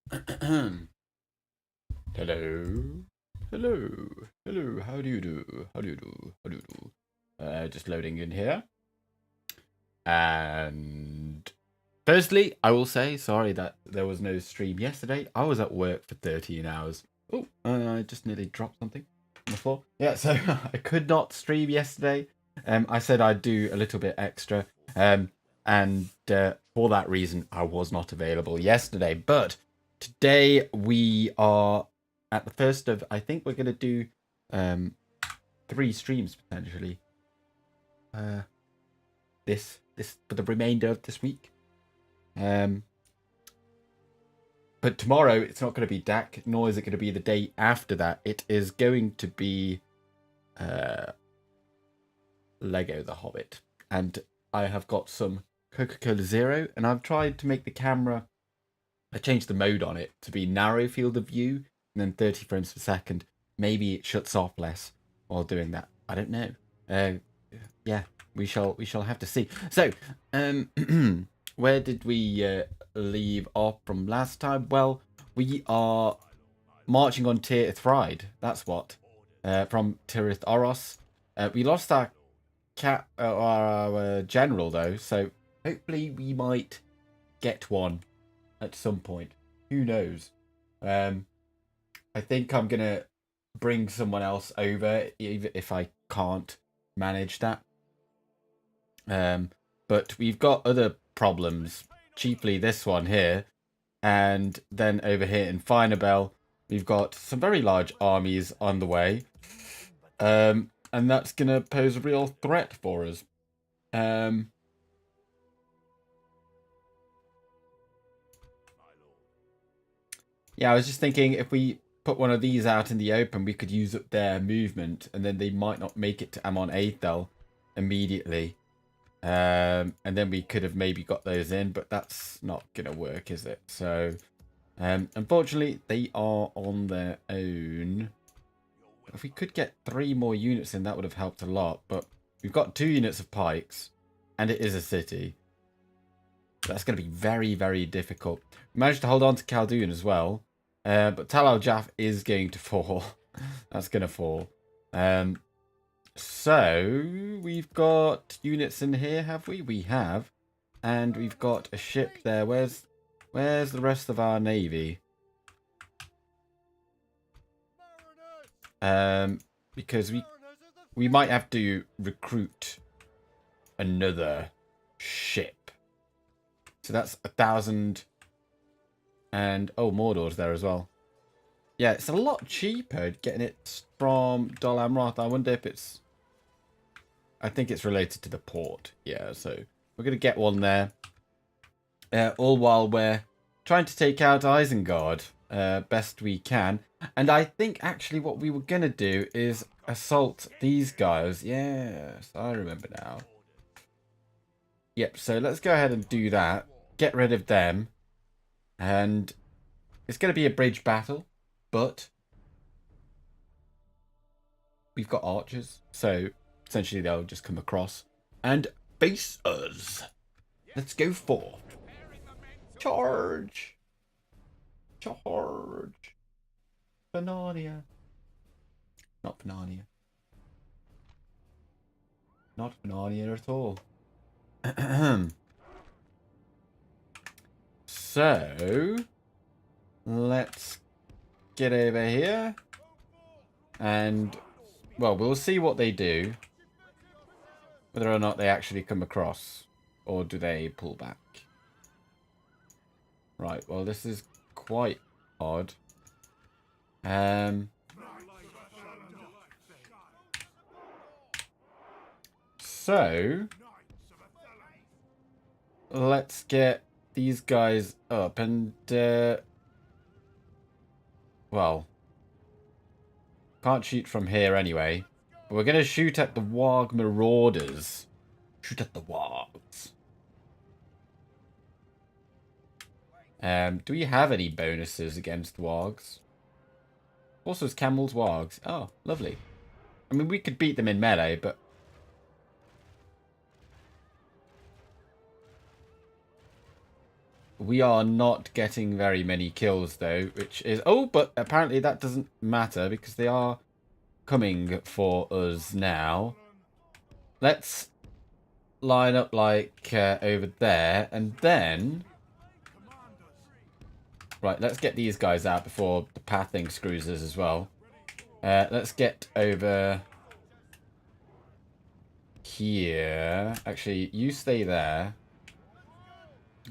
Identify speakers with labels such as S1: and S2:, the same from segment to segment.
S1: Hello. Hello. Hello. How do you do? How do you do? How do you do? Just loading in here. And firstly, I will say sorry that there was no stream yesterday. I was at work for 13 hours. Oh, I just nearly dropped something on the floor. Yeah, so I could not stream yesterday. I said I'd do a little bit extra. And for that reason, I was not available yesterday. But today we are at the first of, I think we're going to do 3 streams potentially. This for the remainder of this week. But tomorrow it's not going to be DAC, nor is it going to be the day after that. It is going to be Lego The Hobbit. And I have got some Coca-Cola Zero, and I've tried to make the camera, I changed the mode on it to be narrow field of view, and then 30 frames per second. Maybe it shuts off less while doing that. I don't know. Yeah, we shall have to see. So, where did we leave off from last time? Well, we are marching on Tir Ithride. That's what. From Tirith Oros. We lost our general though, so hopefully we might get one at some point. Who knows? I think I'm gonna bring someone else over, even if I can't manage that. But we've got other problems, chiefly this one here, and then over here in Finabel, we've got some very large armies on the way, and that's gonna pose a real threat for us. Yeah, I was just thinking if we put one of these out in the open, we could use up their movement, and then they might not make it to Amon Aethel immediately. And then we could have maybe got those in, but that's not going to work, is it? So, unfortunately, they are on their own. If we could get 3 more units in, that would have helped a lot. But we've got 2 units of pikes, and it is a city. So that's going to be very, very difficult. We managed to hold on to Khaldun as well. But Tal al-Jaf is going to fall. That's going to fall. So, we've got units in here, have we? We have. And we've got a ship there. Where's the rest of our navy? Because we might have to recruit another ship. So that's 1,000. And, oh, Mordor's there as well. Yeah, it's a lot cheaper getting it from Dol Amroth. I wonder if it's... I think it's related to the port. Yeah, so we're going to get one there. All while we're trying to take out Isengard best we can. And I think actually what we were going to do is assault these guys. Yes, I remember now. Yep, so let's go ahead and do that. Get rid of them. And it's going to be a bridge battle, but we've got archers, so essentially they'll just come across and face us. Let's go forth. Charge! Charge! Banania. Not Banania. Not Banania at all. So, let's get over here. And, well, we'll see what they do. Whether or not they actually come across. Or do they pull back? Right, well, this is quite odd. So, let's get these guys up and, well, can't shoot from here anyway. But we're going to shoot at the Warg Marauders. Shoot at the Wargs. Do we have any bonuses against Wargs? Also, it's Camels Wargs. Oh, lovely. I mean, we could beat them in melee, but... We are not getting very many kills though, which is... Oh, but apparently that doesn't matter because they are coming for us now. Let's line up like over there and then... Right, let's get these guys out before the pathing screws us as well. Let's get over here. Actually, you stay there.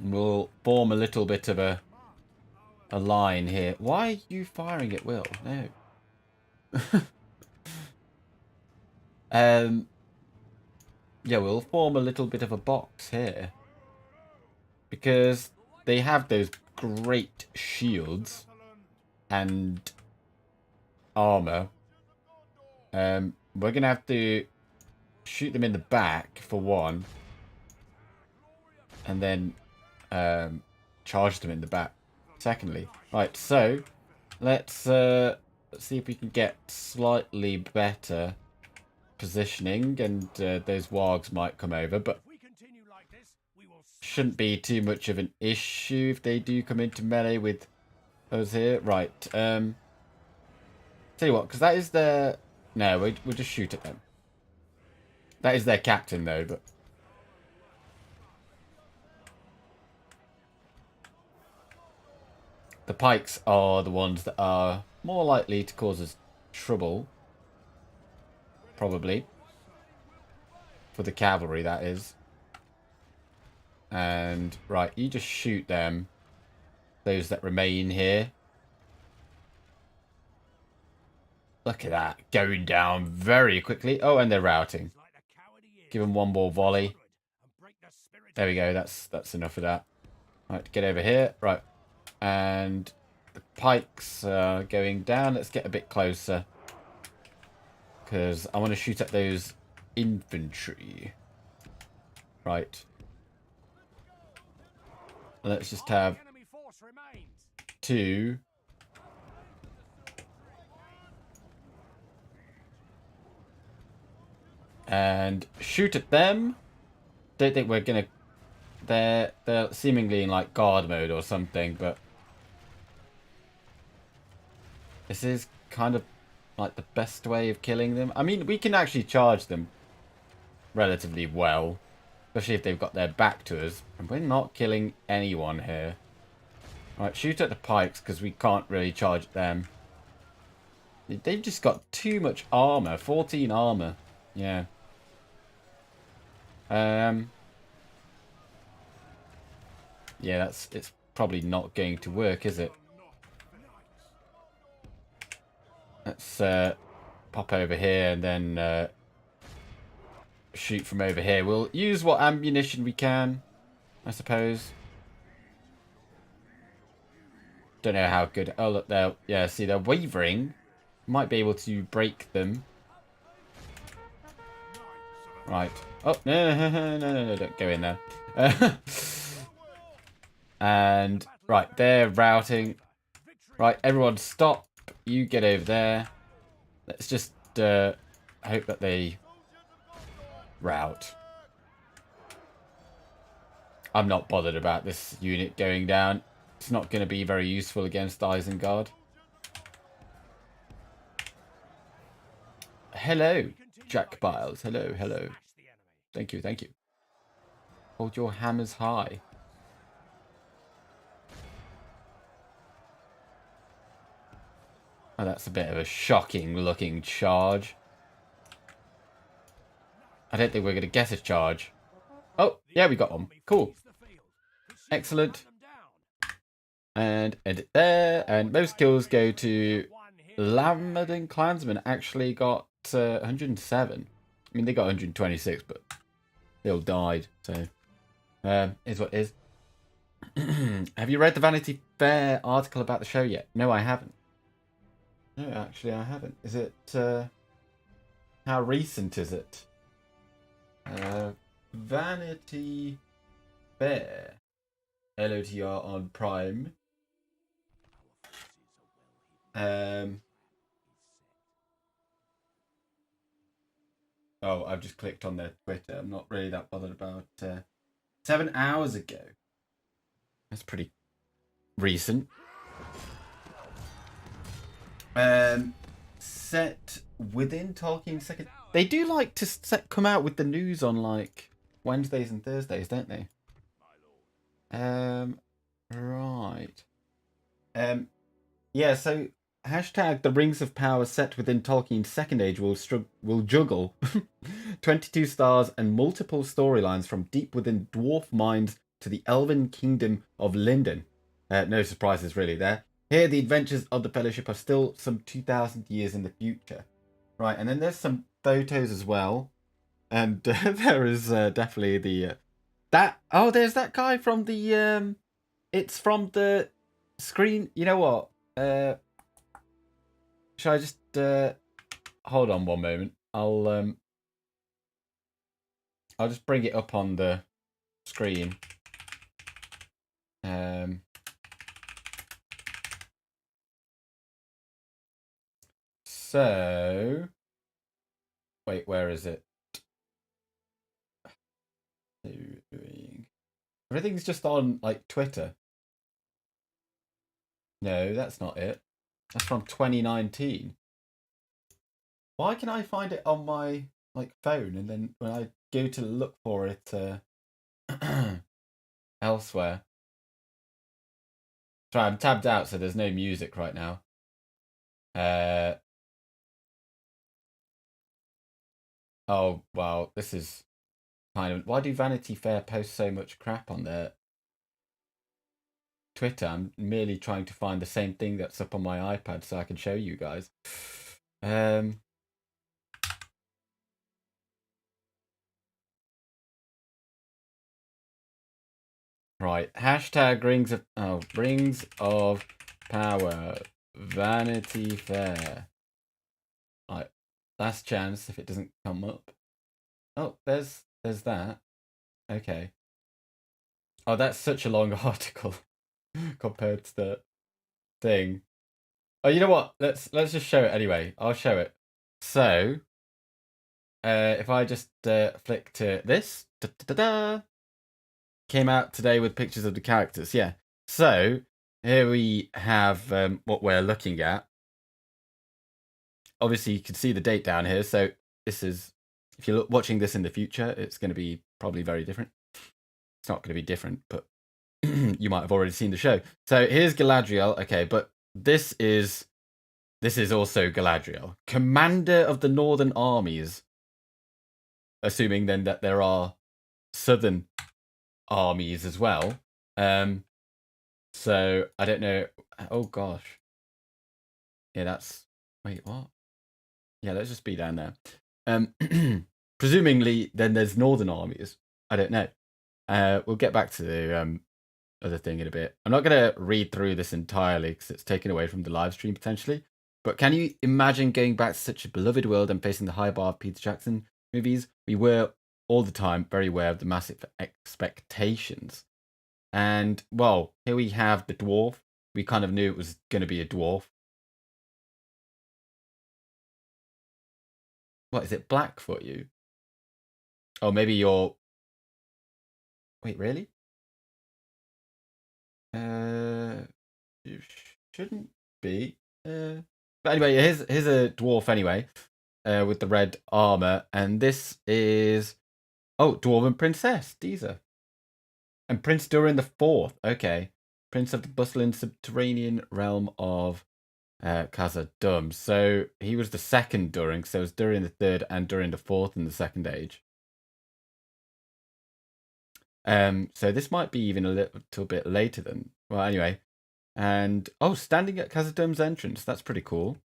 S1: We'll form a little bit of a line here. Why are you firing at will? No. Yeah, we'll form a little bit of a box here. Because they have those great shields and armor. We're going to have to shoot them in the back for one. And then charge them in the back secondly. Right, so let's see if we can get slightly better positioning, and those wargs might come over, but shouldn't be too much of an issue if they do come into melee with us here. Right, tell you what, because that is their... No, we'll just shoot at them. That is their captain though, but... The pikes are the ones that are more likely to cause us trouble. Probably. For the cavalry, that is. And, right, you just shoot them. Those that remain here. Look at that. Going down very quickly. Oh, and they're routing. Give them one more volley. There we go. That's enough of that. Right, get over here. Right. And the pikes are going down. Let's get a bit closer. Because I want to shoot at those infantry. Right. Let's just have 2. And shoot at them. Don't think we're going to... They're seemingly in like guard mode or something, but... This is kind of like the best way of killing them. I mean, we can actually charge them relatively well. Especially if they've got their back to us. And we're not killing anyone here. Right, shoot at the pikes because we can't really charge at them. They've just got too much armor. 14 armor. Yeah. Yeah, it's probably not going to work, is it? Let's pop over here and then shoot from over here. We'll use what ammunition we can, I suppose. Don't know how good. Oh, look, they're... Yeah, see, they're wavering. Might be able to break them. Right. Oh, no, don't go in there. And, right, they're routing. Right, everyone stop. You get over there. Let's just hope that they rout. I'm not bothered about this unit going down. It's not going to be very useful against Isengard. Hello, Jack Biles. Hello, hello. Thank you, thank you. Hold your hammers high. Oh, that's a bit of a shocking looking charge. I don't think we're going to get a charge. Oh, yeah, we got one. Cool. Excellent. And edit there. And most kills go to Lammerden Clansmen. Actually got 107. I mean, they got 126, but they all died. So, is what is. Have you read the Vanity Fair article about the show yet? No, I haven't. No, actually, I haven't. Is it... how recent is it? Vanity Fair. LOTR on Prime. Oh, I've just clicked on their Twitter. I'm not really that bothered about 7 hours ago. That's pretty recent. Set within Tolkien second. They do like to come out with the news on like Wednesdays and Thursdays, don't they? Right. Yeah. So hashtag the Rings of Power set within Tolkien's Second Age will juggle 22 stars and multiple storylines from deep within dwarf minds to the elven kingdom of Linden. No surprises really there. Here, the adventures of the Fellowship are still some 2,000 years in the future. Right, and then there's some photos as well. And there is definitely the... there's that guy from the... it's from the screen... You know what? Should I just... hold on one moment. I'll just bring it up on the screen. So... Wait, where is it? Everything's just on, like, Twitter. No, that's not it. That's from 2019. Why can I find it on my, like, phone, and then when I go to look for it elsewhere? Sorry, I'm tabbed out, so there's no music right now. Oh, well, this is kind of... Why do Vanity Fair post so much crap on their Twitter? I'm merely trying to find the same thing that's up on my iPad so I can show you guys. Right, hashtag Rings of Power, Vanity Fair. Right, last chance if it doesn't come up. Oh, there's that. Okay. Oh, that's such a long article compared to the thing. Oh, you know what? Let's just show it anyway. I'll show it. So, if I just flick to this, came out today with pictures of the characters. Yeah. So here we have what we're looking at. Obviously, you can see the date down here. So this is, if you're watching this in the future, it's going to be probably very different. It's not going to be different, but you might have already seen the show. So here's Galadriel. Okay, but this is also Galadriel, commander of the Northern armies. Assuming then that there are Southern armies as well. So I don't know. Oh gosh. Yeah, that's... Wait, what? Yeah, let's just be down there. Presumably, then there's Northern armies. I don't know. We'll get back to the other thing in a bit. I'm not going to read through this entirely because it's taken away from the live stream potentially. But can you imagine going back to such a beloved world and facing the high bar of Peter Jackson movies? We were all the time very aware of the massive expectations. And, well, here we have the dwarf. We kind of knew it was going to be a dwarf. What, is it black for you? Oh, maybe you're... Wait, really? You shouldn't be. But anyway, here's a dwarf anyway, with the red armor. And this is... Oh, Dwarven Princess, Deezer. And Prince Durin the Fourth. Okay. Prince of the bustling subterranean realm of Khazad-dûm. So he was the second Durin, so it was Durin the Third and Durin the Fourth in the Second Age. So this might be even a little bit later than... Well, anyway. And, oh, standing at Khazad-dûm's entrance. That's pretty cool.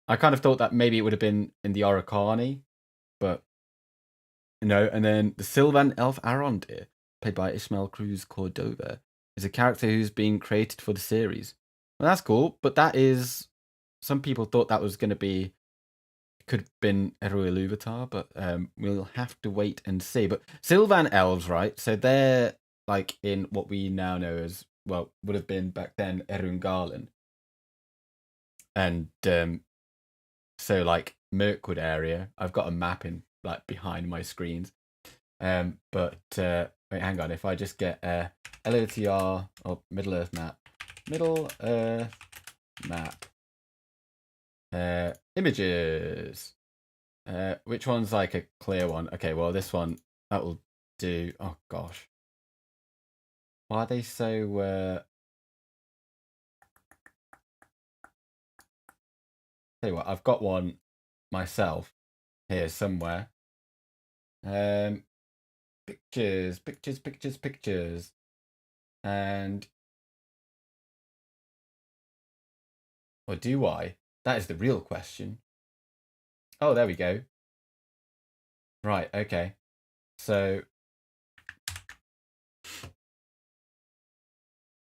S1: I kind of thought that maybe it would have been in the Oricani, but no. And then the Sylvan Elf Arondir, played by Ismael Cruz Cordova, is a character who's been created for the series. Well, that's cool, but that is... Some people thought that was going to be... Could have been Eru Ilúvatar, but we'll have to wait and see. But Sylvan Elves, right? So they're like in what we now know as, well, would have been back then Erun Garland. And so like Mirkwood area, I've got a map in like behind my screens. But Wait, hang on. If I just get LOTR or Middle Earth map. Middle Earth map. Images. Which one's like a clear one? Okay, well this one, that will do. Oh gosh. Why are they so tell you what, I've got one myself here somewhere. Pictures, pictures, pictures, pictures. And or do I? That is the real question. Oh, there we go. Right, okay. So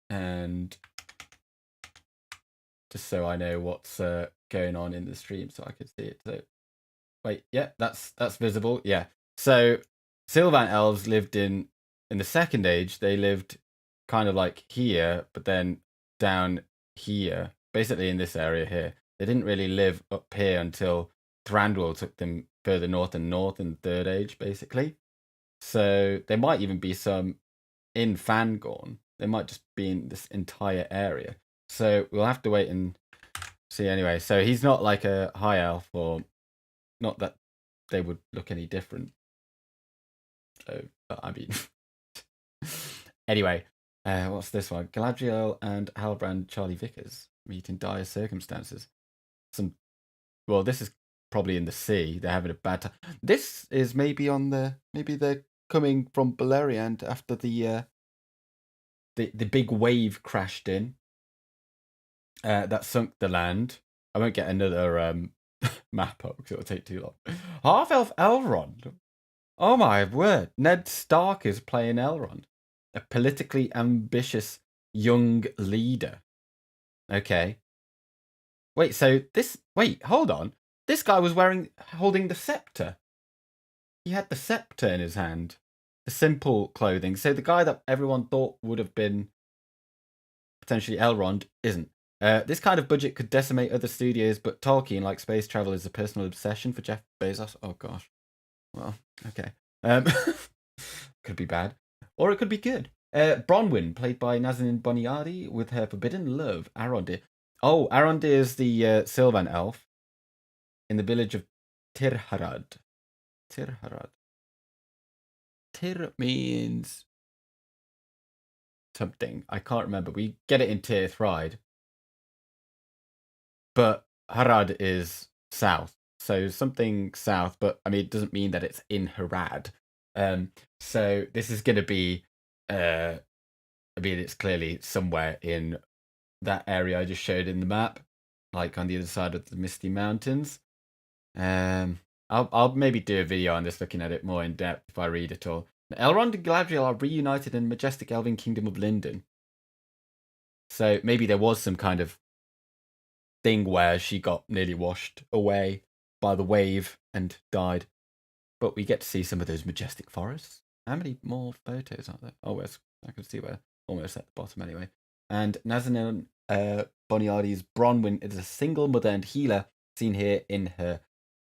S1: and just so I know what's going on in the stream so I can see it. So wait, yeah, that's visible. Yeah. So Sylvan elves lived in the Second Age. They lived kind of like here, but then down here, basically in this area here. They didn't really live up here until Thranduil took them further north and north in the Third Age, basically. So there might even be some in Fangorn. They might just be in this entire area. So we'll have to wait and see anyway. So he's not like a high elf, or not that they would look any different. So, but I mean, anyway, what's this one? Galadriel and Halbrand Charlie Vickers meet in dire circumstances. Well, this is probably in the sea. They're having a bad time. This is maybe maybe they're coming from Beleriand after the big wave crashed in. That sunk the land. I won't get another map up because it'll take too long. Half Elf Elrond. Oh my word! Ned Stark is playing Elrond, a politically ambitious young leader. Okay. Wait. So this. Wait. Hold on. This guy was holding the scepter. He had the scepter in his hand. The simple clothing. So the guy that everyone thought would have been potentially Elrond isn't. This kind of budget could decimate other studios, but Tolkien, like space travel, is a personal obsession for Jeff Bezos. Oh gosh. Well, okay. Could be bad, or it could be good. Bronwyn, played by Nazanin Boniadi, with her forbidden love, Arondir. Oh, Arondir is the Sylvan elf in the village of Tirharad. Tirharad. Tir means something. I can't remember. We get it in Tirthride. But Harad is south. So something south, but I mean, it doesn't mean that it's in Harad. So this is going to be, I mean, it's clearly somewhere in that area I just showed in the map, like on the other side of the Misty Mountains. I'll maybe do a video on this, looking at it more in depth if I read it all. Elrond and Galadriel are reunited in the majestic elven kingdom of Lindon. So maybe there was some kind of thing where she got nearly washed away by the wave and died. But we get to see some of those majestic forests. How many more photos are there? Oh, I can see we're almost at the bottom anyway. And Nazanin Boniadi's Bronwyn is a single mother and healer, seen here in her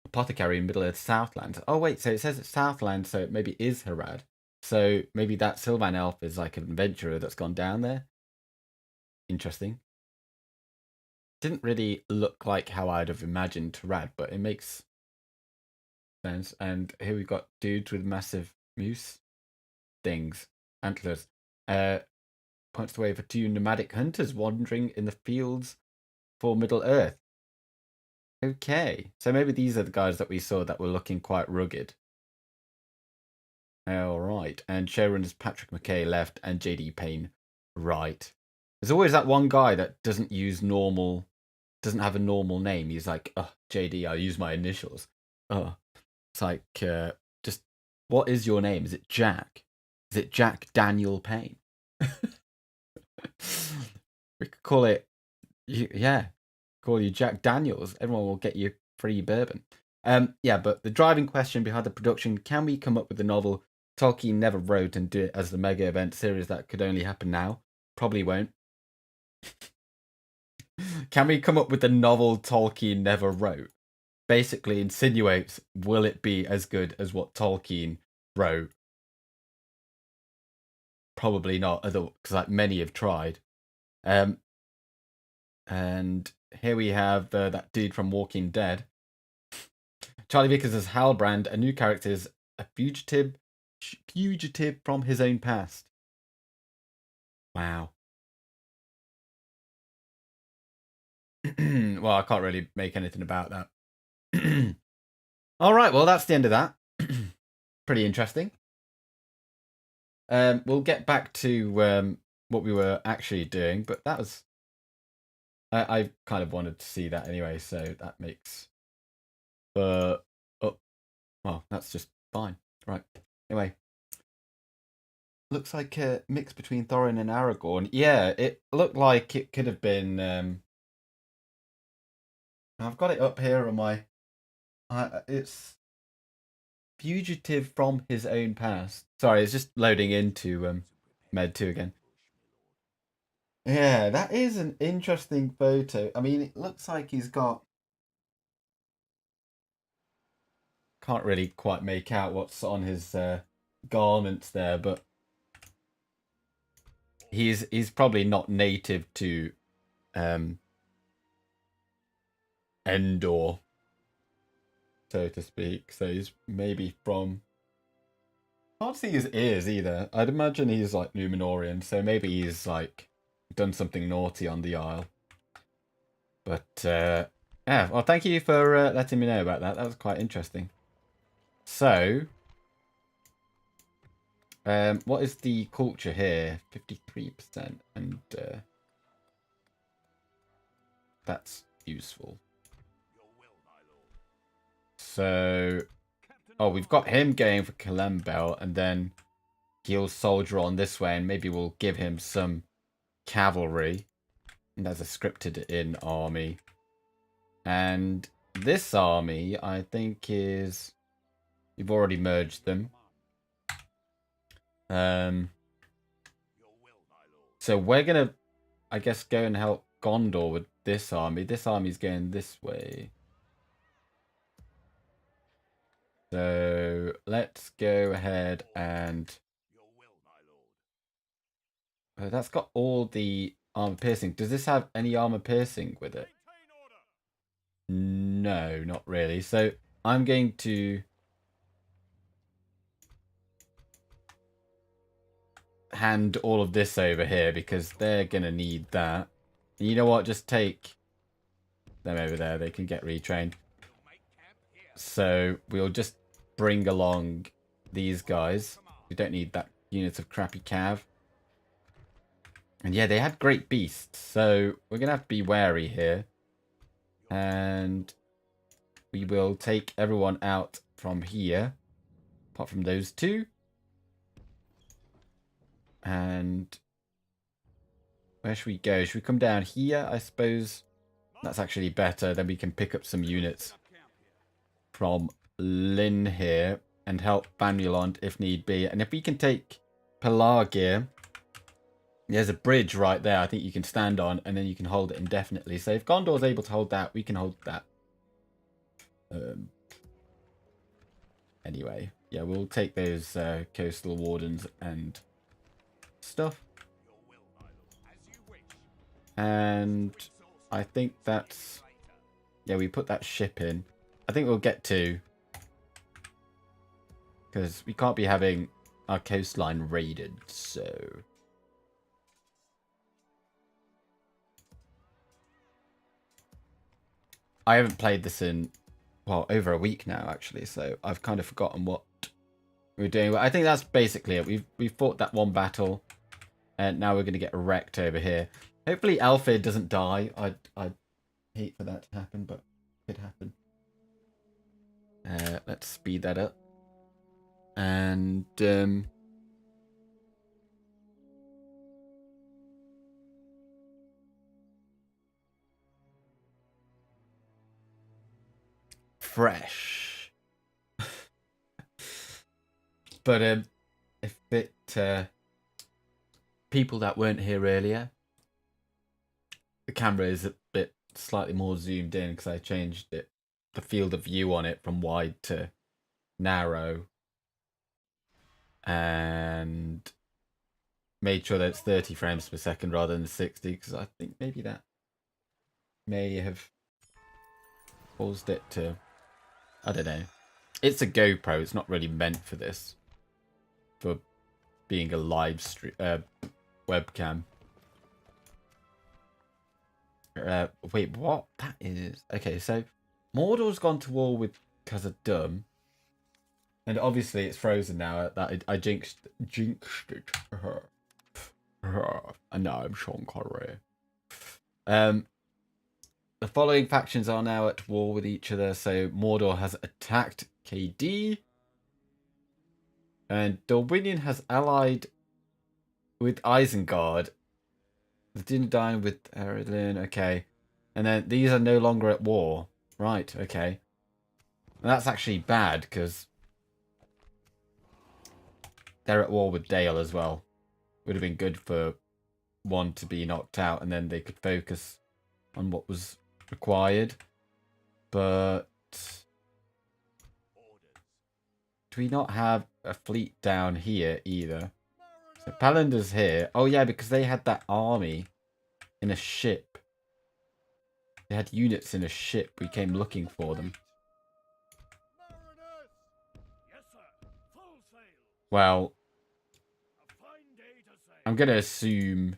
S1: apothecary in Middle Earth Southland. Oh wait, so it says it's Southland, so it maybe is Harad. So maybe that Sylvan elf is like an adventurer that's gone down there. Interesting. Didn't really look like how I'd have imagined Harad, but it makes sense. And here we've got dudes with massive moose things, antlers. Points the way for two nomadic hunters wandering in the fields for Middle Earth. Okay, so maybe these are the guys that we saw that were looking quite rugged. All right, and showrunners Patrick McKay left and JD Payne right. There's always that one guy that doesn't have a normal name. He's like, oh, JD, I'll use my initials. Oh, it's like, just, what is your name? Is it Jack? Is it Jack Daniel Payne? We could call it, call you Jack Daniels. Everyone will get you free bourbon. Yeah, but the driving question behind the production, can we come up with a novel Tolkien never wrote and do it as the mega event series that could only happen now? Probably won't. Can we come up with a novel Tolkien never wrote? Basically insinuates, will it be as good as what Tolkien wrote? probably not, because like many have tried. And here we have that dude from Walking Dead. Charlie Vickers as Halbrand. A new character is a fugitive from his own past. Wow. Well, I can't really make anything about that. All right, well, that's the end of that. Pretty interesting. We'll get back to what we were actually doing, but that was... I kind of wanted to see that anyway, so that makes... oh, well, that's just fine. Right, anyway. Looks like a mix between Thorin and Aragorn. Yeah, it looked like it could have been... I've got it up here on my... it's... Fugitive from his own past. Sorry, it's just loading into Med 2 again. Yeah, that is an interesting photo. I mean, it looks like he's got... Can't really quite make out what's on his garments there, but he's probably not native to Endor, so to speak. So he's maybe from... Can't see his ears either. I'd imagine he's like Numenorian, so maybe he's like done something naughty on the Isle. But yeah, well, thank you for letting me know about that. That was quite interesting. So, what is the culture here? 53%, and that's useful. So, oh, we've got him going for Kalembel, and then he'll soldier on this way, and maybe we'll give him some cavalry. And there's a scripted in army. And this army, I think, is... You've already merged them. So we're going to, I guess, go and help Gondor with this army. This army's going this way. So let's go ahead and... that's got all the armor piercing. Does this have any armor piercing with it? No, not really. So I'm going to hand all of this over here because they're going to need that. And you know what? Just take them over there. They can get retrained. So we'll just bring along these guys. We don't need that unit of crappy cav. And yeah, they had great beasts. So we're going to have to be wary here. And we will take everyone out from here. Apart from those two. And where should we go? Should we come down here? I suppose that's actually better. Then we can pick up some units from Lynn here and help Banulond if need be. And if we can take Pelargir, there's a bridge right there I think you can stand on, and then you can hold it indefinitely. So if Gondor's able to hold that, we can hold that. Anyway, yeah, we'll take those coastal wardens and stuff. And I think that's... Yeah, we put that ship in. I think we'll get to... Because we can't be having our coastline raided, so... I haven't played this in, well, over a week now, actually, so I've kind of forgotten what we're doing. But I think that's basically it. We've fought that one battle, and now we're going to get wrecked over here. Hopefully Alfred doesn't die. I'd hate for that to happen, but it could happen. Let's speed that up. And... fresh. But if it people that weren't here earlier, the camera is a bit slightly more zoomed in because I changed it, the field of view on it from wide to narrow. And made sure that it's 30 frames per second rather than 60, because I think maybe that may have caused it to, I don't know. It's a GoPro, it's not really meant for this, for being a live stream webcam. Wait, what? That is... Okay, so Mordor's gone to war with Khazad-dûm. And obviously it's frozen now. That I jinxed it. And now I'm Sean Connery. The following factions are now at war with each other. So Mordor has attacked KD. And Dorwinion has allied with Isengard. The Dúnedain with Adrahil. Okay. And then these are no longer at war. Right, okay. And that's actually bad, because they're at war with Dale as well. Would have been good for one to be knocked out, and then they could focus on what was required. But do we not have a fleet down here either? So Palandir's here. Oh yeah, because they had that army in a ship. They had units in a ship. We came looking for them. Well, I'm going to assume...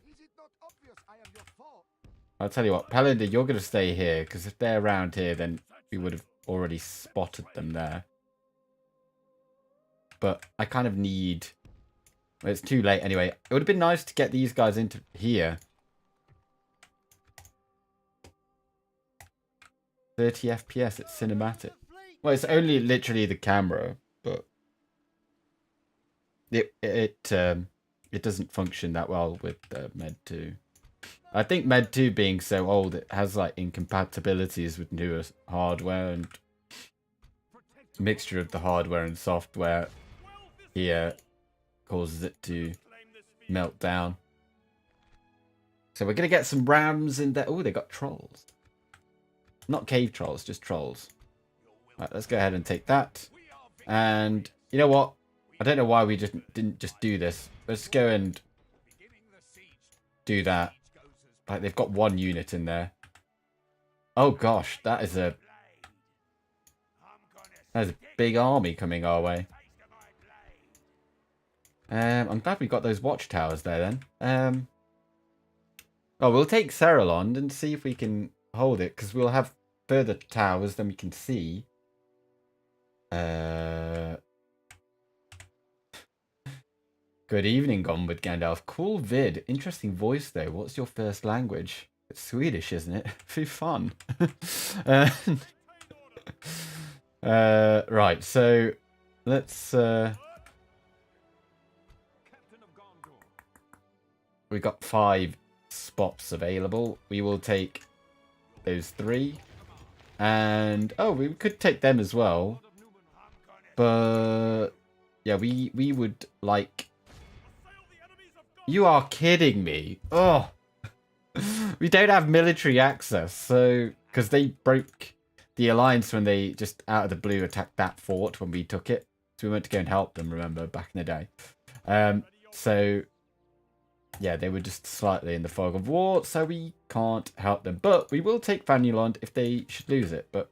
S1: I'll tell you what, Palandir, you're going to stay here, because if they're around here, then we would have already spotted them there. But I kind of need... Well, it's too late anyway. It would have been nice to get these guys into here. 30 FPS, it's cinematic. Well, it's only literally the camera, but... It doesn't function that well with Med 2. I think Med 2 being so old, it has like incompatibilities with newer hardware, and mixture of the hardware and software here causes it to melt down. So we're going to get some rams in there. Oh, they got trolls. Not cave trolls, just trolls. Right, let's go ahead and take that. And you know what? I don't know why we didn't just do this. Let's go and do that. Like, they've got one unit in there. Oh gosh, that is a big army coming our way. I'm glad we got those watchtowers there then. Oh, we'll take Seralond and see if we can hold it, because we'll have further towers than we can see. Good evening, Gone with Gandalf. Cool vid. Interesting voice, though. What's your first language? It's Swedish, isn't it? Pretty fun. Right, so let's... We've got 5 spots available. We will take those 3. And... Oh, we could take them as well. But... Yeah, we would like... You are kidding me. Oh. We don't have military access, so... Because they broke the alliance when they just out of the blue attacked that fort when we took it. So we went to go and help them, remember, back in the day. So... Yeah, they were just slightly in the fog of war, so we can't help them. But we will take Vanulond if they should lose it. But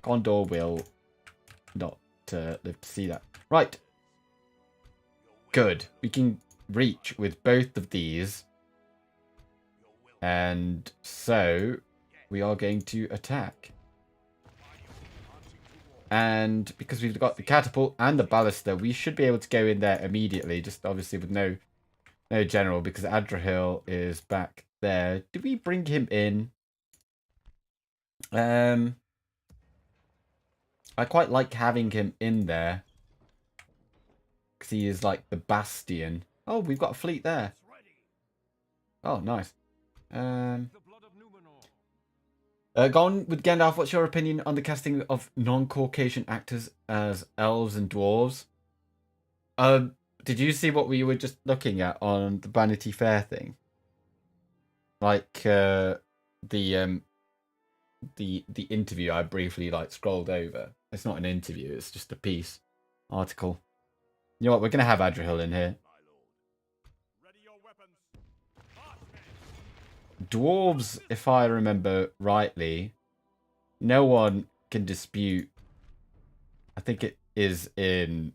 S1: Gondor will not live to see that. Right. Good. We can reach with both of these. And so we are going to attack. And because we've got the catapult and the ballista, we should be able to go in there immediately. Just obviously with no general, because Adrahil is back there. Did we bring him in? I quite like having him in there. Because he is like the bastion. Oh, we've got a fleet there. Oh, nice. Gone with Gandalf, what's your opinion on the casting of non-Caucasian actors as elves and dwarves? Did you see what we were just looking at on the Vanity Fair thing? Like the interview I briefly like scrolled over. It's not an interview, it's just a piece article. You know what, we're gonna have Adrahil in here. dwarves, if I remember rightly, no one can dispute. I think it is in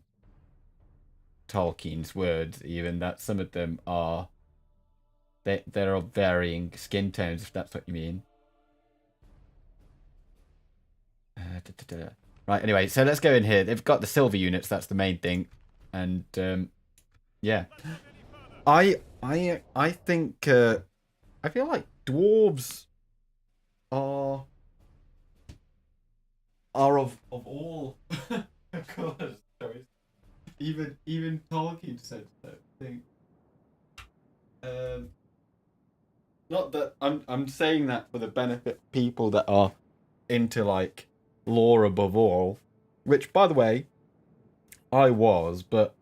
S1: Tolkien's words, even that some of them are there are varying skin tones, if that's what you mean. Right. Anyway, so let's go in here. They've got the silver units. That's the main thing, and yeah, I think I feel like dwarves are of all colors. Even Tolkien said so. I think. Not that I'm saying that for the benefit of people that are into like lore above all, which by the way I was, but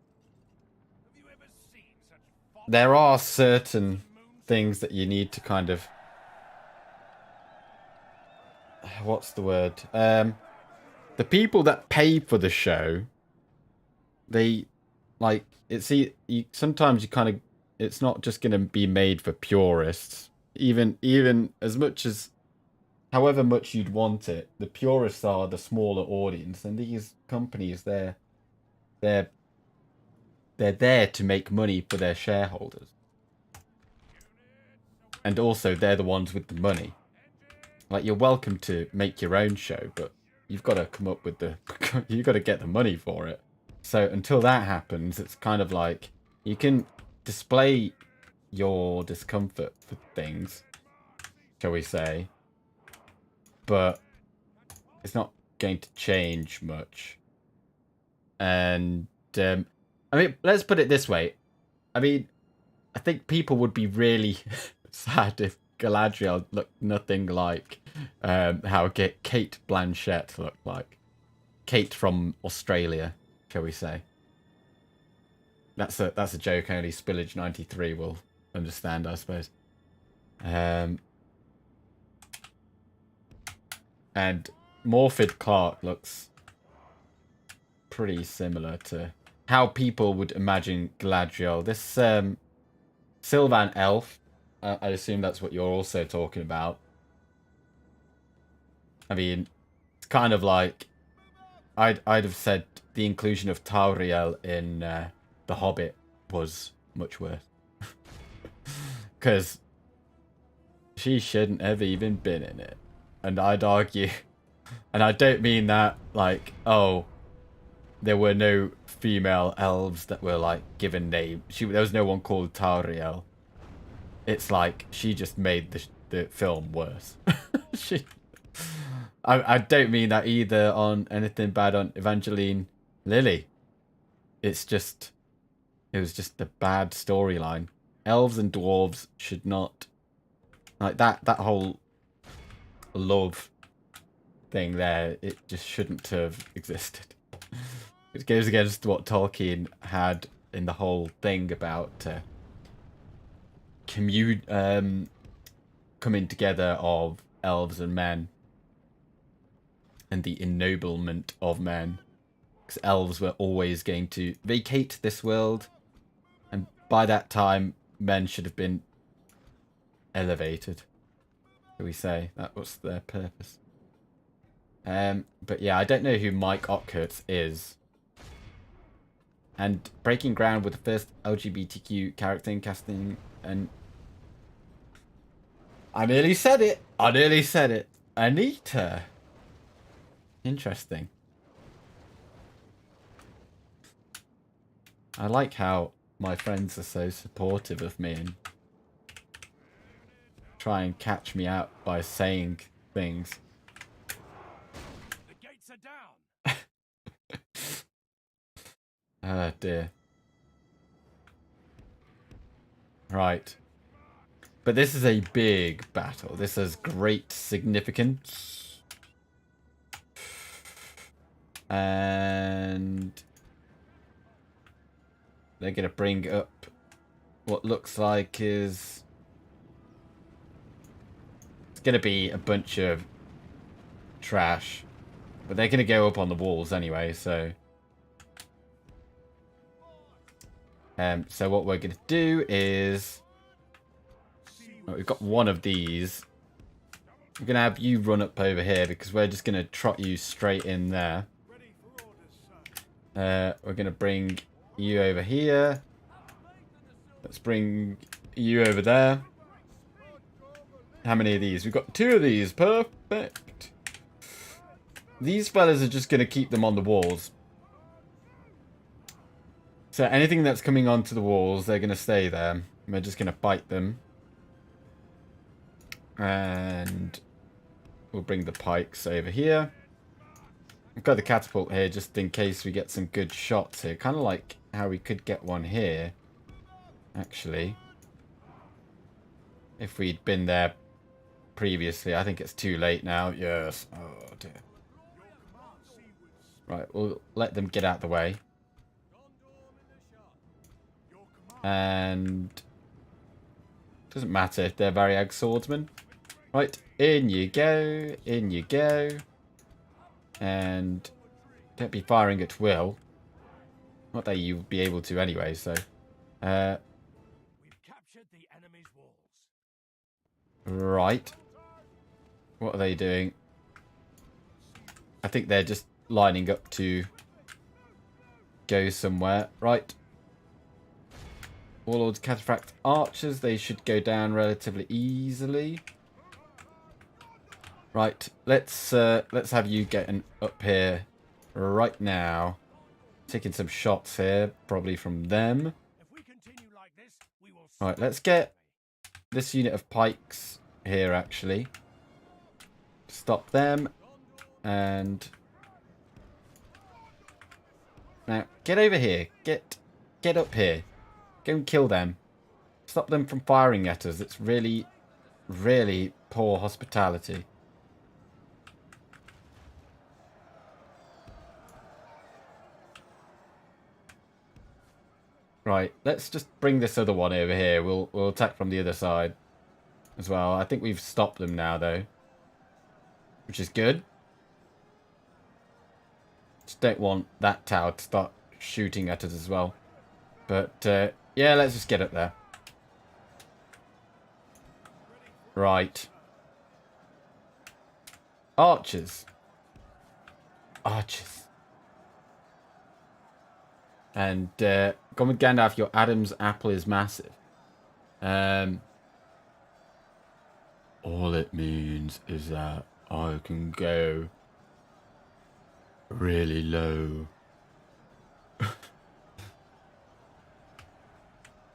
S1: there are certain things that you need to kind of what's the word? The people that pay for the show, they like it's sometimes you kind of it's not just going to be made for purists. Even as much as however much you'd want it, the purists are the smaller audience, and these companies they're they're there to make money for their shareholders, and also they're the ones with the money. Like you're welcome to make your own show, but you've got to come up with the you've got to get the money for it. So until that happens, it's kind of like you can display your discomfort for things, shall we say, but it's not going to change much. And I mean, let's put it this way. I mean, I think people would be really sad if Galadriel looked nothing like how Kate Blanchett looked like. Kate from Australia, shall we say. That's a joke only Spillage 93 will understand, I suppose. And Morfydd Clark looks pretty similar to how people would imagine Galadriel. This Sylvan elf, I assume that's what you're also talking about. I mean, it's kind of like I'd have said the inclusion of Tauriel in The Hobbit was much worse. Because she shouldn't have even been in it. And I'd argue, and I don't mean that like, oh, there were no female elves that were like given names. There was no one called Tauriel. It's like she just made the film worse. I don't mean that either on anything bad on Evangeline Lilly. It was just a bad storyline. Elves and dwarves should not like that whole love thing there. It just shouldn't have existed. It goes against what Tolkien had in the whole thing about coming together of elves and men and the ennoblement of men. Because elves were always going to vacate this world, and by that time men should have been elevated, shall we say. That was their purpose. But yeah, I don't know who Mike Ockhertz is. And breaking ground with the first LGBTQ character in casting, and I nearly said it. Anita. Interesting. I like how my friends are so supportive of me and try and catch me out by saying things. The gates are down. Oh dear. Right. But this is a big battle. This has great significance. And they're going to bring up what looks like is... It's going to be a bunch of trash. But they're going to go up on the walls anyway, so... So what we're going to do is... Right, we've got one of these. I'm going to have you run up over here because we're just going to trot you straight in there. We're going to bring you over here. Let's bring you over there. How many of these? We've got 2 of these. Perfect. These fellas are just going to keep them on the walls. So anything that's coming onto the walls, they're going to stay there. We're just going to fight them. And we'll bring the pikes over here. We've got the catapult here just in case we get some good shots here. Kind of like how we could get one here. Actually. If we'd been there previously. I think it's too late now. Yes. Oh dear. Right, we'll let them get out the way. And doesn't matter if they're Variag swordsmen. Right, in you go, in you go. And don't be firing at will. Not that you'll be able to anyway, so.
S2: We've captured the enemy's walls.
S1: Right. What are they doing? I think they're just lining up to go somewhere. Right. Warlords, Cataphract, Archers, they should go down relatively easily. Right, let's have you getting up here right now. Taking some shots here, probably from them.
S2: If we continue like this, we will.
S1: Right, let's get this unit of pikes here actually. Stop them. And now get over here. Get up here. Go and kill them. Stop them from firing at us. It's really, really poor hospitality. Right, let's just bring this other one over here. We'll attack from the other side as well. I think we've stopped them now though, which is good. Just don't want that tower to start shooting at us as well. But yeah, let's just get up there. Right. Archers. Archers. And gone with Gandalf, your Adam's apple is massive. All it means is that I can go really low.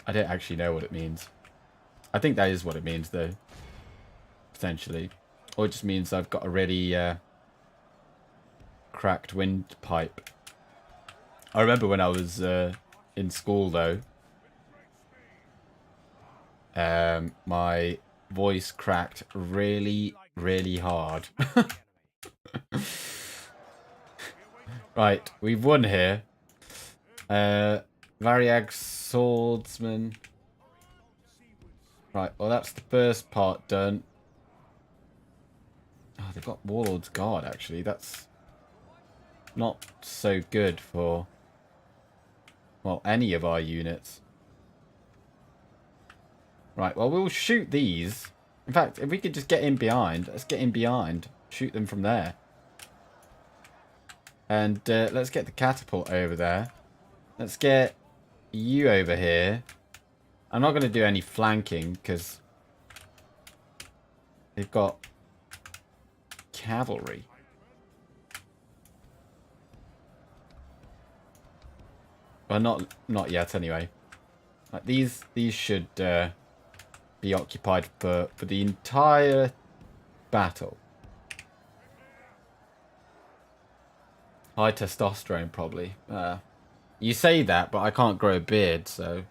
S1: I don't actually know what it means. I think that is what it means, though. Potentially. Or it just means I've got a really cracked windpipe. I remember when I was in school, though. My voice cracked really, really hard. Right, we've won here. Variag swordsman. Right, well that's the first part done. Oh, they've got Warlord's Guard actually. That's not so good for, well, any of our units. Right, well we'll shoot these. In fact, if we could just get in behind, let's get in behind. Shoot them from there. And let's get the catapult over there. Let's get you over here. I'm not going to do any flanking because they've got cavalry. Well, not yet anyway. Like these should be occupied for the entire battle. High testosterone, probably. You say that, but I can't grow a beard, so...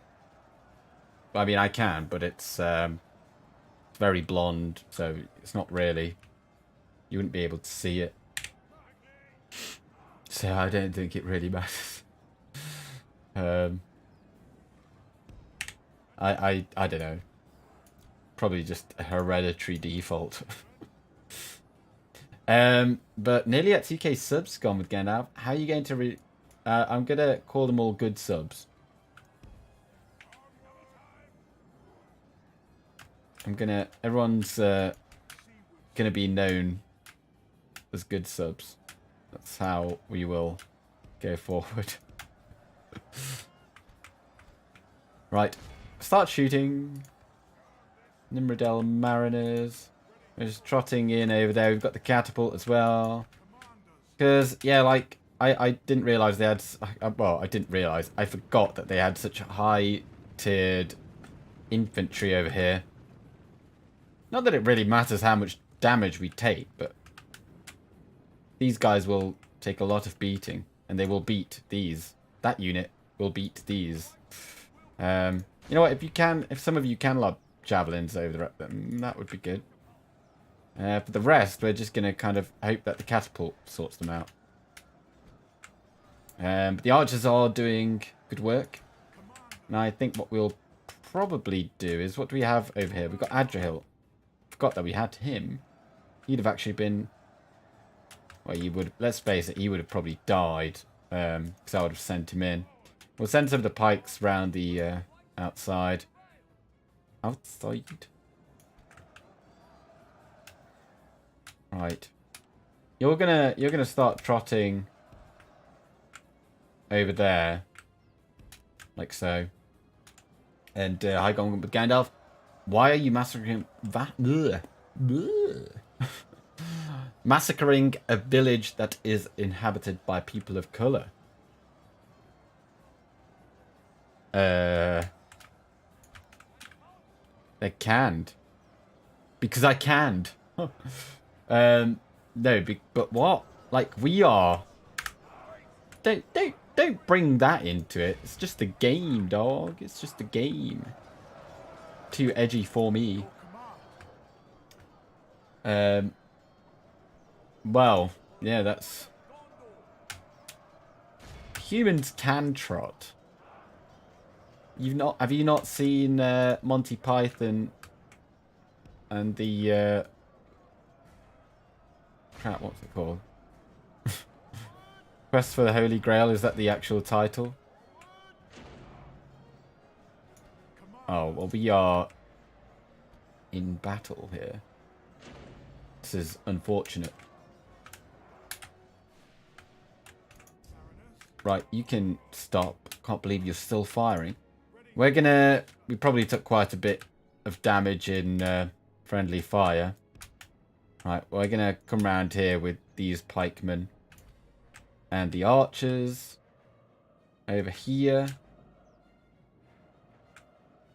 S1: I mean, I can, but it's very blonde, so it's not really... You wouldn't be able to see it. So I don't think it really matters. I don't know. Probably just a hereditary default. But nearly at 2k subs gone with Gandalf. How are you going to I'm gonna call them all good subs. Everyone's gonna be known as good subs. That's how we will go forward. Right, start shooting. Imrahil Mariners. We're just trotting in over there. We've got the catapult as well. Because, yeah, like, I didn't realise they had... Well, I didn't realise. I forgot that they had such high-tiered infantry over here. Not that it really matters how much damage we take, but... These guys will take a lot of beating. And they will beat these. That unit will beat these. You know what? If some of you can lob javelins over them, that would be good. For the rest, we're just going to kind of hope that the catapult sorts them out. But the archers are doing good work. And I think what we'll probably do is... What do we have over here? We've got Adrahil. Forgot that we had him. He'd have actually been... Well, he would... Let's face it, he would have probably died. Because I would have sent him in. We'll send some of the pikes round the outside. Outside. Right. You're gonna start trotting over there. Like so. And hi going with Gandalf. Why are you massacring massacring a village that is inhabited by people of colour? They're canned. Because I canned. No, but what? Like, we are... Don't bring that into it. It's just a game, dog. It's just a game. Too edgy for me. Well, yeah, that's... Humans can trot. Have you not seen Monty Python and the crap, what's it called? Quest for the Holy Grail, is that the actual title? Oh, well, we are in battle here. This is unfortunate. Right, you can stop. Can't believe you're still firing. We probably took quite a bit of damage in friendly fire. Right, we're gonna come around here with these pikemen. And the archers. Over here.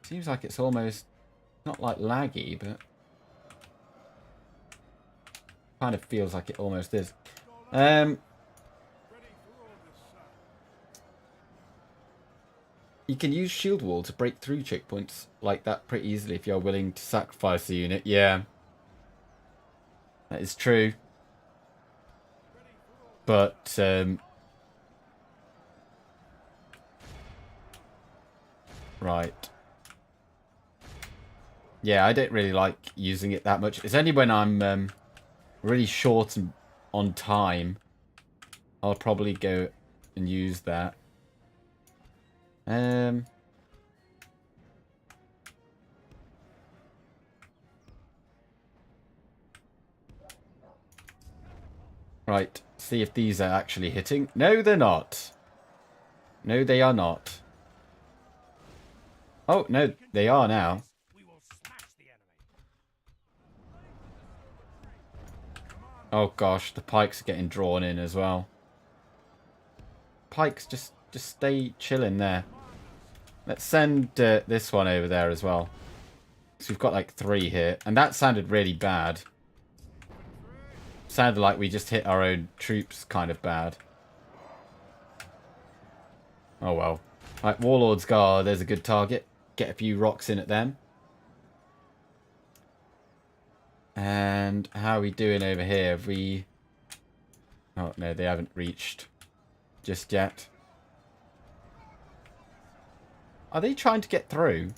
S1: Seems like it's almost not like laggy, but kind of feels like it almost is. You can use shield wall to break through checkpoints like that pretty easily if you're willing to sacrifice a unit. Yeah. That is true. But, right. Yeah, I don't really like using it that much. It's only when I'm really short on time I'll probably go and use that. Right, see if these are actually hitting. No, they're not. No, they are not. Oh, no, they are now. Oh gosh, the pikes are getting drawn in as well. Pikes, just stay chilling there. Let's send this one over there as well. So we've got like 3 here. And that sounded really bad. Sounded like we just hit our own troops kind of bad. Oh well. Right, Warlord's Guard, there's a good target. Get a few rocks in at them. And how are we doing over here? Have we... Oh, no, they haven't reached just yet. Are they trying to get through?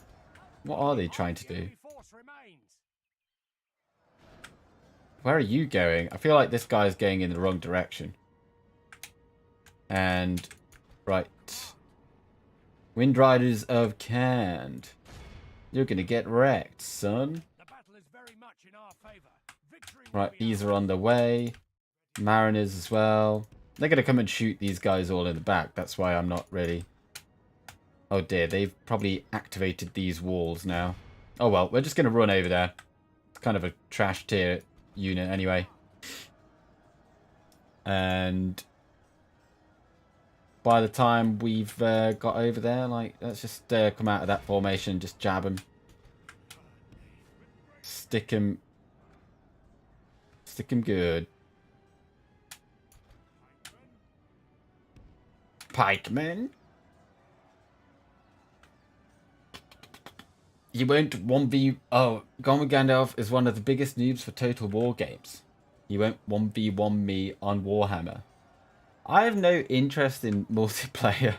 S1: What are they trying to do? Where are you going? I feel like this guy's going in the wrong direction. And... Right. Windriders of Cand. You're gonna get wrecked, son.
S2: The
S1: Right, these are on the way. Mariners as well. They're going to come and shoot these guys all in the back. That's why I'm not really... Oh dear, they've probably activated these walls now. Oh well, we're just going to run over there. It's kind of a trash tier unit anyway. And by the time we've got over there, like, let's just come out of that formation, just jab them. Stick them good. Pikemen. You won't 1v... Oh, Gone with Gandalf is one of the biggest noobs for Total War games. You won't 1v1 me on Warhammer. I have no interest in multiplayer.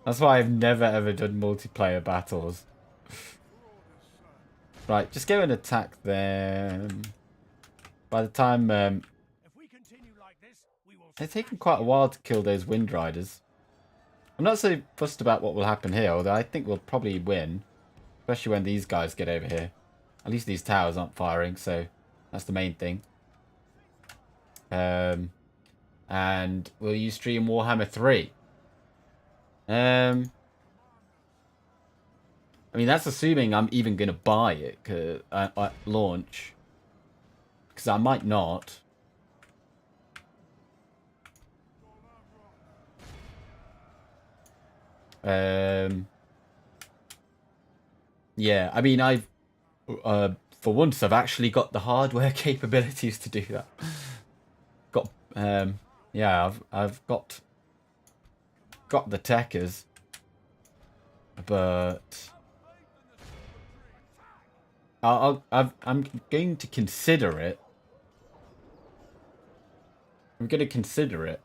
S1: That's why I've never ever done multiplayer battles. Right, just go and attack them. By the time... it's taken quite a while to kill those Wind Riders. I'm not so fussed about what will happen here, although I think we'll probably win. Especially when these guys get over here. At least these towers aren't firing, so that's the main thing. And we'll use Stream Warhammer 3. I mean, that's assuming I'm even going to buy it at launch. Because I might not. Yeah, I mean, I've... for once, I've actually got the hardware capabilities to do that. Got... yeah, I've got the techers. But... I'm going to consider it. I'm going to consider it.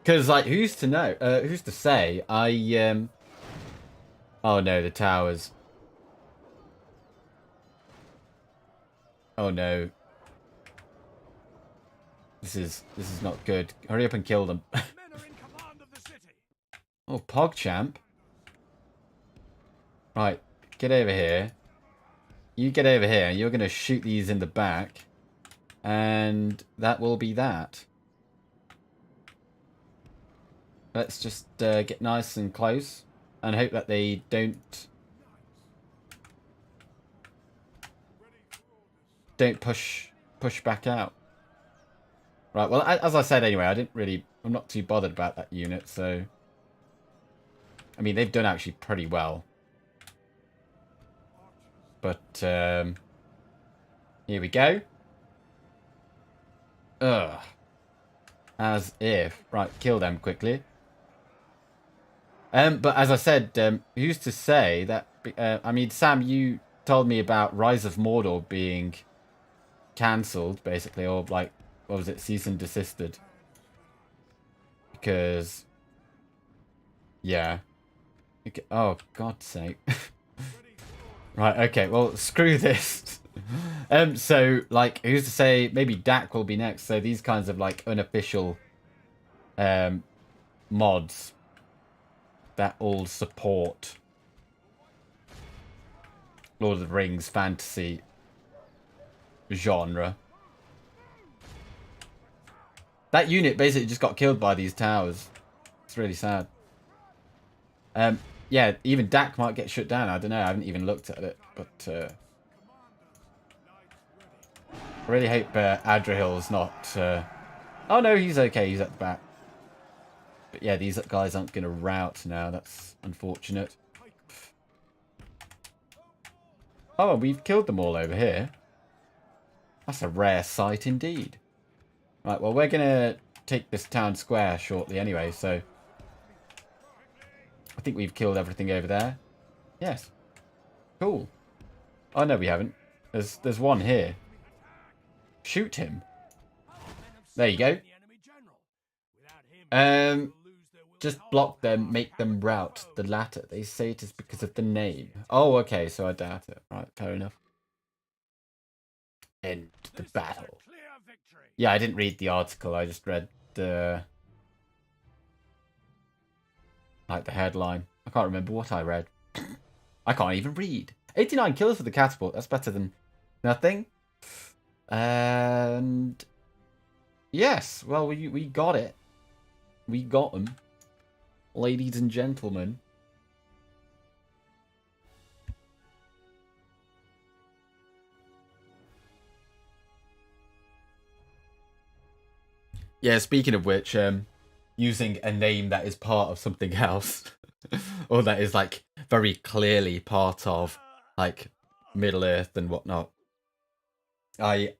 S1: Because, like, who's to know? Who's to say? Oh, no, the towers. Oh, no. This is not good. Hurry up and kill them. Oh, PogChamp. Right, get over here. You get over here, and you're going to shoot these in the back. And that will be that. Let's just get nice and close. And hope that they don't push back out. Right, well, as I said anyway, I'm not too bothered about that unit, so... I mean, they've done actually pretty well. But, here we go. Ugh. As if. Right, kill them quickly. But as I said, who's to say that... I mean, Sam, you told me about Rise of Mordor being cancelled, basically, or, like, what was it, cease and desisted. Because... Yeah. Okay. Oh, God's sake. Right, okay, well, screw this. So, like, who's to say maybe Dak will be next, so these kinds of, like, unofficial mods that all support Lord of the Rings fantasy genre. That unit basically just got killed by these towers. It's really sad. Yeah, even Dak might get shut down. I don't know. I haven't even looked at it. But I really hope Adrahil's not... Oh, no, he's okay. He's at the back. But yeah, these guys aren't going to rout now. That's unfortunate. Oh, we've killed them all over here. That's a rare sight indeed. Right, well, we're going to take this town square shortly anyway, so... I think we've killed everything over there. Yes. Cool. Oh, no, we haven't. There's one here. Shoot him. There you go. Just block them, make them rout the latter. They say it is because of the name. Oh, okay, so I doubt it. Right, fair enough. End the battle. Yeah, I didn't read the article. I just read the... like the headline. I can't remember what I read. I can't even read. 89 kills for the catapult. That's better than Nothing. And yes, well, we got it. We got them, ladies and gentlemen. Yeah, speaking of which, using a name that is part of something else, or that is like very clearly part of like Middle Earth and whatnot. Why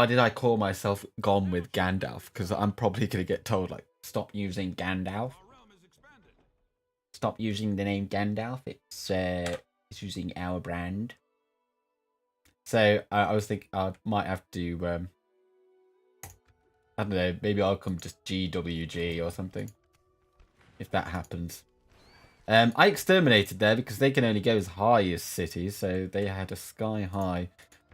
S1: did I call myself Gone with Gandalf? Because I'm probably gonna get told like, stop using Gandalf. Stop using the name Gandalf. It's using our brand. So I was thinking I might have to I don't know, maybe I'll come just GWG or something. If that happens. I exterminated there because they can only go as high as cities, so they had a sky-high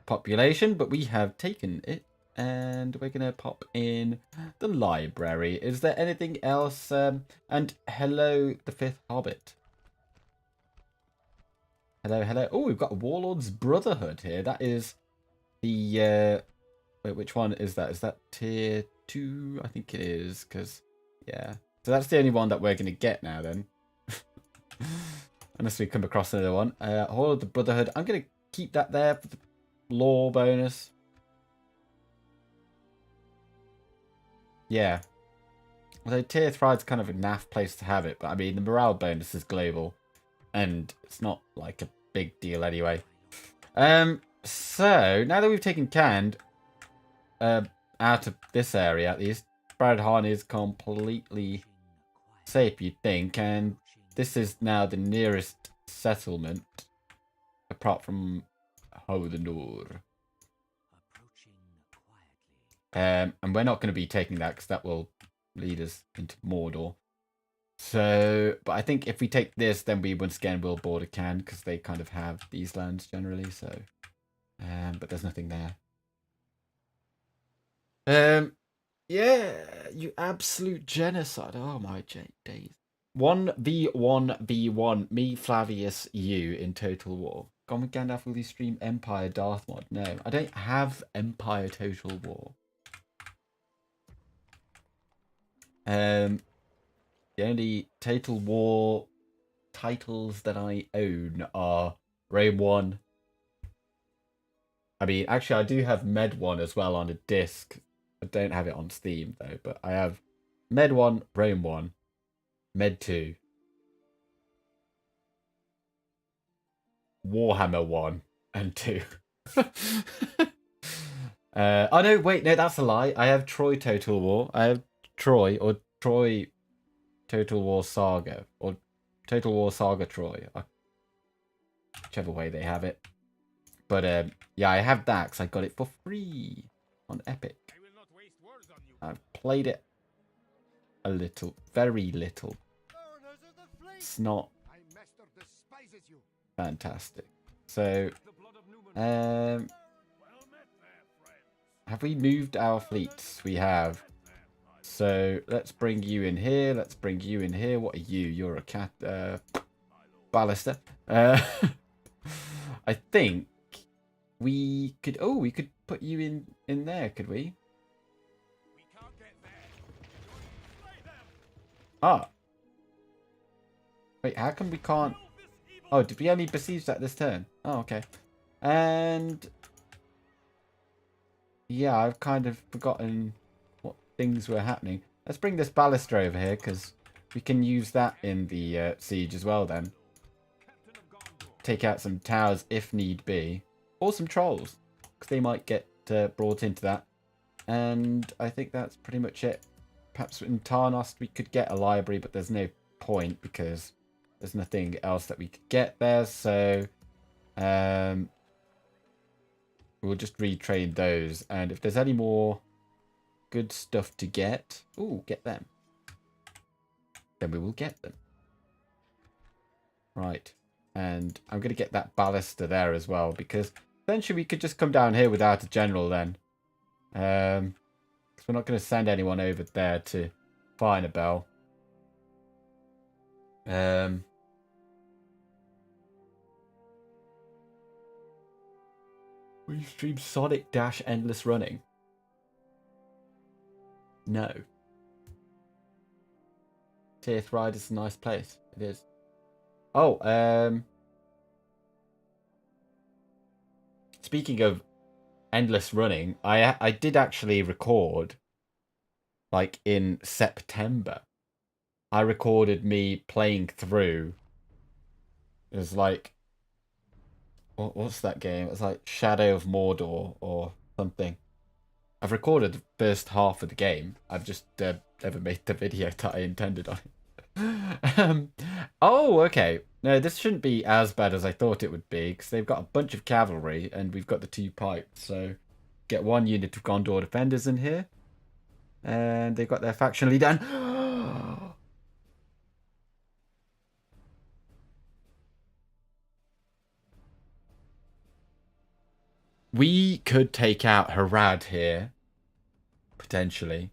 S1: population, but we have taken it, and we're going to pop in the library. Is there anything else? And hello, the Fifth Hobbit. Hello, hello. Oh, we've got a Warlord's Brotherhood here. That is the... wait, which one is that? Is that tier 2? I think it is, because... yeah. So that's the only one that we're going to get now, then. Unless we come across another one. Hall of the Brotherhood. I'm going to keep that there for the lore bonus. Yeah. Although tier 3 is kind of a naff place to have it. But I mean, the morale bonus is global. And it's not like a big deal anyway. So, now that we've taken Cand out of this area at least, Bradhan is completely safe, you'd think. And this is now the nearest settlement, apart from Hodor. And we're not going to be taking that because that will lead us into Mordor. So, but I think if we take this, then we once again will border Can because they kind of have these lands generally. So, but there's nothing there. Yeah, you absolute genocide. Oh my days. 1v1v1, me, Flavius, you in Total War. Gone with Gandalf, will you stream Empire Darth mod? No, I don't have Empire Total War. The only Total War titles that I own are Rome 1. I mean, actually, I do have Med 1 as well on a disc. I don't have it on Steam, though, but I have Med 1, Rome 1, Med 2, Warhammer 1 and 2. Oh, no, wait, no, that's a lie. I have Troy Total War. I have Troy, or Troy Total War Saga, or Total War Saga Troy. Whichever way they have it. But, yeah, I have that because I got it for free on Epic. I've played it a little, very little. It's not fantastic. So, have we moved our fleets? We have. So, let's bring you in here. Let's bring you in here. What are you? You're a cat, ballista. I think we could, oh, we could put you in there, could we? Ah. Wait, how come we can't... oh, did we only besiege that this turn? Oh, okay. And... yeah, I've kind of forgotten what things were happening. Let's bring this ballista over here, because we can use that in the siege as well, then. Take out some towers if need be. Or some trolls, because they might get brought into that. And I think that's pretty much it. Perhaps in Tarnost we could get a library, but there's no point, because there's nothing else that we could get there, so we'll just retrain those. And if there's any more good stuff to get, ooh, get them, then we will get them. Right, and I'm going to get that ballista there as well, because eventually we could just come down here without a general then. Because we're not going to send anyone over there to find a bell. Will you stream Sonic Dash Endless Running? No. Teeth Ride is a nice place. It is. Oh, speaking of endless running, I did actually record, like, in September. I recorded me playing through. It was like, what's that game? It's like Shadow of Mordor or something. I've recorded the first half of the game. I've just never made the video that I intended on it. Oh, okay. No, this shouldn't be as bad as I thought it would be, because they've got a bunch of cavalry, and we've got the 2 pipes, so get 1 unit of Gondor defenders in here. And they've got their faction leader. We could take out Harad here, potentially.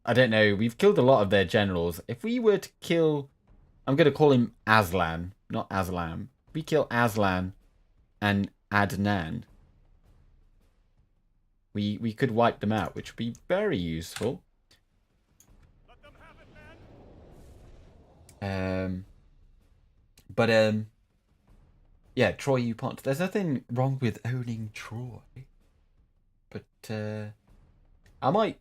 S1: I don't know. We've killed a lot of their generals. If we were to kill... I'm going to call him Aslan, not Aslam. If we kill Aslan and Adnan, we could wipe them out, which would be very useful. Yeah, Troy you Upont. There's nothing wrong with owning Troy. But I might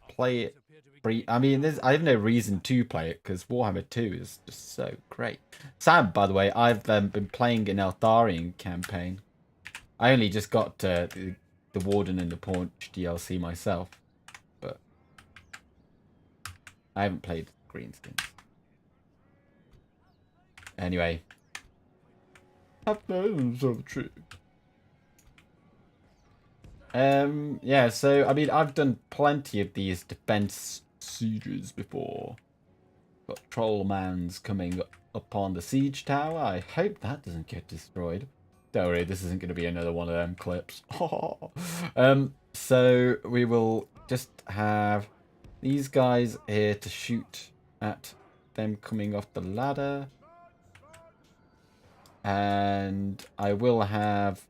S1: play it free. I mean, I have no reason to play it because Warhammer 2 is just so great. Sam, by the way, I've been playing an Eltharion campaign. I only just got the Warden and the Paunch DLC myself, but I haven't played Greenskins. Anyway, so true. Yeah, so I mean, I've done plenty of these defense sieges before. Got Trollmans coming up on the siege tower. I hope that doesn't get destroyed. Don't worry, this isn't going to be another one of them clips. So we will just have these guys here to shoot at them coming off the ladder. And I will have...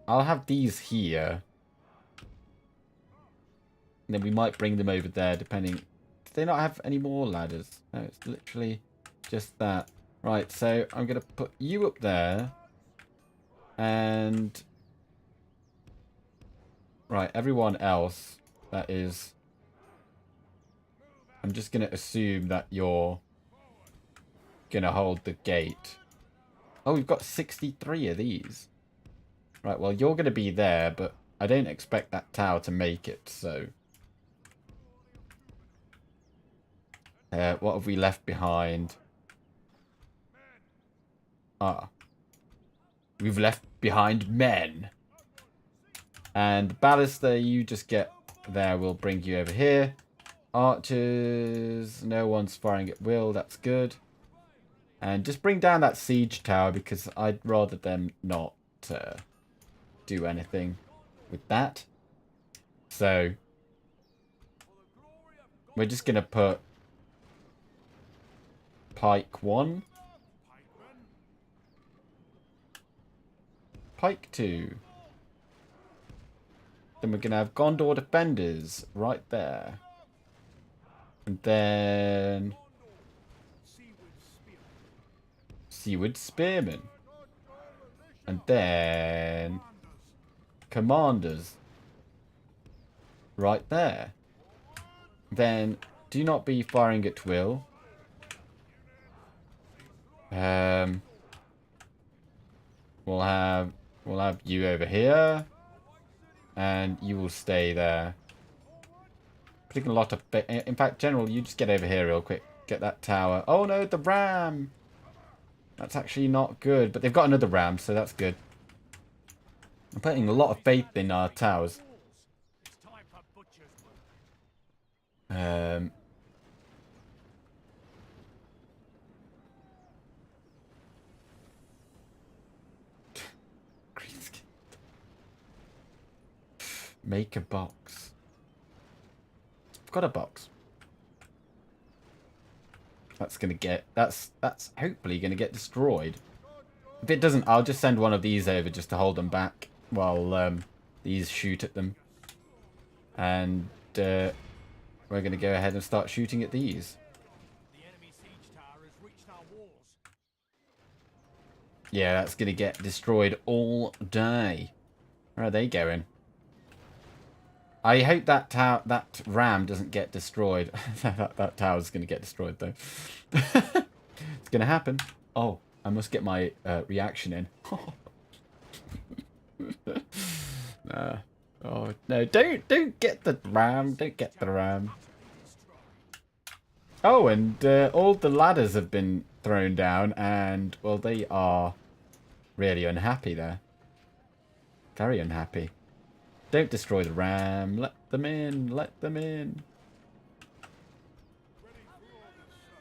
S1: I'll have these here. And then we might bring them over there, depending... Do they not have any more ladders? No, it's literally just that. Right, so I'm going to put you up there. And... Right, everyone else, that is... I'm just going to assume that you're going to hold the gate. Oh, we've got 63 of these. Right, well, you're going to be there, but I don't expect that tower to make it, so... what have we left behind? Ah. We've left behind men. And Ballister, you just get there. We'll bring you over here. Archers. No one's firing at will. That's good. And just bring down that siege tower, because I'd rather them not do anything with that. So we're just going to put Pike 1. Pike 2. Then we're going to have Gondor defenders right there. And then Seaward spearmen. And then commanders right there. Then do not be firing at will. We'll have you over here, and you will stay there. Putting a lot of... In fact, General, you just get over here real quick. Get that tower. Oh no, the ram! That's actually not good, but they've got another ram, so that's good. I'm putting a lot of faith in our towers. Make a box. I've got a box. That's gonna get... That's hopefully gonna get destroyed. If it doesn't, I'll just send one of these over just to hold them back while these shoot at them. And we're going to go ahead and start shooting at these.
S2: The enemy siege tower has reached our walls.
S1: Yeah, that's going to get destroyed all day. Where are they going? I hope that ram doesn't get destroyed. that tower's going to get destroyed, though. It's going to happen. Oh, I must get my reaction in. Oh, no, don't get the ram. Don't get the ram. Oh, and all the ladders have been thrown down, and, well, they are really unhappy there. Very unhappy. Don't destroy the ram. Let them in. Let them in.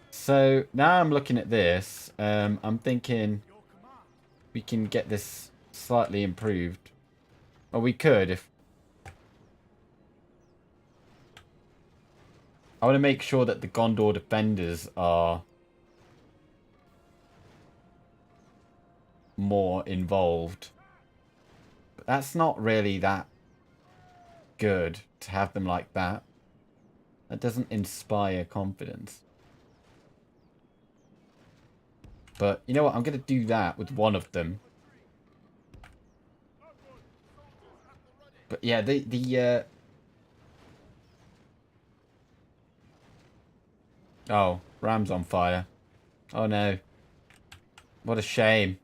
S1: So now I'm looking at this. I'm thinking we can get this slightly improved. Or we could if... I want to make sure that the Gondor defenders are more involved. But that's not really that good to have them like that. That doesn't inspire confidence. But you know what? I'm going to do that with one of them. But yeah, oh, ram's on fire. Oh no. What a shame.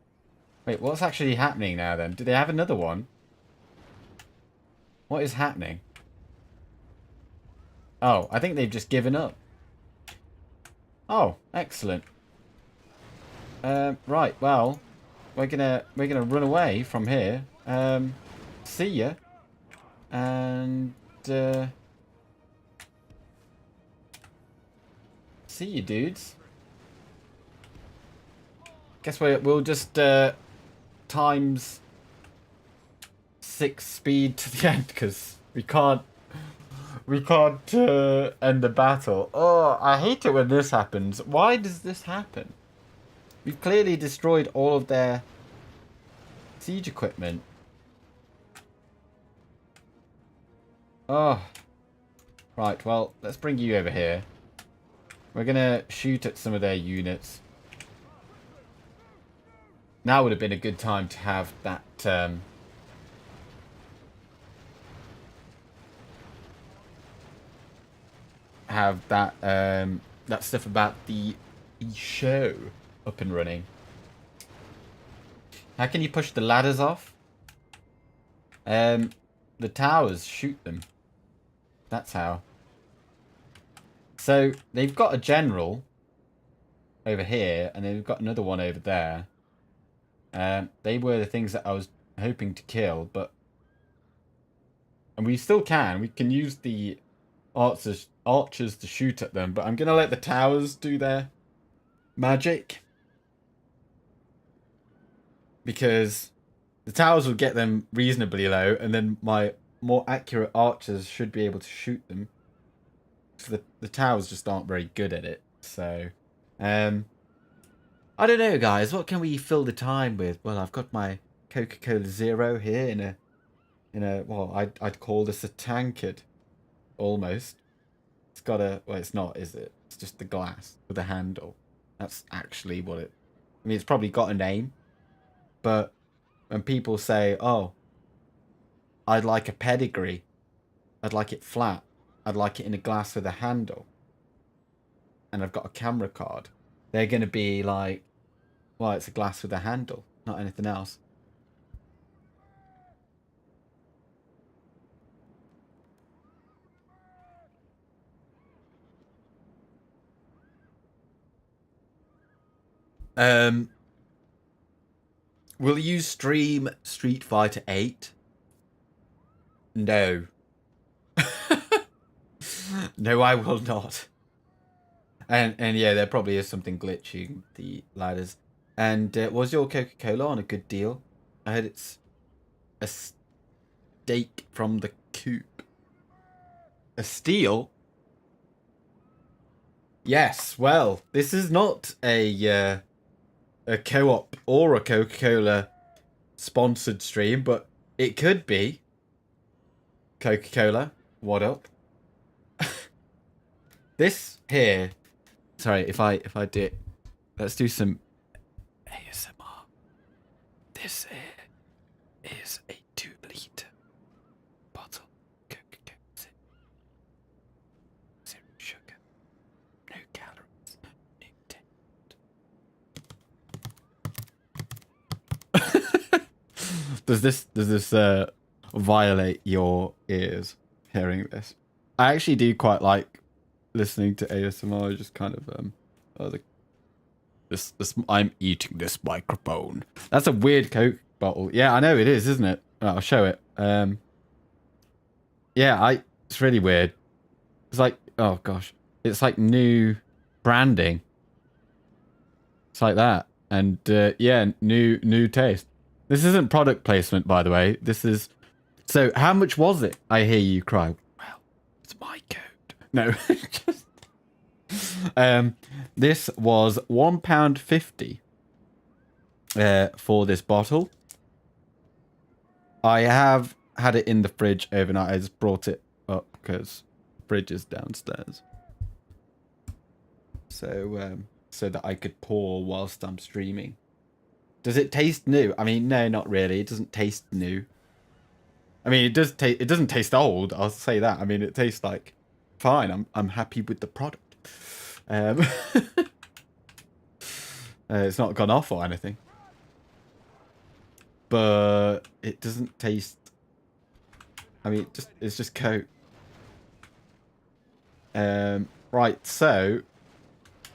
S1: Wait, what's actually happening now then? Do they have another one? What is happening? Oh, I think they've just given up. Oh, excellent. Right, well, we're gonna run away from here. See ya. And see you, dudes. Guess we'll just times 6 speed to the end because we can't end the battle. Oh, I hate it when this happens. Why does this happen? We've clearly destroyed all of their siege equipment. Oh. Right, well, let's bring you over here. We're going to shoot at some of their units. Now would have been a good time to have that... that stuff about the show up and running. How can you push the ladders off? The towers shoot them. That's how. So they've got a general over here, and they've got another one over there. They were the things that I was hoping to kill, but and we still can. We can use the archers to shoot at them, but I'm gonna let the towers do their magic because the towers will get them reasonably low, and then my more accurate archers should be able to shoot them. So the towers just aren't very good at it. So, I don't know, guys. What can we fill the time with? Well, I've got my Coca-Cola Zero here in a well, I'd call this a tankard, almost. It's got a well, it's not, is it? It's just the glass with a handle. That's actually what it. I mean, it's probably got a name, but when people say, "Oh, I'd like a pedigree," I'd like it flat. I'd like it in a glass with a handle. And I've got a camera card. They're going to be like, well, it's a glass with a handle, not anything else. Will you stream Street Fighter 8? No. No, I will not. And yeah, there probably is something glitching the ladders. And was your Coca-Cola on a good deal? I heard it's a steak from the coop. A steal? Yes, well, this is not a a co-op or a Coca-Cola sponsored stream, but it could be. Coca-Cola, what up? This here. Sorry, if I do it, let's do some ASMR. This here is a 2-litre bottle Coca-Cola. Zero sugar, no calories, no taste. Does this violate your ears hearing this? I actually do quite like listening to ASMR. Just kind of this I'm eating this microphone. That's a weird Coke bottle. Yeah, I know it is, isn't it? I'll show it. Yeah, it's really weird. It's like, oh gosh, it's like new branding. It's like that, and yeah, new taste. This isn't product placement, by the way. This is. So, how much was it? I hear you cry. Well, it's my code. No, just. This was £1.50 for this bottle. I have had it in the fridge overnight. I just brought it up because the fridge is downstairs. So, so that I could pour whilst I'm streaming. Does it taste new? I mean, no, not really. It doesn't taste new. I mean, it does taste. It doesn't taste old. I'll say that. I mean, it tastes like fine. I'm happy with the product. It's not gone off or anything, but it doesn't taste. I mean, it's just Coke. Right. So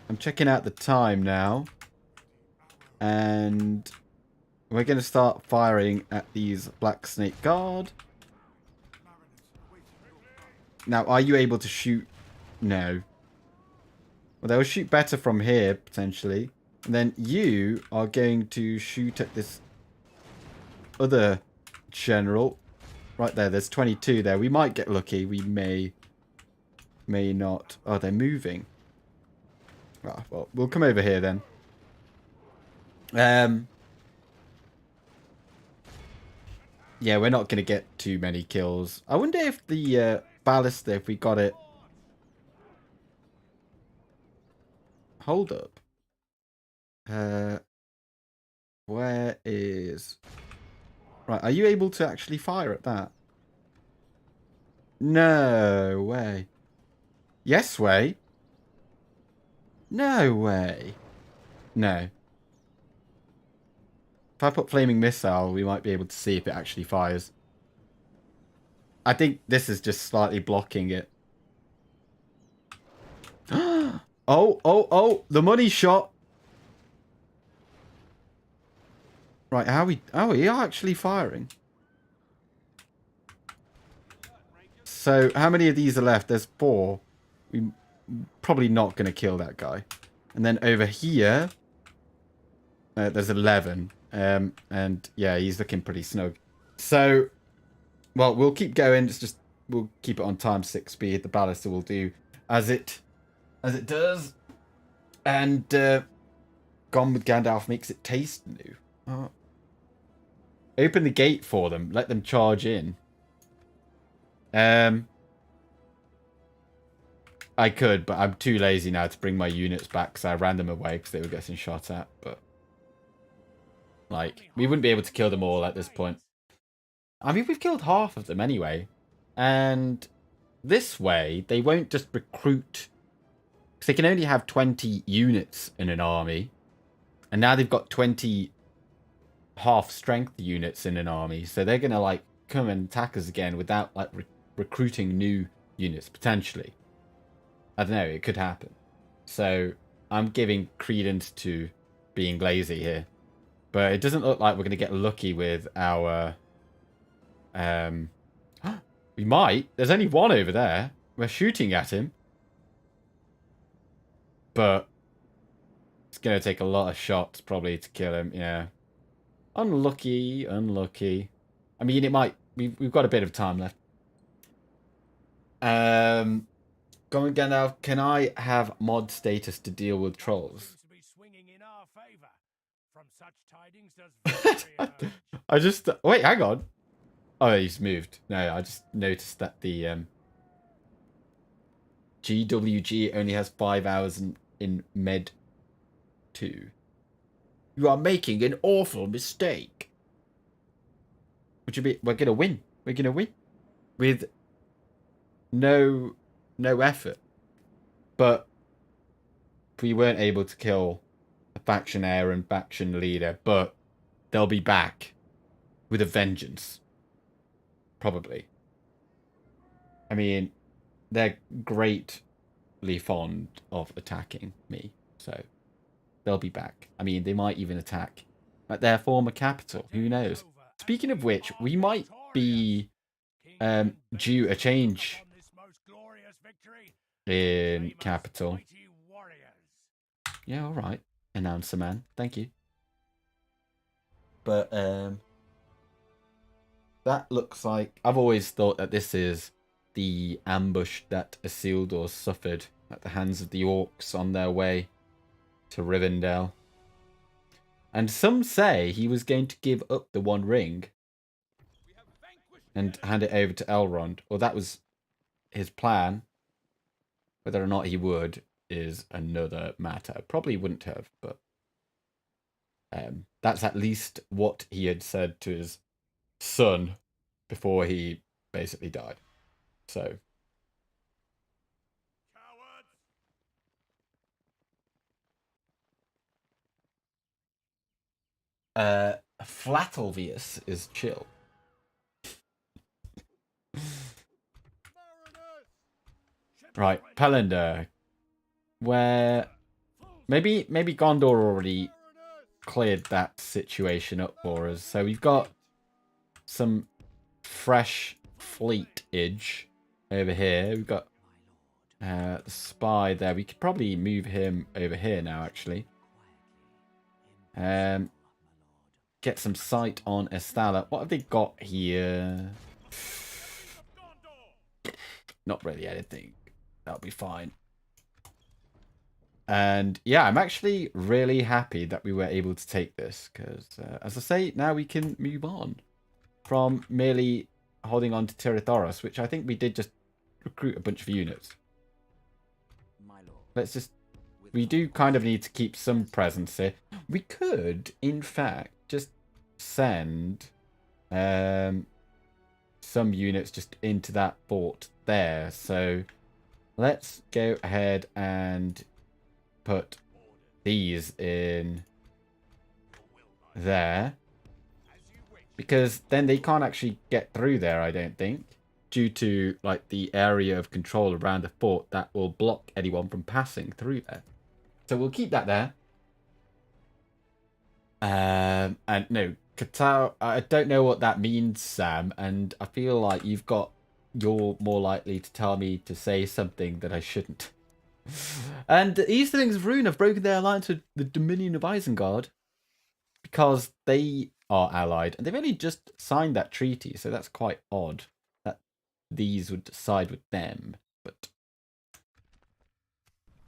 S1: I'm checking out the time now, and we're going to start firing at these Black Snake Guard. Now, are you able to shoot? No. Well, they'll shoot better from here, potentially. And then you are going to shoot at this other general. Right there, there's 22 there. We might get lucky. We may not. Oh, they're moving. Ah, well, we'll come over here then. Yeah, we're not going to get too many kills. I wonder if the ballista, if we got it. Hold up. Where is... Right, are you able to actually fire at that? No way. Yes way? No way. No. If I put flaming missile, we might be able to see if it actually fires. I think this is just slightly blocking it. Oh, the money shot. Right, oh, we are actually firing. So, how many of these are left? There's 4. We're probably not going to kill that guy. And then over here, there's 11. And yeah, he's looking pretty snug. So, well, we'll keep going. We'll keep it on times 6 speed. The ballista will do as it does. And Gone with Gandalf makes it taste new. Oh. Open the gate for them. Let them charge in. I could, but I'm too lazy now to bring my units back because I ran them away because they were getting shot at. But like, we wouldn't be able to kill them all at this point. I mean, we've killed half of them anyway. And this way, they won't just recruit. Because they can only have 20 units in an army. And now they've got 20 half-strength units in an army. So they're going to, like, come and attack us again without, like, recruiting new units, potentially. I don't know, it could happen. So I'm giving credence to being lazy here. But it doesn't look like we're going to get lucky with our... we might. There's only one over there. We're shooting at him. But it's going to take a lot of shots probably to kill him. Yeah. Unlucky. I mean, it might... We've got a bit of time left. Go on, Gandalf. Can I have mod status to deal with trolls?
S2: From such tidings does victory emerge.
S1: I just... Wait, hang on. Oh, he's moved. No, I just noticed that the GWG only has 5 hours in Med 2. You are making an awful mistake. We're gonna win. We're gonna win. With no effort. But we weren't able to kill a faction heir and faction leader, but they'll be back with a vengeance. Probably. I mean, they're greatly fond of attacking me, so they'll be back. I mean, they might even attack at their former capital. Who knows? Speaking of which, we might be due a change in capital. Yeah, all right, announcer man. Thank you. But that looks like... I've always thought that this is the ambush that Isildur suffered at the hands of the orcs on their way to Rivendell. And some say he was going to give up the One Ring and hand it over to Elrond. Or that was his plan. Whether or not he would is another matter. Probably wouldn't have, but that's at least what he had said to his son before he basically died. So... Flatalvius is chill. Right, Pelender. Where maybe Gondor already cleared that situation up for us. So we've got some fresh fleetage over here. We've got the spy there. We could probably move him over here now, actually. Get some sight on Estala. What have they got here? Not really anything. That'll be fine. And yeah, I'm actually really happy that we were able to take this. Because, as I say, now we can move on from merely holding on to Tirithoros, which I think we did just recruit a bunch of units. Let's just... We do kind of need to keep some presence here. We could, in fact, just send some units just into that fort there. So let's go ahead and put these in there. Because then they can't actually get through there, I don't think. Due to like the area of control around the fort that will block anyone from passing through there. So we'll keep that there. And no, Katao, I don't know what that means, Sam. And I feel like you're more likely to tell me to say something that I shouldn't. And the Easterlings of Rune have broken their alliance with the Dominion of Isengard. Because they are allied. And they've only just signed that treaty. So that's quite odd that these would side with them. But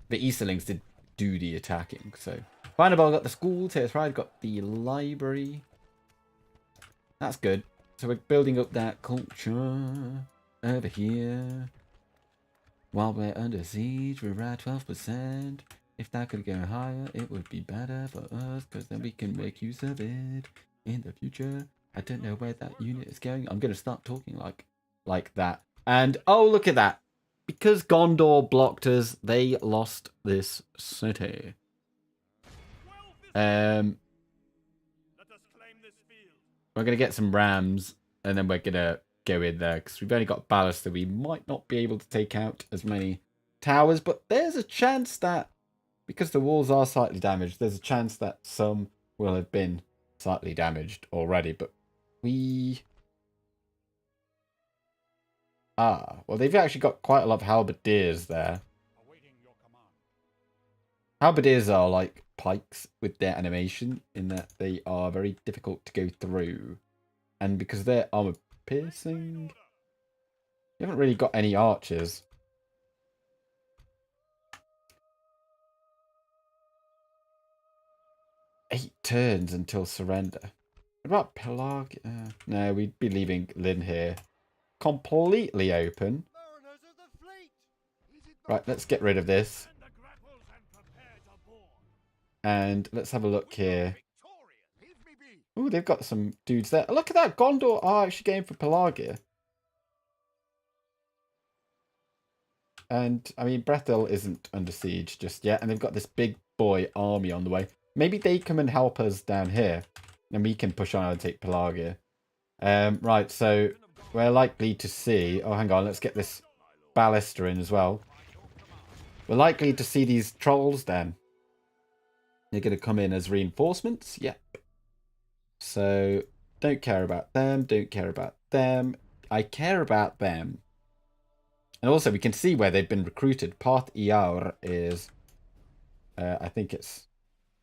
S1: the Easterlings did do the attacking. So Fireball got the school, Taylor's Pride got the library. That's good. So we're building up that culture over here. While we're under siege, we're at 12%. If that could go higher, it would be better for us, because then we can make use of it in the future. I don't know where that unit is going. I'm going to start talking like that. And, oh, look at that. Because Gondor blocked us, they lost this city. We're going to get some rams, and then we're going to go in there, because we've only got ballast, so we might not be able to take out as many towers. But there's a chance that, because the walls are slightly damaged, there's a chance that some will have been slightly damaged already. But we... well, they've actually got quite a lot of halberdiers there. Halberdiers are like pikes with their animation, in that they are very difficult to go through. And because they're armor piercing, you haven't really got any archers. 8 turns until surrender. What about Pelag? No, we'd be leaving Lynn here completely open. Right, let's get rid of this. And let's have a look here. Oh, they've got some dudes there. Look at that. Gondor are actually going for Pelagia. And, I mean, Brethil isn't under siege just yet. And they've got this big boy army on the way. Maybe they come and help us down here. And we can push on and take Pelagia. Right, so we're likely to see... Oh, hang on. Let's get this ballista in as well. We're likely to see these trolls then. They're going to come in as reinforcements. Yep. So, don't care about them. Don't care about them. I care about them. And also, we can see where they've been recruited. Path Iar is... I think it's...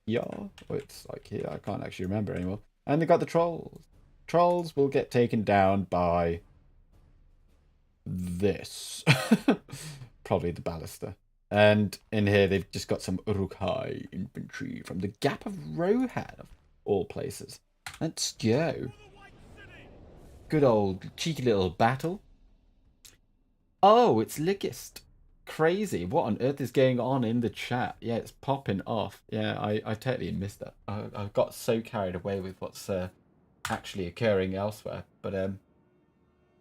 S1: Iar? Or it's like here. I can't actually remember anymore. And they got the trolls. Trolls will get taken down by... this. Probably the ballista. And in here, they've just got some Uruk-hai infantry from the Gap of Rohan, of all places. Let's go. Good old cheeky little battle. Oh, it's Ligist. Crazy. What on earth is going on in the chat? Yeah, it's popping off. Yeah, I totally missed that. I got so carried away with what's actually occurring elsewhere. But,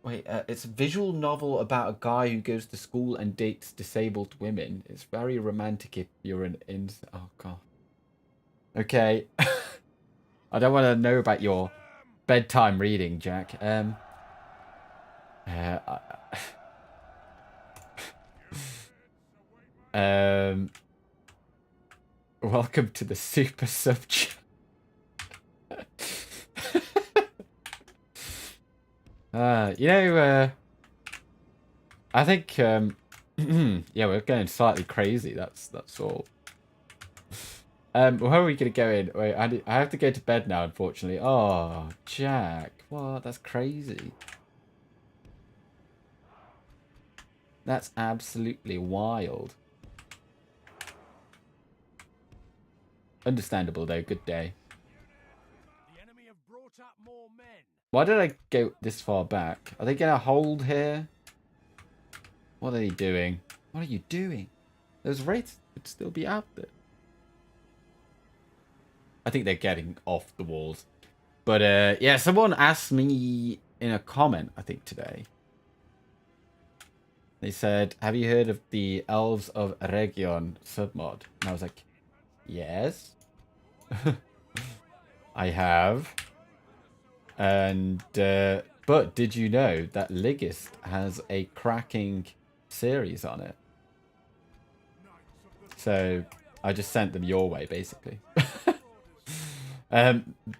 S1: wait, it's a visual novel about a guy who goes to school and dates disabled women. It's very romantic if you're an Oh, God. Okay. I don't want to know about your bedtime reading, Jack. Welcome to the super subject. I think yeah, we're going slightly crazy. That's all. Where are we gonna go in? Wait, I have to go to bed now, unfortunately. Oh, Jack, what? That's crazy. That's absolutely wild. Understandable though. Good day.
S2: The enemy have brought up more men.
S1: Why did I go this far back? Are they gonna hold here? What are they doing? What are you doing? Those wraiths could still be out there. I think they're getting off the walls. But yeah, someone asked me in a comment, I think today. They said, have you heard of the Elves of Region submod? And I was like, yes. I have. And, but did you know that Ligist has a cracking series on it? So I just sent them your way, basically.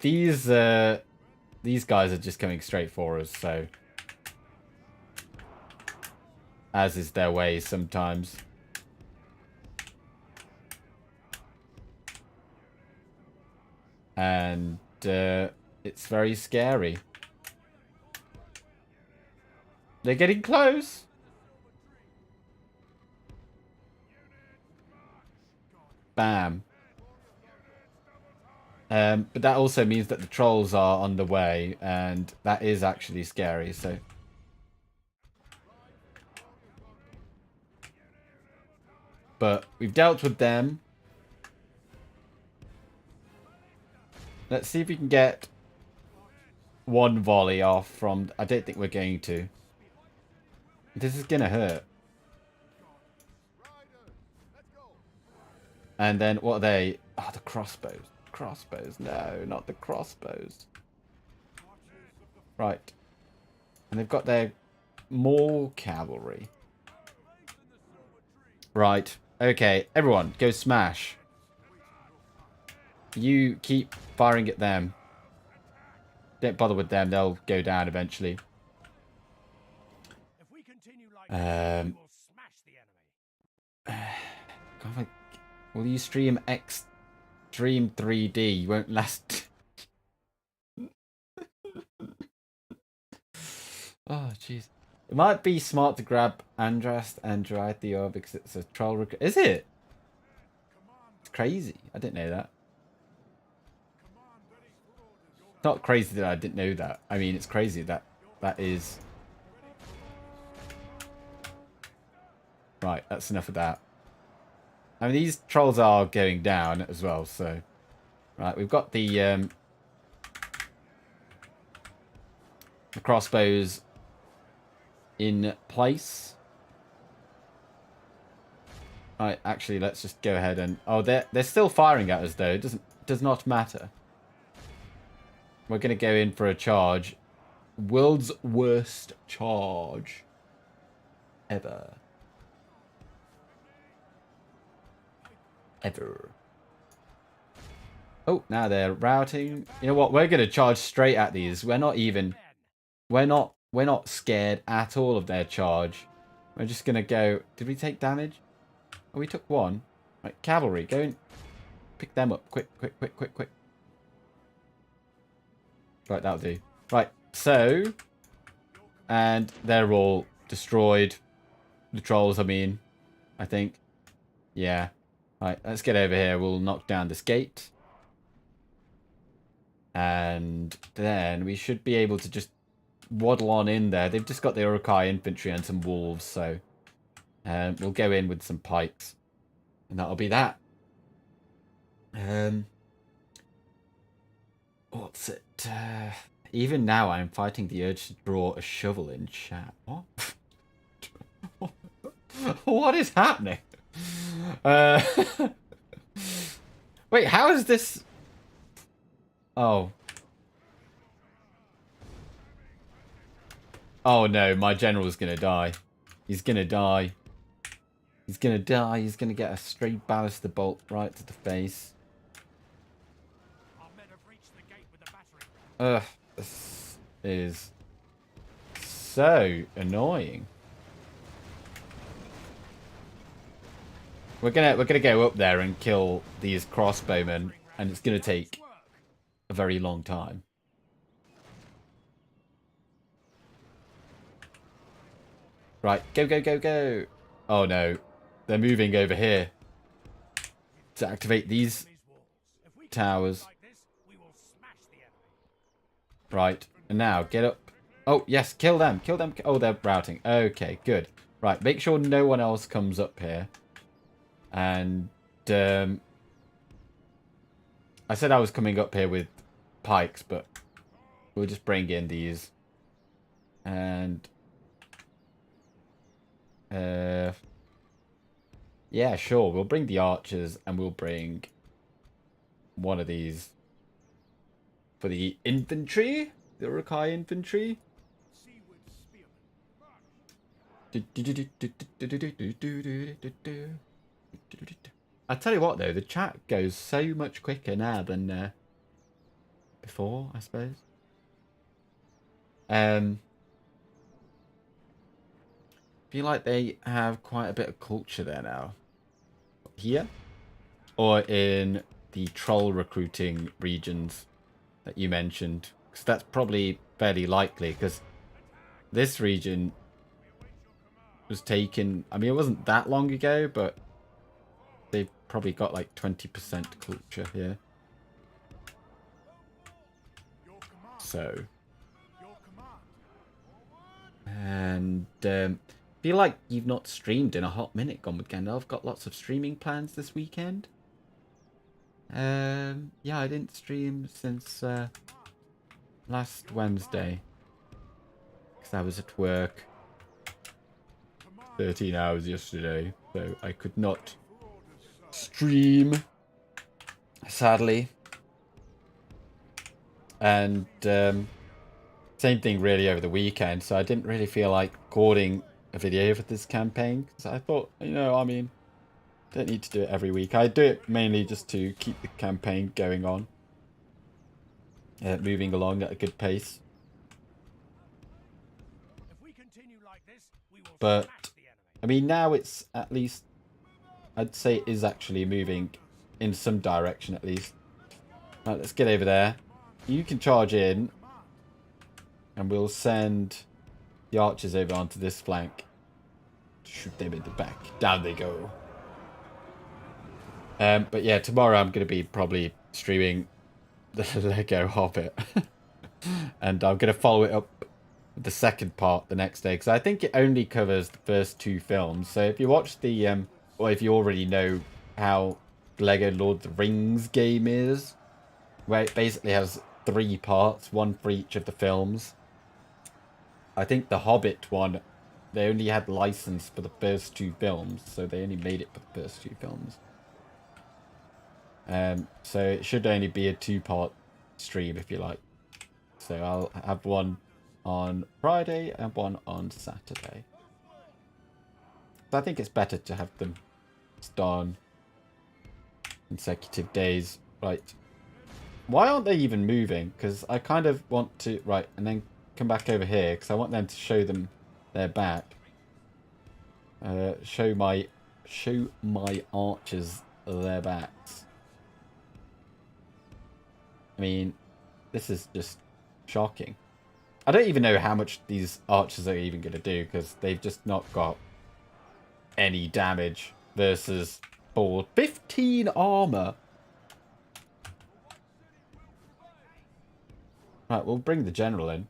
S1: These guys are just coming straight for us, so as is their way sometimes. And it's very scary. They're getting close. Bam. But that also means that the trolls are on the way, and that is actually scary, so... But we've dealt with them. Let's see if we can get one volley off from... I don't think we're going to. This is going to hurt. And then, what are they? Oh, the crossbows. Crossbows. No, not the crossbows. Right. And they've got their more cavalry. Right. Okay, everyone, go smash. You keep firing at them. Don't bother with them, they'll go down eventually.
S2: If we continue like this, we will smash the enemy.
S1: God, will you stream Extreme 3D? You won't last. Oh, jeez. It might be smart to grab Andrast and Drytheor because it's a troll recruit. Is it? It's crazy. I didn't know that. It's not crazy that I didn't know that. I mean, it's crazy that that is... Right, that's enough of that. I mean, these trolls are going down as well, so... Right, we've got the crossbows in place. Right, actually, let's just go ahead and... Oh, they're still firing at us, though. It does not matter. We're going to go in for a charge. World's worst charge ever. Ever. Oh, now they're routing. You know what? We're going to charge straight at these. We're not scared at all of their charge. We're just going to go... Did we take damage? Oh, we took one. Right, cavalry, go and pick them up. Quick, quick, quick, quick, quick. Right, that'll do. Right, so... And they're all destroyed. The trolls, I mean. I think. Yeah. Right, let's get over here. We'll knock down this gate. And then we should be able to just waddle on in there. They've just got the Urukai infantry and some wolves, so... we'll go in with some pikes. And that'll be that. What's it? Even now, I'm fighting the urge to draw a shovel in chat. What? What is happening? Wait, how is this? Oh. Oh no, my general's gonna die. He's gonna die. He's gonna die. He's gonna get a straight ballista bolt right to the face. Ugh, this is so annoying. We're gonna go up there and kill these crossbowmen, and it's gonna take a very long time. Right, go, go, go, go. Oh no, they're moving over here to activate these towers. Right, and now get up. Oh, yes, kill them, kill them. Oh, they're routing. Okay, good. Right, make sure no one else comes up here. And I said I was coming up here with pikes, but we'll just bring in these. And yeah, sure, we'll bring the archers and we'll bring one of these for the infantry, the Urukai infantry. I tell you what though, the chat goes so much quicker now than before, I suppose. Feel like they have quite a bit of culture there now. Here, or in the troll recruiting regions that you mentioned, because that's probably fairly likely, because this region was taken, I mean, it wasn't that long ago, but they've probably got like 20% culture here. So, and feel like you've not streamed in a hot minute, Gone with Gandalf. Got lots of streaming plans this weekend. Yeah, I didn't stream since last Wednesday because I was at work 13 hours yesterday, so I could not stream, sadly. And same thing really over the weekend, so I didn't really feel like recording a video for this campaign because I thought, you know, I mean, don't need to do it every week. I do it mainly just to keep the campaign going on, moving along at a good pace. But I mean, now it's at least, I'd say it is actually moving in some direction at least. Right, let's get over there. You can charge in, and we'll send the archers over onto this flank to shoot them in the back. Down they go. But yeah, tomorrow I'm going to be probably streaming the Lego Hobbit. And I'm going to follow it up with the second part the next day, because I think it only covers the first 2 films. So if you watch the, or if you already know how Lego Lord of the Rings game is, where it basically has 3 parts, 1 for each of the films. I think the Hobbit one, they only had license for the first 2 films, so they only made it for the first 2 films. So it should only be a 2-part stream, if you like. So I'll have one on Friday and one on Saturday. But I think it's better to have them on consecutive days. Right. Why aren't they even moving? Because I kind of want to... Right, and then come back over here, because I want them to show them their back. Show my archers their backs. I mean, this is just shocking. I don't even know how much these archers are even going to do, because they've just not got any damage versus 15 armor. Right, we'll bring the general in.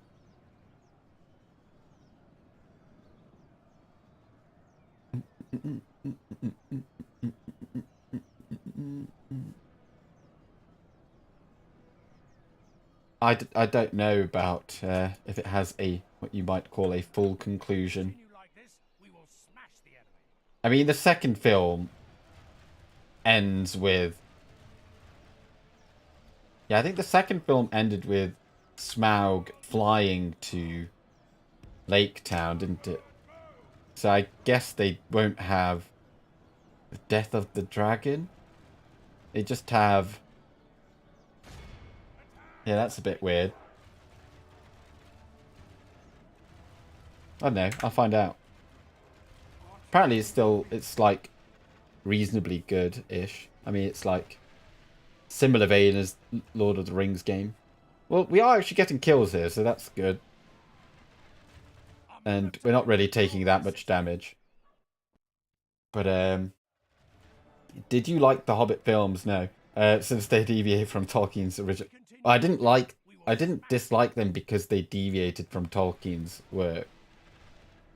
S1: I don't know about if it has a, what you might call a full conclusion. I mean, the second film ends with... Yeah, I think the second film ended with Smaug flying to Lake Town, didn't it? So I guess they won't have the death of the dragon. They just have... Yeah, that's a bit weird. I don't know. I'll find out. Apparently it's like reasonably good-ish. I mean, it's like similar vein as Lord of the Rings game. Well, we are actually getting kills here, so that's good. And we're not really taking that much damage. But, did you like the Hobbit films? No. Since they deviate from Tolkien's original... I didn't dislike them because they deviated from Tolkien's work.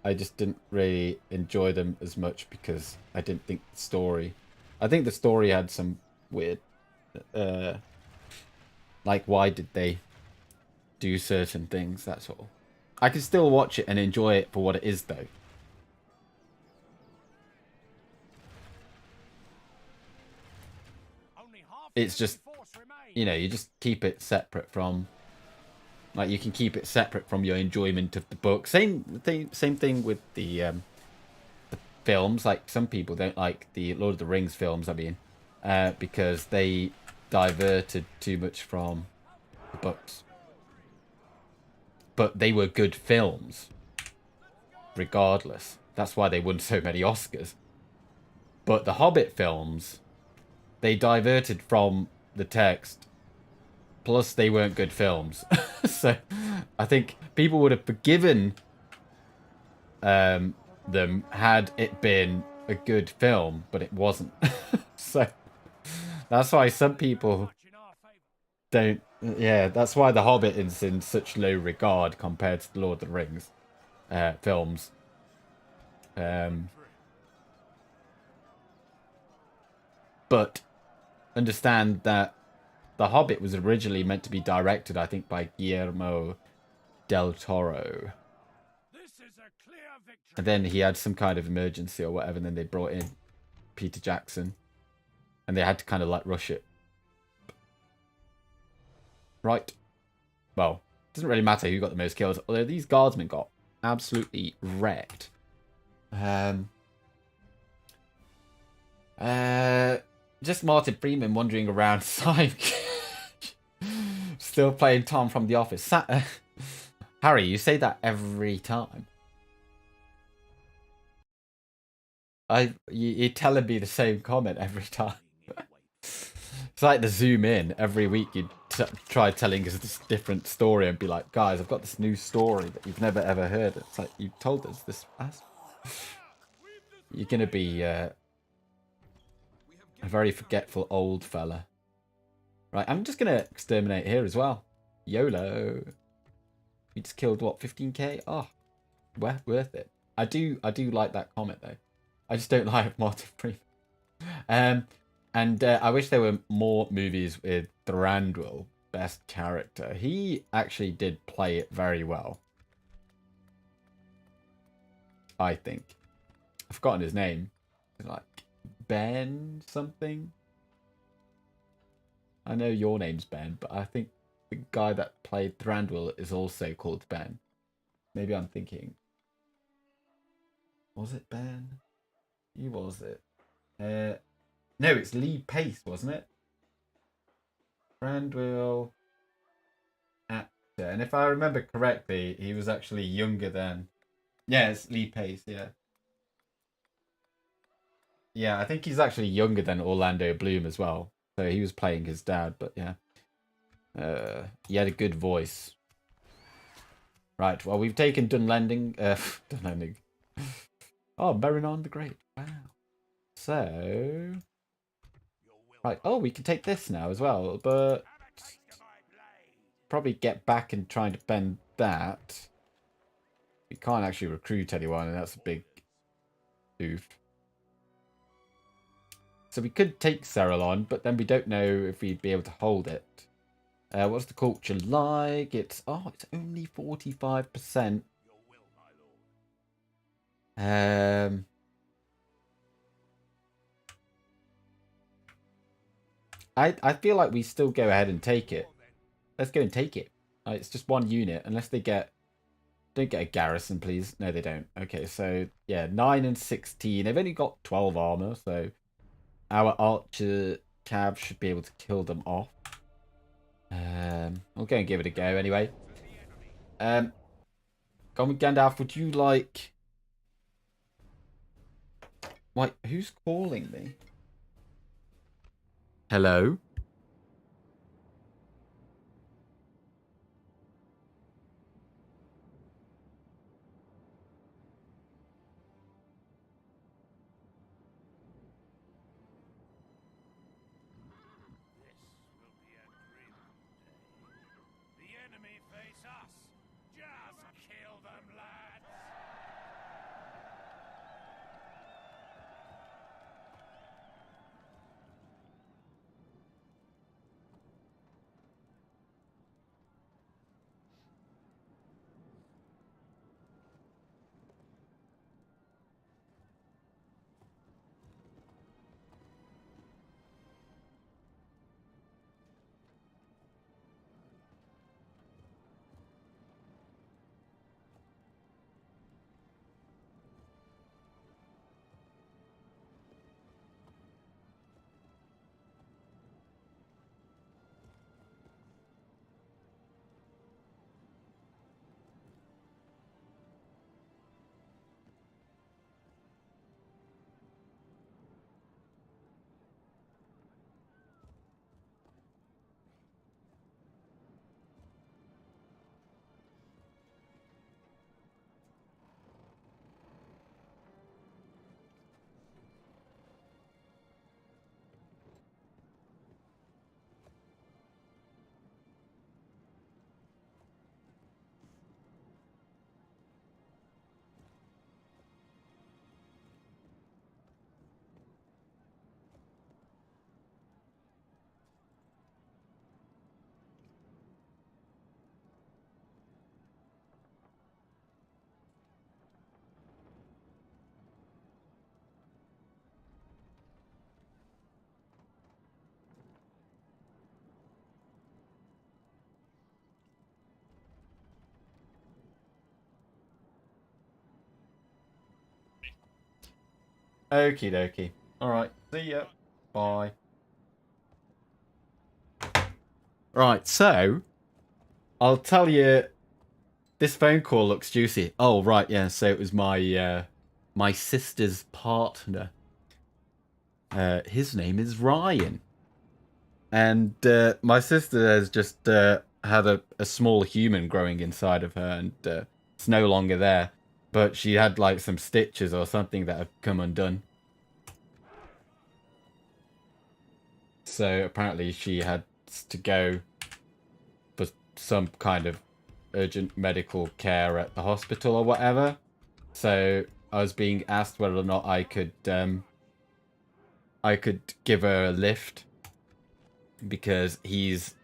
S1: I just didn't really enjoy them as much because I didn't think the story... I think the story had some weird... like, why did they do certain things? That's all. I can still watch it and enjoy it for what it is, though. It's just, you know, you just keep it separate from... Like, you can keep it separate from your enjoyment of the book. Same thing with the films. Like, some people don't like the Lord of the Rings films, I mean, because they diverted too much from the books. But they were good films, regardless. That's why they won so many Oscars. But the Hobbit films, they diverted from the text. Plus, they weren't good films. So, I think people would have forgiven them had it been a good film, but it wasn't. So, that's why some people don't... Yeah, that's why The Hobbit is in such low regard compared to the Lord of the Rings films. But understand that The Hobbit was originally meant to be directed, I think, by Guillermo del Toro. And then he had some kind of emergency or whatever, and then they brought in Peter Jackson. And they had to kind of, like, rush it. Right. Well, it doesn't really matter who got the most kills, although these guardsmen got absolutely wrecked. Just Martin Freeman wandering around still playing Tom from The Office. Harry, you say that every time. You're telling me the same comment every time. It's like the zoom in. Every week you'd try telling us this different story and be like, guys, I've got this new story that you've never ever heard. It's like, you told us this past. You're going to be a very forgetful old fella. Right, I'm just gonna exterminate here as well. YOLO. We just killed what, 15k? Oh, worth it. I do like that comment though. I just don't like Martin Freeman. And I wish there were more movies with Thranduil, best character. He actually did play it very well. I think. I've forgotten his name. Like Ben something. I know your name's Ben, but I think the guy that played Thranduil is also called Ben. Maybe I'm thinking. Was it Ben? Who was it? No, it's Lee Pace, wasn't it? Thranduil actor. And if I remember correctly, he was actually younger than... Yeah, it's Lee Pace, yeah. Yeah, I think he's actually younger than Orlando Bloom as well. So he was playing his dad, but yeah. He had a good voice. Right, well, we've taken Dunlending. Dunlending. Oh, Merinon the Great. Wow. So... Right, oh, we can take this now as well, but... Probably get back and try to bend that. We can't actually recruit anyone, and that's a big oof. So we could take Cerelon, but then we don't know if we'd be able to hold it. What's the culture like? It's only 45%. I feel like we still go ahead and take it. Let's go and take it. It's just one unit, unless they don't get a garrison, please. No, they don't. Okay, so yeah, 9 and 16. They've only got 12 armor, so our archer cav should be able to kill them off. We'll go and give it a go anyway. Gandalf, would you like... Wait, who's calling me? Hello? Okie dokie. Alright, see ya. Bye. Right, so... I'll tell you... This phone call looks juicy. Oh, right, yeah, so it was my my sister's partner. His name is Ryan. And my sister has just had a small human growing inside of her, and it's no longer there. But she had like some stitches or something that have come undone. So apparently she had minutes to go for some kind of urgent medical care at the hospital or whatever. So I was being asked whether or not I could give her a lift because he's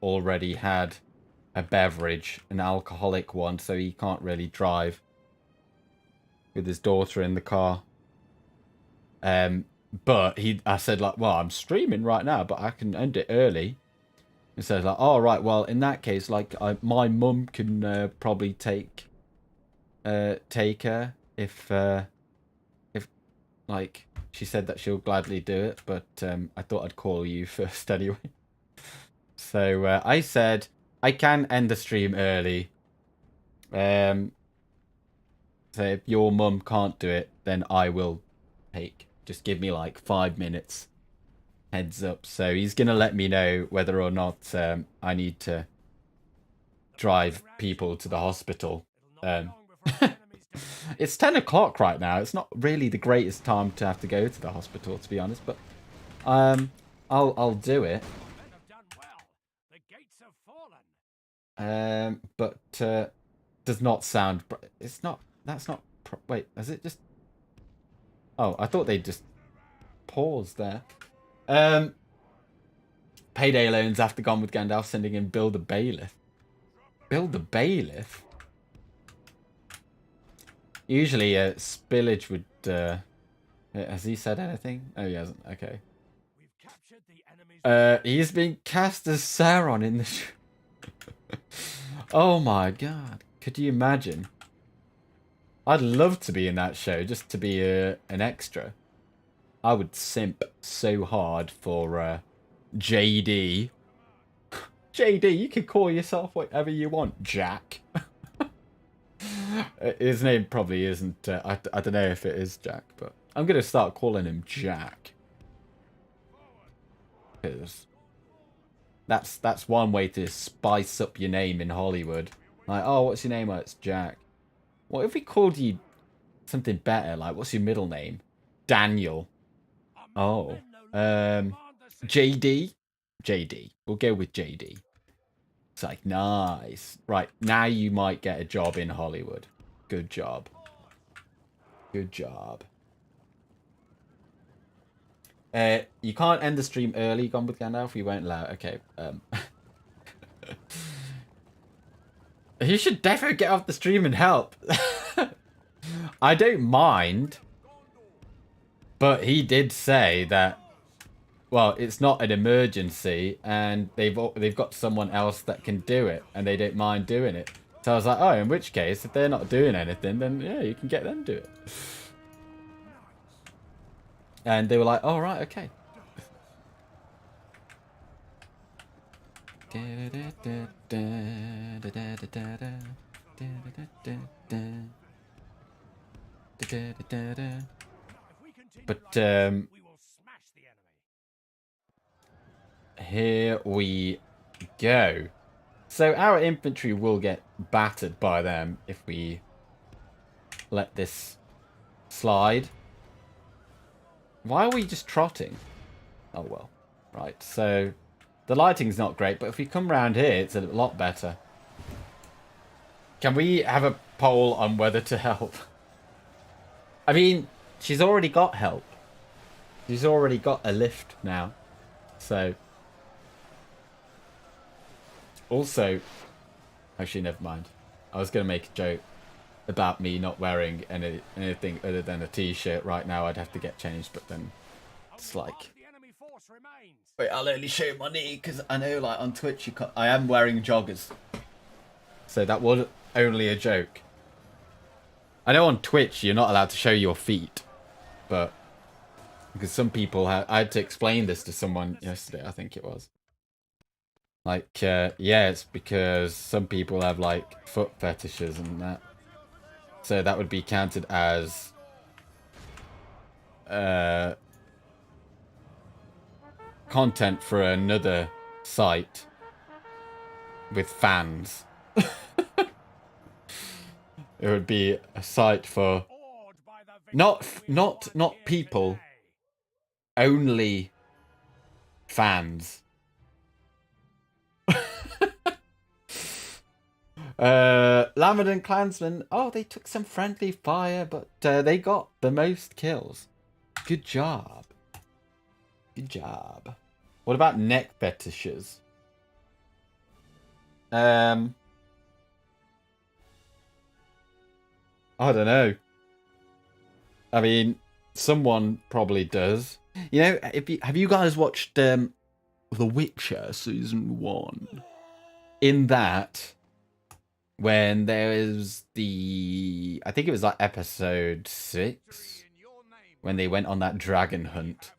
S1: already had a beverage, an alcoholic one, so he can't really drive with his daughter in the car. But I said like, well, I'm streaming right now, but I can end it early. And says like, oh right, well in that case, like my mum can probably take her if like she said that she'll gladly do it, but I thought I'd call you first anyway. So I said I can end the stream early. So if your mum can't do it, then I will take. Just give me like 5 minutes heads up. So he's gonna let me know whether or not I need to drive people to the hospital. It's 10 o'clock right now. It's not really the greatest time to have to go to the hospital, to be honest, but I'll do it. But does not sound. It's not. That's not. Wait, has it just? Oh, I thought they just paused there. Payday loans after Gone with Gandalf sending in Bill the Bailiff. Bill the Bailiff? Usually Spillage would... has he said anything? Oh, he hasn't. Okay. He's been cast as Sauron in the show. Oh my god. Could you imagine? I'd love to be in that show, just to be an extra. I would simp so hard for JD. JD, you can call yourself whatever you want, Jack. His name probably isn't. I don't know if it is Jack, but I'm gonna start calling him Jack. Because that's one way to spice up your name in Hollywood. Like, oh, what's your name? Oh, it's Jack. What if we called you something better? Like, what's your middle name? Daniel. Oh. JD? JD. We'll go with JD. It's like, nice. Right, now you might get a job in Hollywood. Good job. Good job. You can't end the stream early, Gone with Gandalf. We won't allow it. Okay. You should definitely get off the stream and help. I don't mind. But he did say that, well, it's not an emergency, and they've got someone else that can do it, and they don't mind doing it. So I was like, oh, in which case, if they're not doing anything, then yeah, you can get them to do it. And they were like, oh, right, okay. But here we go. So our infantry will get battered by them if we let this slide. Why are we just trotting? Oh well. Right, so the lighting's not great, but if we come round here, it's a lot better. Can we have a poll on whether to help? I mean, she's already got help. She's already got a lift now. So... Also... Actually, never mind. I was going to make a joke about me not wearing anything other than a t-shirt right now. I'd have to get changed, but then it's like... Wait, I'll only show my knee because I know, like, on Twitch, I am wearing joggers. So that was only a joke. I know on Twitch you're not allowed to show your feet, but because some people I had to explain this to someone yesterday, I think it was. Like, yeah, it's because some people have, like, foot fetishes and that. So that would be counted as... content for another site with fans. It would be a site for not people, only fans. Lamadan clansmen. Oh, they took some friendly fire, but they got the most kills. Good job. Good job. What about neck fetishes? I don't know. I mean, someone probably does. You know, have you guys watched The Witcher season 1? In that, when there is I think it was like episode 6, when they went on that dragon hunt.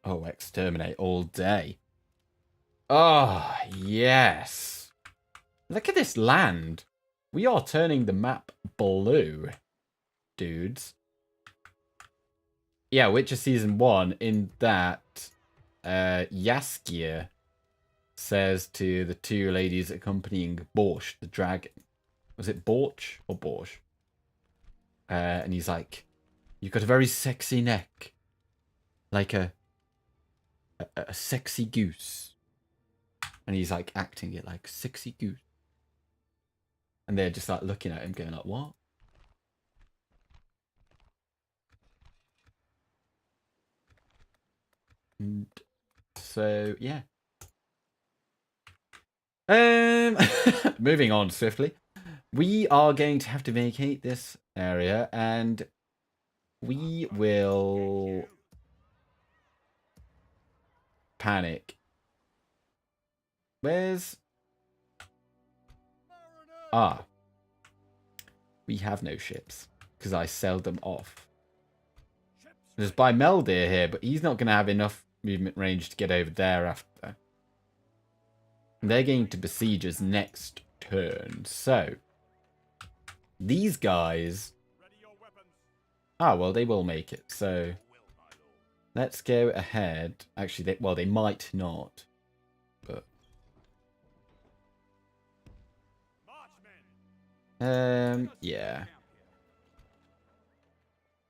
S1: Oh, exterminate all day. Oh, yes. Look at this land. We are turning the map blue, dudes. Yeah, Witcher season 1, in that Jaskier says to the two ladies accompanying Borsch the dragon. Was it Borch or Borsch? And he's like, you've got a very sexy neck. Like a sexy goose. And he's like acting it like sexy goose. And they're just like looking at him going like, what? And so, yeah. Moving on swiftly. We are going to have to vacate this area, and we will panic. Where's... Ah. We have no ships, because I sell them off. There's by Meldir here, but he's not going to have enough movement range to get over there after. And they're going to besiege us next turn, so... These guys... Ah, well, they will make it, so... Let's go ahead. Actually, they might not. But... yeah.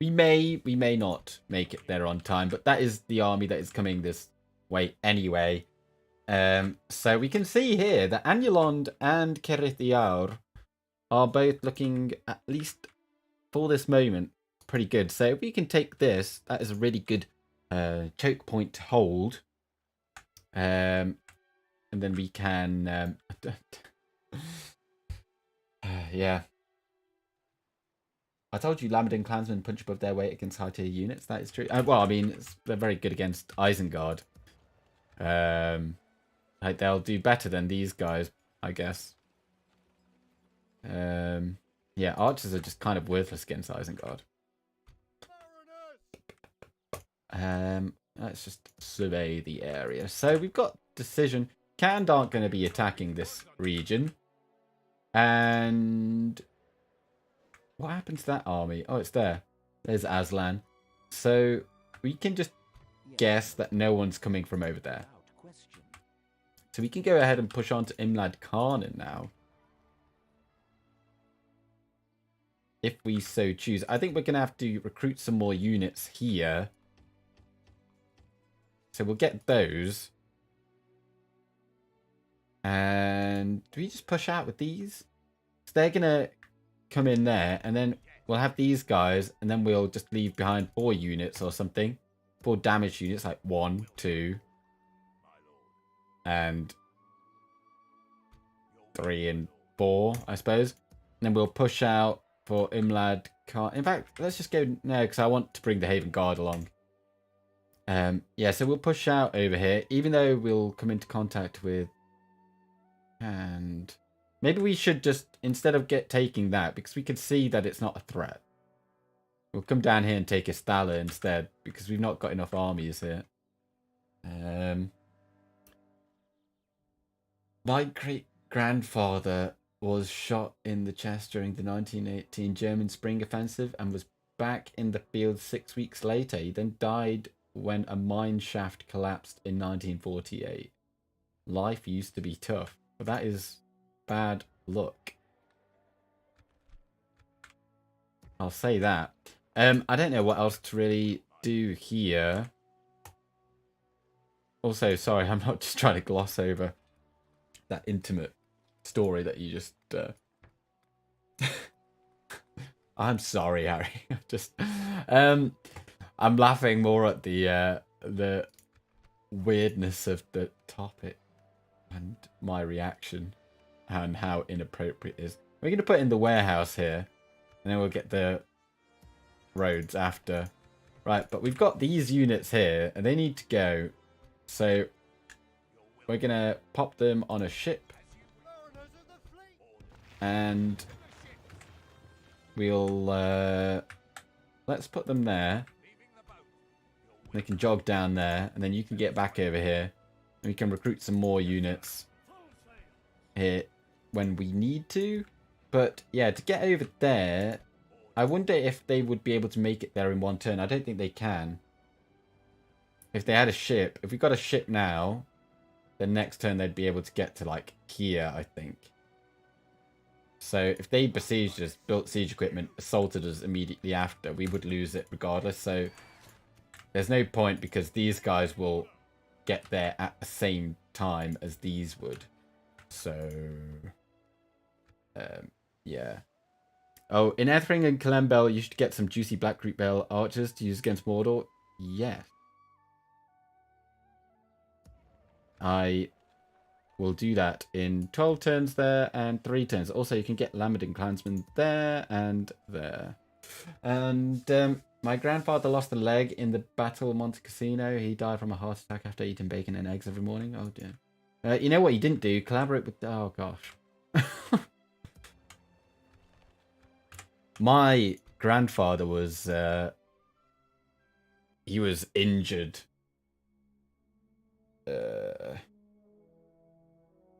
S1: We may not make it there on time, but that is the army that is coming this way anyway. So we can see here that Anulond and Kerithiaur are both looking, at least for this moment, pretty good. So if we can take this, that is a really good choke point to hold. And then we can... yeah. I told you Lamadan clansmen punch above their weight against high tier units. That is true. Well, I mean, they're very good against Isengard. Like they'll do better than these guys, I guess. Yeah, archers are just kind of worthless against Isengard. Let's just survey the area. So we've got decision. Khand aren't going to be attacking this region. And what happened to that army? Oh, it's there. There's Aslan. So we can just guess that no one's coming from over there. So we can go ahead and push on to Imlad Khanin now. If we so choose. I think we're going to have to recruit some more units here. So we'll get those. And do we just push out with these? So they're going to come in there. And then we'll have these guys. And then we'll just leave behind 4 units or something. 4 damage units, like 1, 2. And 3 and 4, I suppose. And then we'll push out for Imlad Khan. In fact, let's just go now because I want to bring the Haven Guard along. Yeah, so we'll push out over here, even though we'll come into contact with... And maybe we should just, instead of taking that, because we can see that it's not a threat. We'll come down here and take Istala instead, because we've not got enough armies here. My great-grandfather was shot in the chest during the 1918 German Spring Offensive and was back in the field 6 weeks later. He then died when a mine shaft collapsed in 1948. Life used to be tough, but that is bad luck. I'll say that. I don't know what else to really do here. Also, sorry, I'm not just trying to gloss over that intimate story that you just... I'm sorry, Harry. Just... I'm laughing more at the weirdness of the topic and my reaction and how inappropriate it is. We're going to put in the warehouse here, and then we'll get the roads after. Right, but we've got these units here, and they need to go. So we're going to pop them on a ship, and we'll let's put them there. They can jog down there, and then you can get back over here, and we can recruit some more units here when we need to. But yeah, to get over there, I wonder if they would be able to make it there in one turn. I don't think they can. If they had a ship, if we got a ship now, then next turn they'd be able to get to like here, I think. So if they besieged us, built siege equipment, assaulted us immediately after, we would lose it regardless. So there's no point because these guys will get there at the same time as these would. So, yeah. Oh, in Ethring and Kalembel, you should get some juicy Black Root Bale archers to use against Mordor. Yes. I will do that in 12 turns there and 3 turns. Also, you can get Lamadin Clansmen there and there. And my grandfather lost a leg in the Battle of Monte Cassino. He died from a heart attack after eating bacon and eggs every morning. Oh, dear. You know what he didn't do? Collaborate with... Oh, gosh. My grandfather was... he was injured.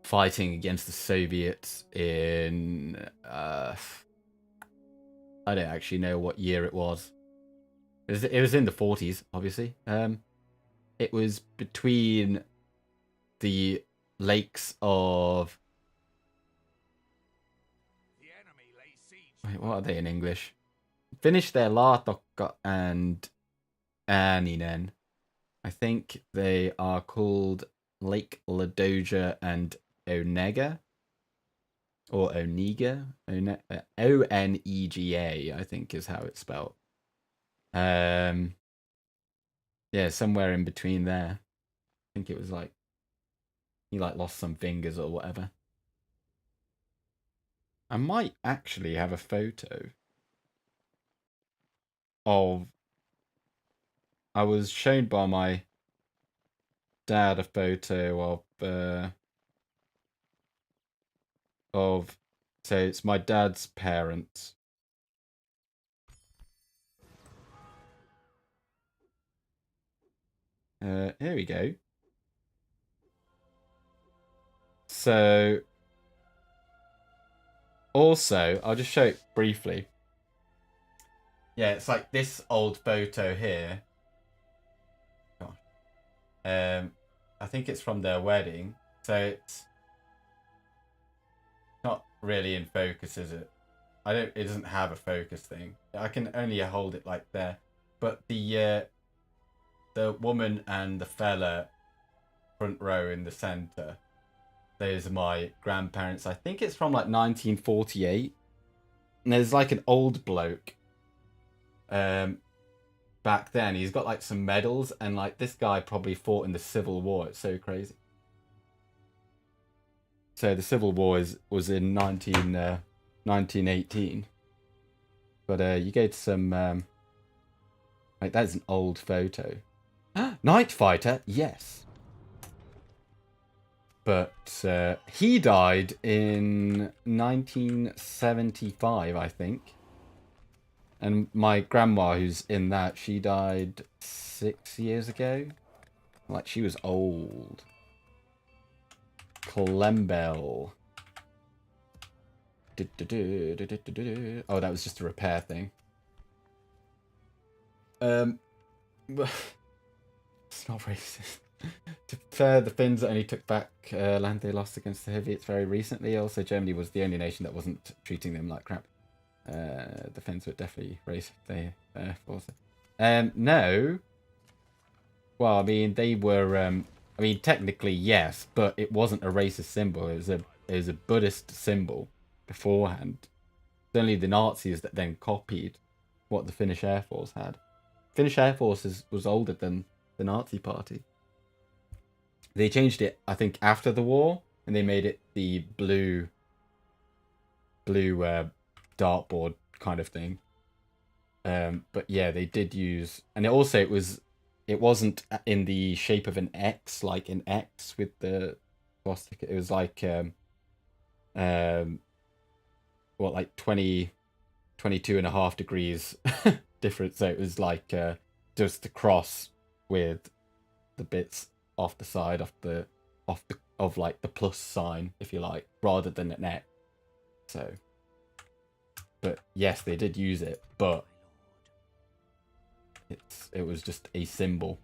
S1: Fighting against the Soviets in... I don't actually know what year it was. It was in the 40s, obviously. It was between the lakes of... Wait, what are they in English? Finished their Lartok and Aninen. I think they are called Lake Ladoja and Onega. Or Onega. O-N-E-G-A, I think is how it's spelled. Yeah, somewhere in between there. I think it was like he like lost some fingers or whatever. I might actually have a photo of... I was shown by my dad a photo of so it's my dad's parents. Here we go. So also, I'll just show it briefly. Yeah, it's like this old photo here. I think it's from their wedding. So it's not really in focus, is it? It doesn't have a focus thing. I can only hold it like there. But the woman and the fella front row in the center, those are my grandparents. I think it's from like 1948. And there's like an old bloke back then. He's got like some medals, and like this guy probably fought in the Civil War. It's so crazy. So the Civil War was in 1918. But you go to some... like, that's an old photo. Night Fighter, yes. But he died in 1975, I think. And my grandma, who's in that, she died 6 years ago. Like, she was old. Clembel. Oh, that was just a repair thing. It's not racist. To be fair, the Finns only took back land they lost against the Soviets very recently. Also, Germany was the only nation that wasn't treating them like crap. The Finns were definitely racist. They also. No. Well, I mean, they were I mean, technically, yes, but it wasn't a racist symbol. It was a Buddhist symbol beforehand. It's only the Nazis that then copied what the Finnish Air Force had. Finnish Air Force was older than the Nazi Party. They changed it, I think, after the war, and they made it the blue dartboard kind of thing. But yeah, they did use, and it wasn't in the shape of an X, like an X with the swastika. It was like like 22.5 degrees different. So it was like just the cross with the bits off the side of like the plus sign, if you like, rather than an X. So, but yes, they did use it, but it was just a symbol.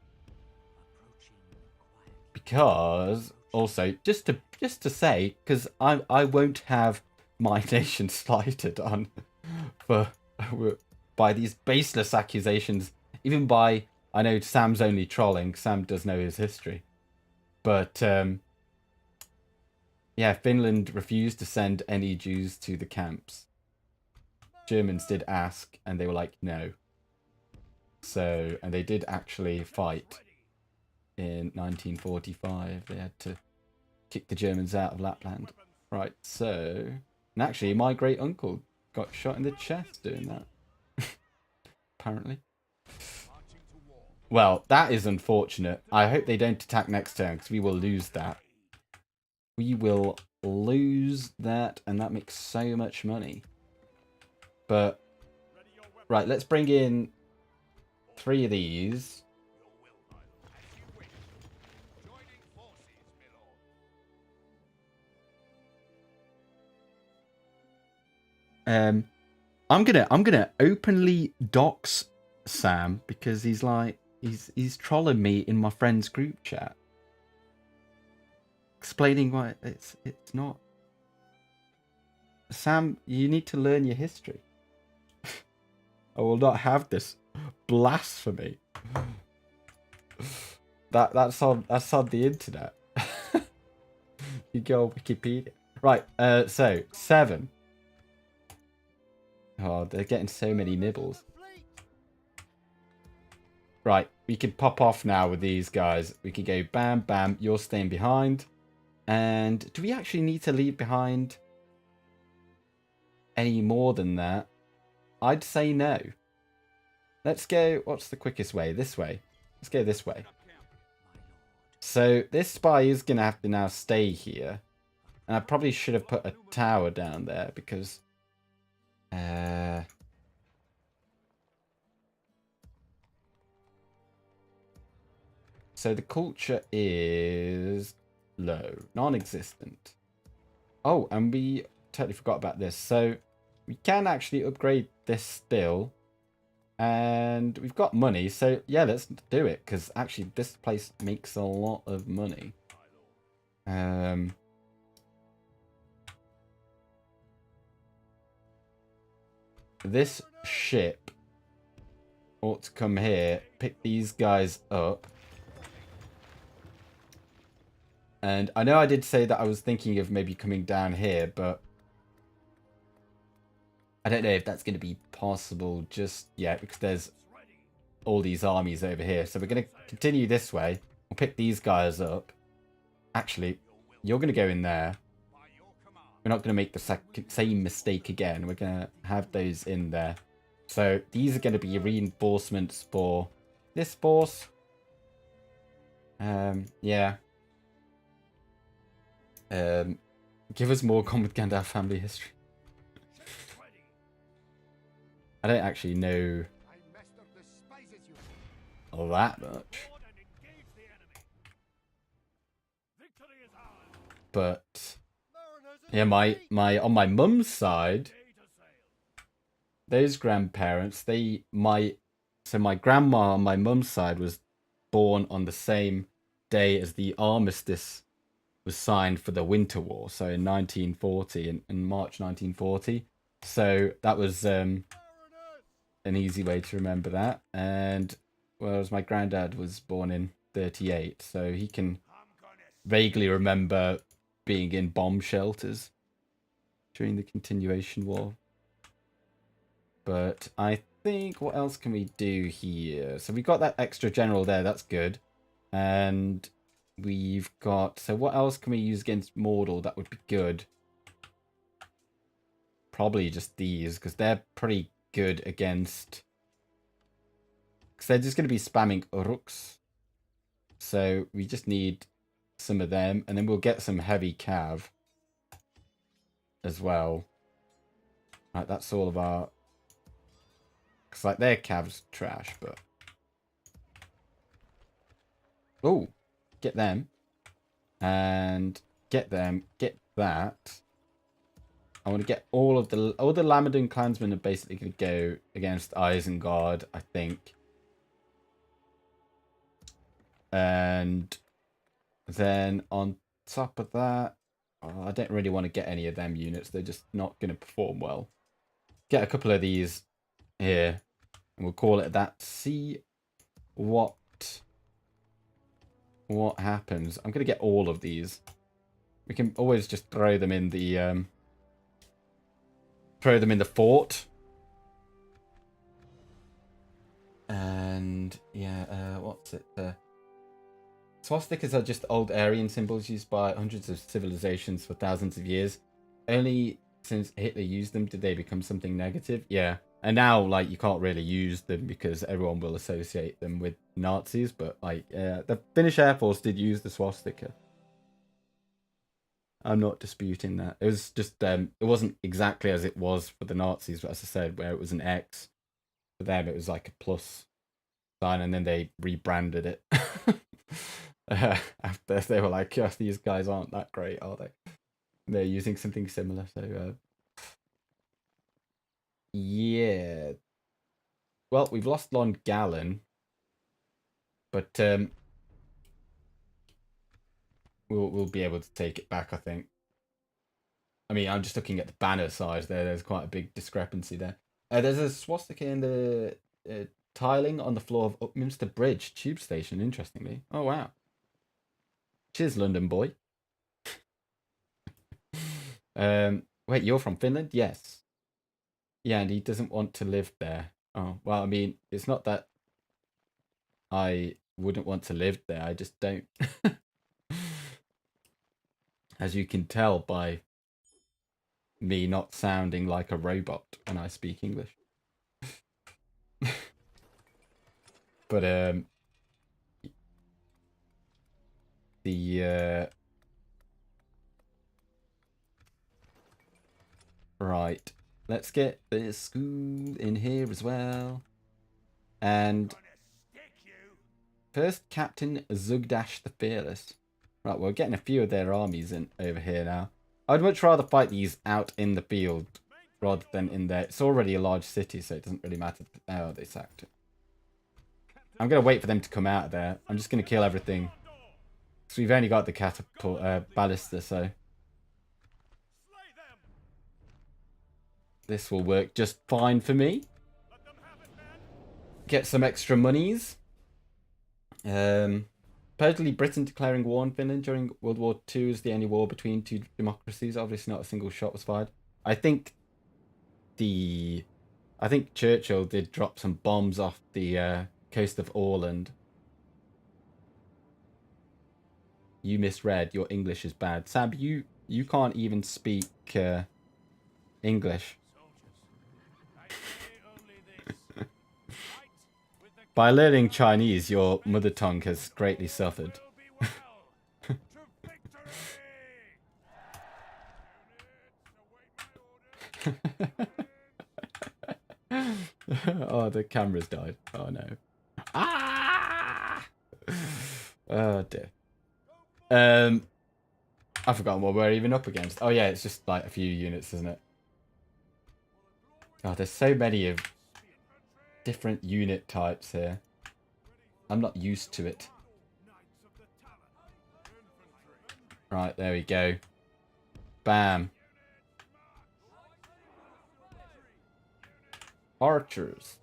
S1: Because also just to say, because I won't have my nation slighted on by these baseless accusations, even by, I know Sam's only trolling. Sam does know his history, but yeah, Finland refused to send any Jews to the camps. Germans did ask, and they were like, no. So, and they did actually fight in 1945. They had to kick the Germans out of Lapland. Right, so, and actually my great uncle got shot in the chest doing that. Apparently. Well, that is unfortunate. I hope they don't attack next turn, because we will lose that. We will lose that, and that makes so much money. But, right, let's bring in 3 of these. I'm gonna openly dox Sam, because he's like he's trolling me in my friend's group chat, explaining why it's not. Sam, you need to learn your history. I will not have this blasphemy. That's on the internet. You go on Wikipedia. Right, so 7. Oh, they're getting so many nibbles. Right, we can pop off now with these guys. We can go bam, bam, you're staying behind. And do we actually need to leave behind any more than that? I'd say no. Let's go, what's the quickest way? This way. Let's go this way. So this spy is going to have to now stay here. And I probably should have put a tower down there, because so the culture is low, non-existent. Oh, and we totally forgot about this. So we can actually upgrade this still. And we've got money. So yeah, let's do it. Because actually this place makes a lot of money. This ship ought to come here, pick these guys up. And I know I did say that I was thinking of maybe coming down here, but I don't know if that's going to be possible just yet, because there's all these armies over here. So we're going to continue this way. We'll pick these guys up. Actually, you're going to go in there. We're not going to make the same mistake again. We're going to have those in there. So these are going to be reinforcements for this force. Yeah. Give us more Gone with Gandalf family history. I don't actually know that much. But yeah, my on my mum's side, those grandparents, so my grandma on my mum's side was born on the same day as the armistice was signed for the Winter War, so in 1940, in March 1940. So that was an easy way to remember that. And whereas my granddad was born in 38, so he can vaguely remember being in bomb shelters during the continuation war. But I think, what else can we do here? So we got that extra general there, that's good. And we've got, so what else can we use against Mordor that would be good? Probably just these, because they're pretty good against, because they're just going to be spamming Uruks. So we just need some of them, and then we'll get some heavy cav as well. Right, that's all of our, because like their cav's trash, but oh, get them and get them, get that. I want to get all the Lamadon clansmen are basically going to go against Isengard, I think. And then on top of that, I don't really want to get any of them units. They're just not going to perform well. Get a couple of these here, and we'll call it that. See what happens. I'm going to get all of these. We can always just throw them in the fort. And yeah, what's it? Swastikas are just old Aryan symbols used by hundreds of civilizations for thousands of years. Only since Hitler used them did they become something negative. Yeah, and now like you can't really use them because everyone will associate them with Nazis. But like, the Finnish Air Force did use the swastika. I'm not disputing that. It was just it wasn't exactly as it was for the Nazis, but as I said, where it was an X, for them it was like a plus sign, and then they rebranded it. After they were like, oh, these guys aren't that great, are they? They're using something similar. So yeah. Well, we've lost Lon Gallon, but we'll be able to take it back, I think. I mean, I'm just looking at the banner size there. There's quite a big discrepancy there. There's a swastika in the tiling on the floor of Upminster Bridge tube station, interestingly. Oh, wow. Cheers, London boy. Wait, you're from Finland? Yes. Yeah, and he doesn't want to live there. Oh, well, I mean, it's not that I wouldn't want to live there. I just don't. As you can tell by me not sounding like a robot when I speak English. But right, let's get the school in here as well. And first, Captain Zugdash the Fearless. Right, we're getting a few of their armies in over here now. I'd much rather fight these out in the field rather than in there. It's already a large city, so it doesn't really matter. Oh, they sacked it. I'm going to wait for them to come out of there. I'm just going to kill everything. Because we've only got the catapult, ballista, so this will work just fine for me. Get some extra monies. Supposedly Britain declaring war on Finland during World War II is the only war between two democracies. Obviously not a single shot was fired. I think Churchill did drop some bombs off the coast of Åland. You misread. Your English is bad. Sab, you can't even speak English. By learning Chinese, your mother tongue has greatly suffered. Oh, the camera's died. Oh no. Ah! Oh dear. I've forgotten what we're even up against. Oh yeah, it's just like a few units, isn't it? Oh, there's so many of different unit types here. I'm not used to it. Right, there we go. Bam. Archers.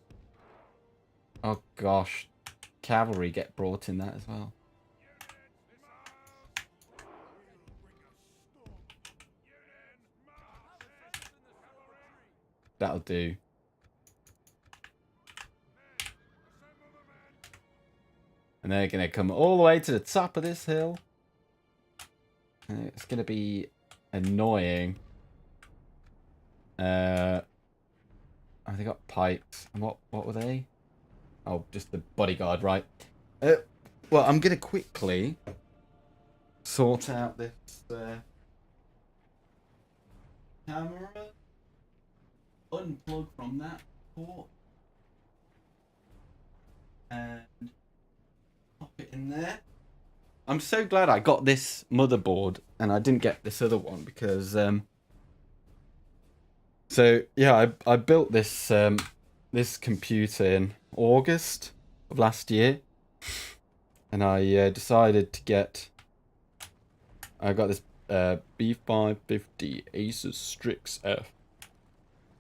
S1: Oh gosh. Cavalry get brought in that as well. That'll do. And they're going to come all the way to the top of this hill. And it's going to be annoying. Oh, they got pikes. And what were they? Oh, just the bodyguard, right. Well, I'm going to quickly sort out this camera. Unplug from that port. And pop it in there. I'm so glad I got this motherboard and I didn't get this other one because so yeah, I built this this computer in August of last year, and I decided to get. I got this B550 Asus Strix F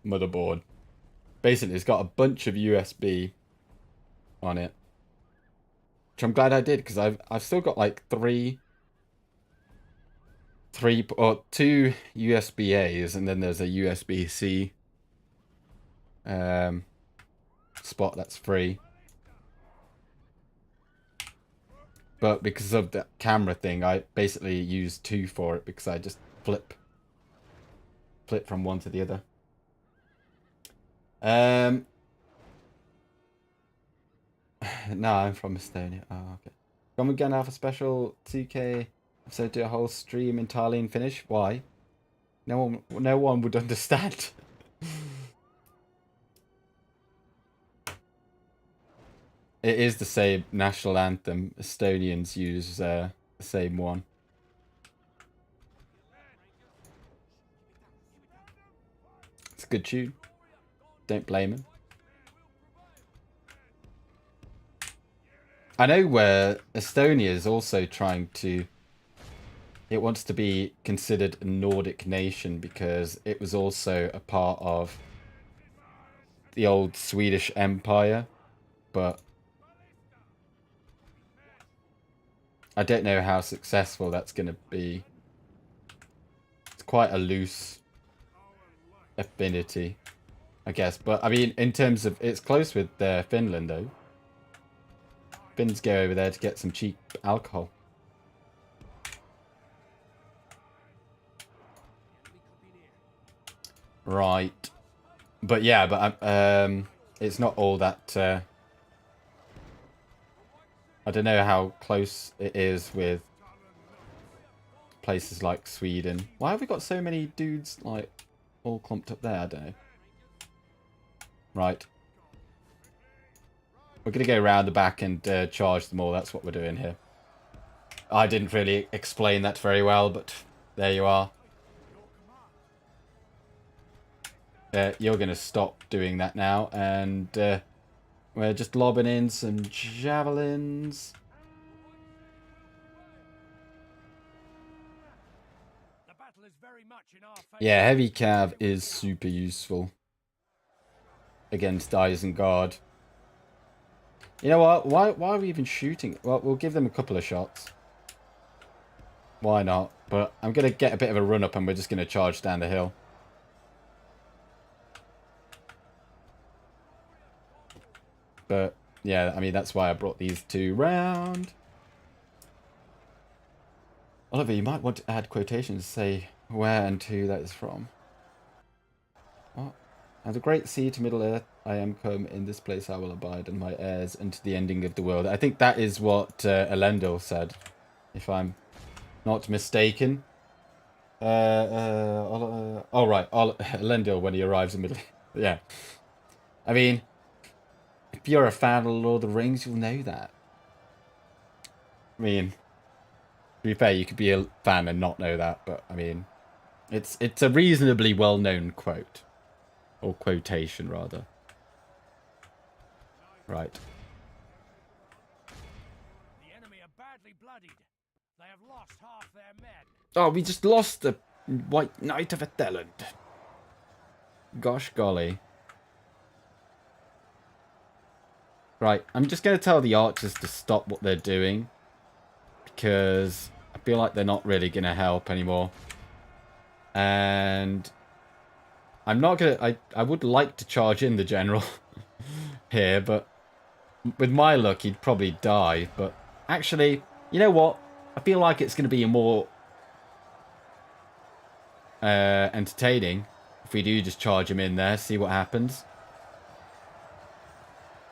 S1: motherboard. Basically, it's got a bunch of USB on it, which I'm glad I did because I've still got like two USB-As and then there's a USB-C spot that's free. But because of that camera thing, I basically used two for it because I just flip from one to the other. No, I'm from Estonia. Oh, okay. Come again, have a special 2K episode, do a whole stream entirely in Finnish. Why? No one would understand. It is the same national anthem. Estonians use the same one. It's a good tune. Don't blame him. I know where Estonia is also trying to... It wants to be considered a Nordic nation because it was also a part of the old Swedish Empire, but I don't know how successful that's going to be. It's quite a loose affinity, I guess. But, I mean, in terms of... It's close with Finland, though. Finns go over there to get some cheap alcohol. Right. But, yeah, but it's not all that... I don't know how close it is with places like Sweden. Why have we got so many dudes, like, all clumped up there? I don't know. Right. We're going to go around the back and charge them all. That's what we're doing here. I didn't really explain that very well, but there you are. You're going to stop doing that now, and we're just lobbing in some javelins. Yeah, heavy cav is super useful against Isengard. You know what? Why are we even shooting? Well, we'll give them a couple of shots. Why not? But I'm going to get a bit of a run up and we're just going to charge down the hill. But, yeah, I mean, that's why I brought these two round. Oliver, you might want to add quotations to say where and who that is from. What? As a great sea to Middle Earth, I am come. In this place I will abide, and my heirs unto the ending of the world. I think that is what Elendil said, if I'm not mistaken. Oh, right. Elendil, when he arrives in Middle Earth. Yeah. I mean... If you're a fan of Lord of the Rings, you'll know that. I mean, to be fair, you could be a fan and not know that, but I mean, it's a reasonably well-known quote. Or quotation, rather. Right.
S2: The enemy are badly bloodied. They have lost half their men.
S1: Oh, we just lost the White Knight of Atheland. Gosh golly. Right, I'm just going to tell the archers to stop what they're doing. Because I feel like they're not really going to help anymore. And I'm not gonna... I would like to charge in the general here, but with my luck, he'd probably die. But actually, you know what? I feel like it's going to be a more entertaining if we do just charge him in there, see what happens.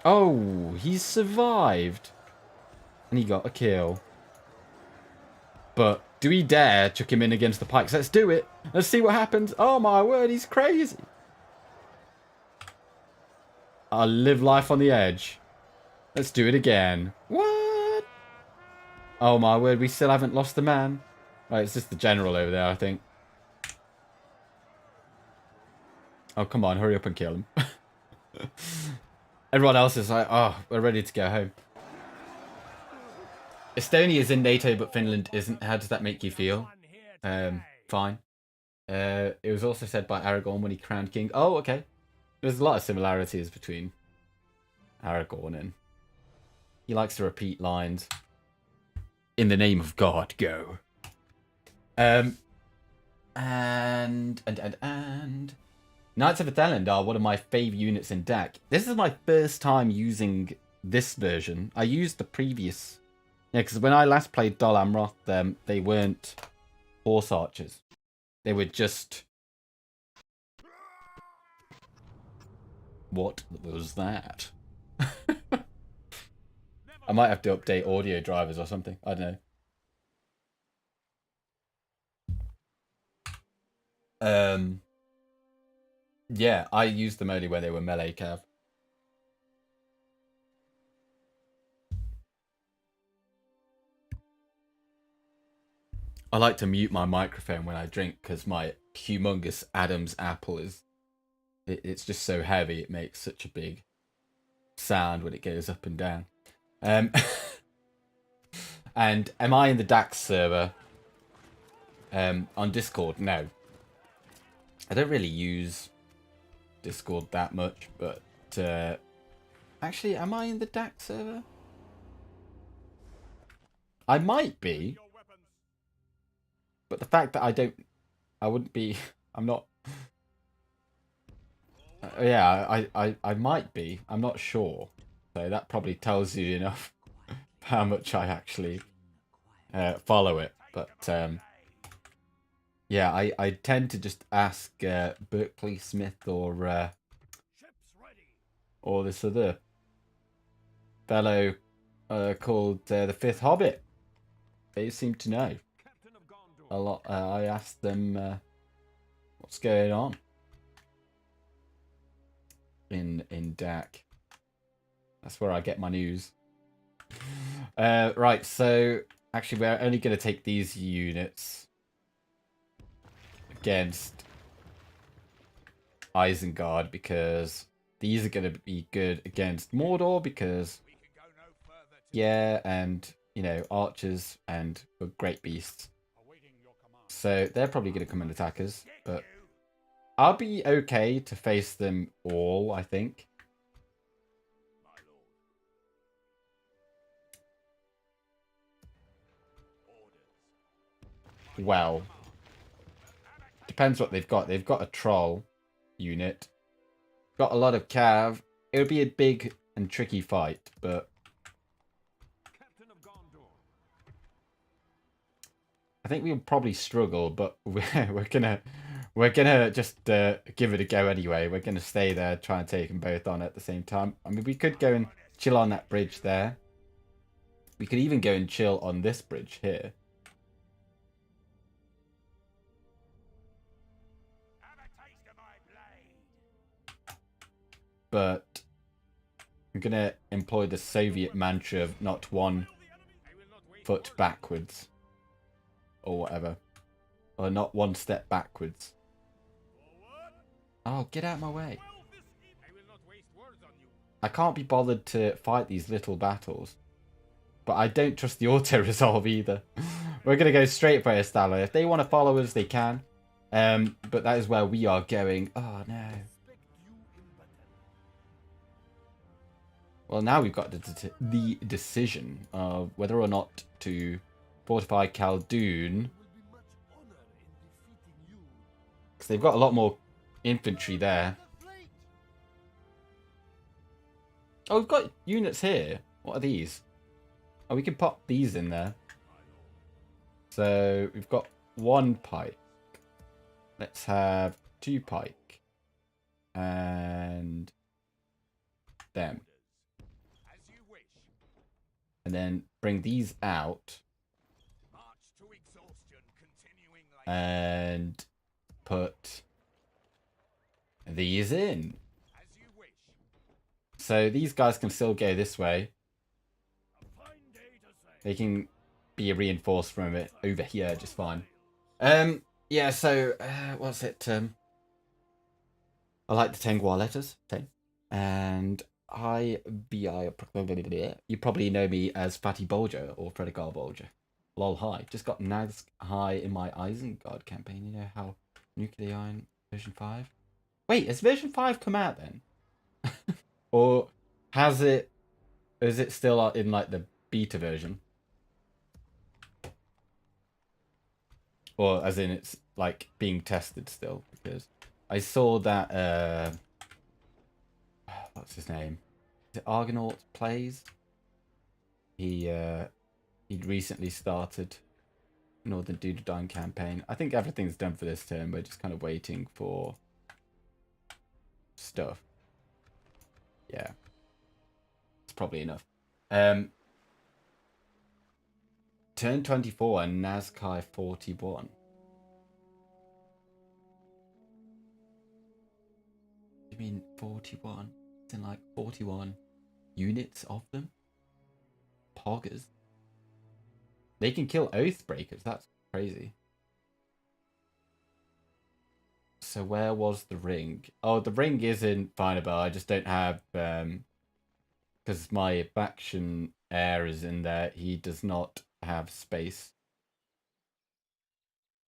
S1: Oh, he's survived. And he got a kill. But do we dare chuck him in against the pikes? Let's do it. Let's see what happens. Oh my word, he's crazy. I live life on the edge. Let's do it again. What? Oh my word, we still haven't lost the man. Right, it's just the general over there, I think. Oh, come on, hurry up and kill him. Everyone else is like, oh, we're ready to go home. Estonia is in NATO, but Finland isn't. How does that make you feel? Fine. It was also said by Aragorn when he crowned king. Oh, okay. There's a lot of similarities between Aragorn and... He likes to repeat lines. In the name of God, go. And Knights of Adrahil are one of my favourite units in deck. This is my first time using this version. I used the previous... Yeah, because when I last played Dol Amroth, they weren't horse archers. They were just... What was that? I might have to update audio drivers or something. I don't know. Yeah, I used them only when they were melee cav. I like to mute my microphone when I drink because my humongous Adam's apple is... It's just so heavy, it makes such a big sound when it goes up and down. And am I in the Dax server? On Discord? No. I don't really use Discord that much, but... actually, am I in the Dax server? I might be. But the fact that I wouldn't be... I'm not... yeah, I might be. I'm not sure. So that probably tells you enough how much I actually follow it. But yeah, I tend to just ask Berkeley Smith or this other fellow called the Fifth Hobbit. They seem to know a lot. I asked them what's going on in DAC. That's where I get my news. Right, so actually we're only going to take these units against Isengard because these are going to be good against Mordor because, yeah, and, you know, archers and great beasts. So they're probably going to come and attack us, but I'll be okay to face them all, I think. Well, depends what they've got. They've got a troll unit. Got a lot of cav. It would be a big and tricky fight, but I think we'll probably struggle, but we're gonna just give it a go anyway. We're gonna stay there, try and take them both on at the same time. I mean, we could go and chill on that bridge there. We could even go and chill on this bridge here. But I'm gonna employ the Soviet mantra of not 1 foot backwards. Or whatever. Or not 1 step backwards. Oh, get out of my way. I can't be bothered to fight these little battles. But I don't trust the auto-resolve either. We're going to go straight for Estala. If they want to follow us, they can. But that is where we are going. Oh, no. Well, now we've got the decision of whether or not to fortify Khaldun. Because they've got a lot more infantry there. Oh, we've got units here. What are these? Oh, we can pop these in there. So we've got 1 pike. Let's have 2 pike. And them. And then bring these out. And put these in. So these guys can still go this way. They can be reinforced from it over here just fine. Yeah, so what's it? I like the Tengwa letters. 10. And you probably know me as Fatty Bolger or Predigar Bolger. Lol, hi. Just got nags high in my Isengard campaign. You know how Nuclear Iron version 5? Wait, has version 5 come out then? Or has it... Is it still in like the beta version? Or as in it's like being tested still? Because I saw that... what's his name? Is it Argonaut Plays? He'd recently started Northern Dunedain campaign. I think everything's done for this term. We're just kind of waiting for stuff. Yeah. It's probably enough. Turn 24 and Nazkai 41. You mean 41? It's in like 41 units of them? Poggers. They can kill Oathbreakers. That's crazy. So where was the ring? Oh, the ring is in Finebar. I just don't have... because my faction heir is in there. He does not have space.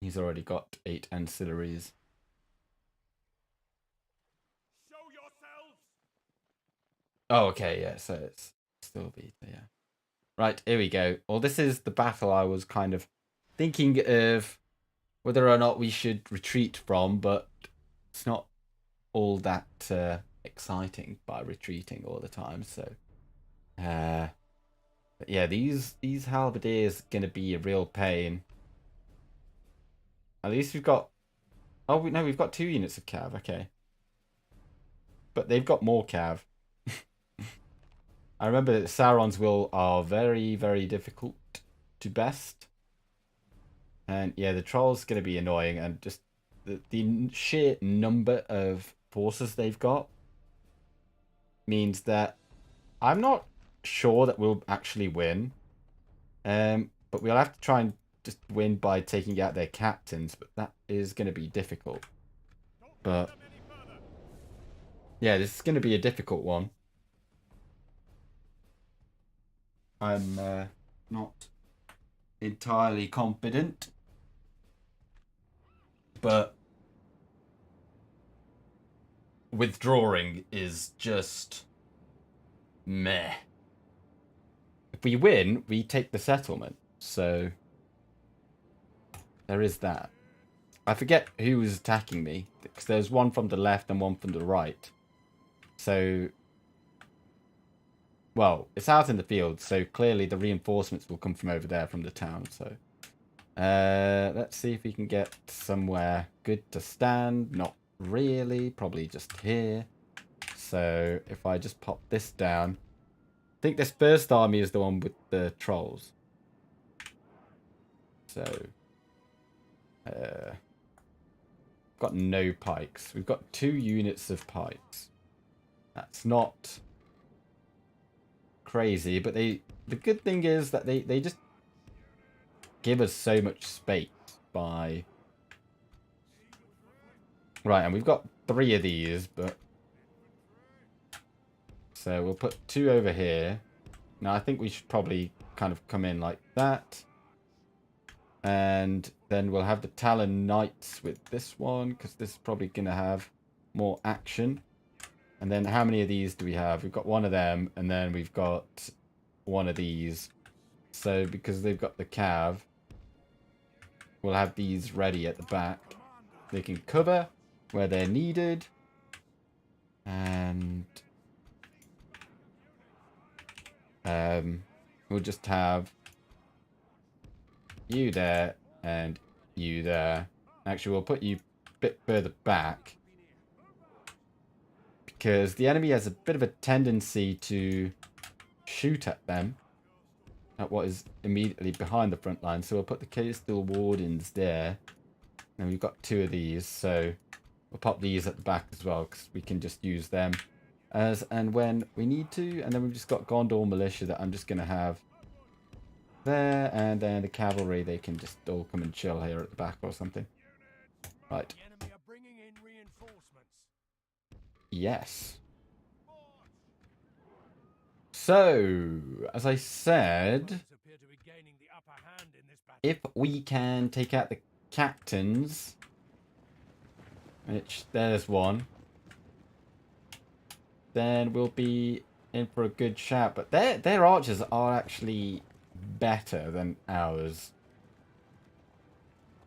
S1: He's already got 8 ancillaries.
S2: Show yourselves!
S1: Oh, okay, yeah, so it's still beta, yeah. Right, here we go. Well, this is the battle I was kind of thinking of whether or not we should retreat from, but it's not all that exciting by retreating all the time, so... but yeah, these halberdiers are going to be a real pain. At least we've got... Oh, no, we've got 2 units of cav, okay. But they've got more cav. I remember that Sauron's will are very, very difficult to best. And yeah, the troll's going to be annoying, and just the sheer number of forces they've got means that I'm not sure that we'll actually win. But we'll have to try and just win by taking out their captains, but that is going to be difficult. But yeah, this is going to be a difficult one. I'm not entirely confident, but withdrawing is just meh. If we win, we take the settlement, so there is that. I forget who was attacking me, because there's one from the left and one from the right. So... Well, it's out in the field, so clearly the reinforcements will come from over there from the town, so... let's see if we can get somewhere good to stand. Not really, probably just here. So, if I just pop this down... I think this first army is the one with the trolls. So... got no pikes. We've got 2 units of pikes. That's not... crazy, but the good thing is that they just give us so much space by... Right, and we've got 3 of these, but... So we'll put 2 over here. Now I think we should probably kind of come in like that. And then we'll have the Talon Knights with this one, because this is probably going to have more action. And then how many of these do we have? We've got 1 of them, and then we've got 1 of these. So because they've got the cav, we'll have these ready at the back. They can cover, where they're needed. And we'll just have you there and you there. Actually, we'll put you a bit further back, because the enemy has a bit of a tendency to shoot at them, at what is immediately behind the front line. So we'll put the coastal wardens there. And we've got 2 of these, so we'll pop these at the back as well, because we can just use them as and when we need to. And then we've just got Gondor militia that I'm just going to have there, and then the cavalry, they can just all come and chill here at the back or something. Right.
S2: The enemy are bringing in reinforcements.
S1: Yes. So, as I said,
S2: Appear to be gaining the upper hand in this battle.
S1: if we can take out the captains, which there's one, then we'll be in for a good shout. But their archers are actually better than ours,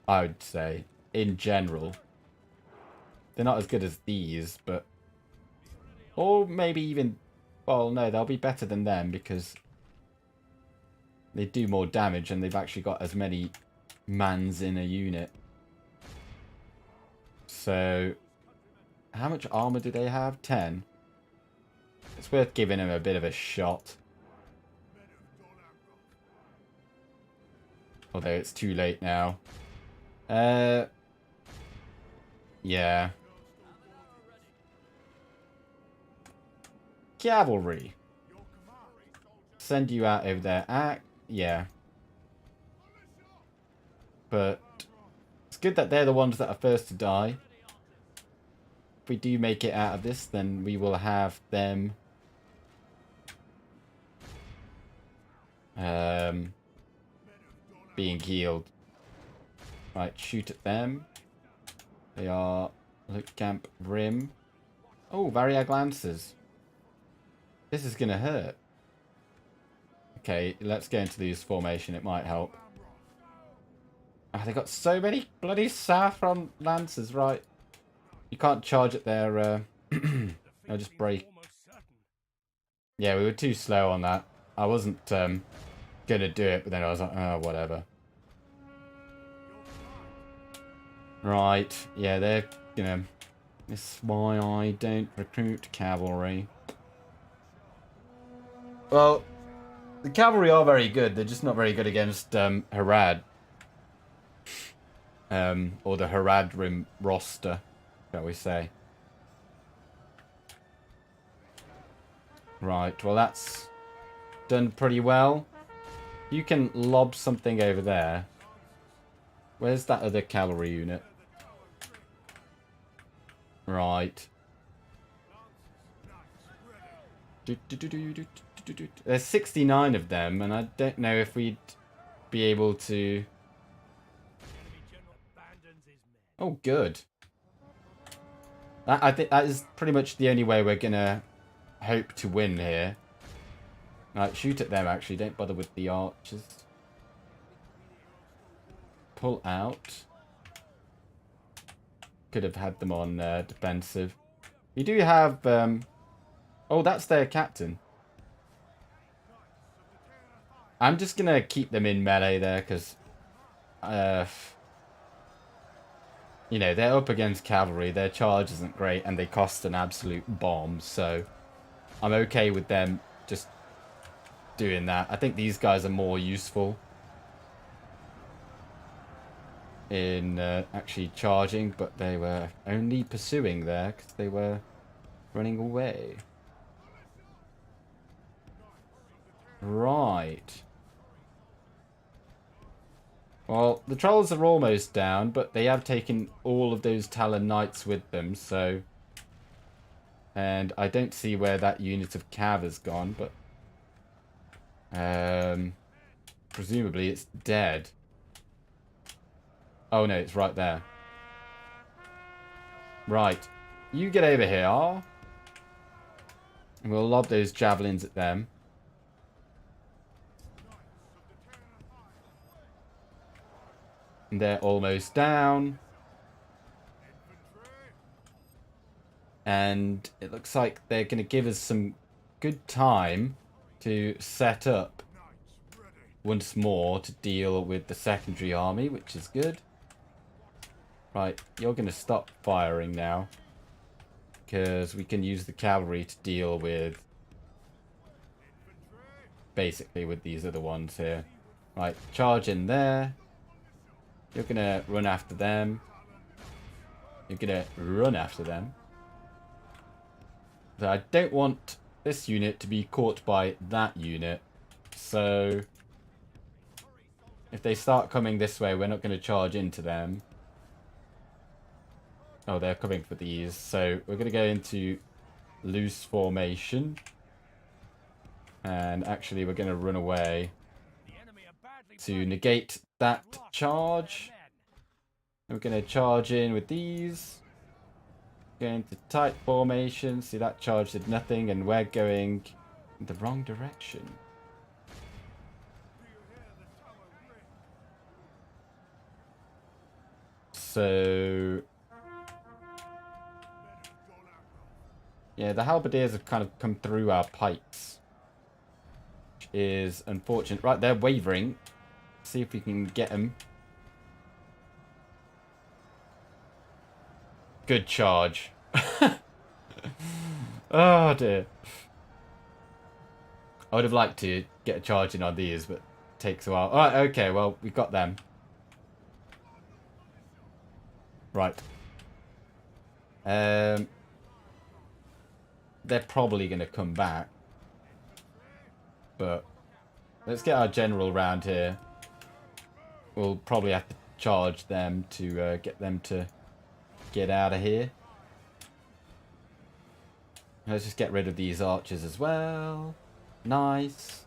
S1: I would say, in general. They're not as good as these, but... Or maybe even... Well, no, they'll be better than them, because they do more damage and they've actually got as many mans in a unit. So, how much armor do they have? 10. It's worth giving them a bit of a shot. Although it's too late now. Yeah. Cavalry. Send you out over there. Yeah. But it's good that they're the ones that are first to die. If we do make it out of this, then we will have them being healed. Right, shoot at them. They are look camp rim. Oh, Variag Lancers. This is gonna hurt. Okay, let's get into these formation. It might help. Oh, they got so many bloody saffron lancers, right? You can't charge at their... They'll just break. Yeah, we were too slow on that. I wasn't gonna do it, but then I was like, oh, whatever. Right, yeah, they're, you know... This is why I don't recruit cavalry. Well, the cavalry are very good. They're just not very good against Harad. Or the Haradrim roster, shall we say. Right, well that's done pretty well. You can lob something over there. Where's that other cavalry unit? Right. There's 69 of them, and I don't know if we'd be able to... Oh, good. I think that is pretty much the only way we're gonna hope to win here. Right, shoot at them, actually. Don't bother with the archers. Pull out. Could have had them on defensive. We do have... Oh, that's their captain. I'm just going to keep them in melee there, because... you know, they're up against cavalry. Their charge isn't great, and they cost an absolute bomb. So, I'm okay with them just doing that. I think these guys are more useful in actually charging, but they were only pursuing there because they were running away. Right. Well, the trolls are almost down, but they have taken all of those Talon Knights with them, so... And I don't see where that unit of cav has gone, but... presumably it's dead. Oh no, it's right there. Right. You get over here. And we'll lob those javelins at them. And they're almost down. And it looks like they're going to give us some good time to set up once more to deal with the secondary army, which is good. Right, you're going to stop firing now, because we can use the cavalry to deal with, basically, with these other ones here. Right, charge in there. You're going to run after them. You're going to run after them. So I don't want this unit to be caught by that unit. So if they start coming this way, we're not going to charge into them. Oh, they're coming for these. So we're going to go into loose formation. And actually, we're going to run away to negate that charge. And we're going to charge in with these. Going to tight formation. See, that charge did nothing, and we're going in the wrong direction. So yeah, the halberdiers have kind of come through our pikes, which is unfortunate. Right, they're wavering. See if we can get them. Good charge. Oh dear. I would have liked to get a charge in on these, but it takes a while. Alright, okay, well, we got them. Right. They're probably going to come back. But let's get our general round here. We'll probably have to charge them to get them to get out of here. Let's just get rid of these archers as well. Nice.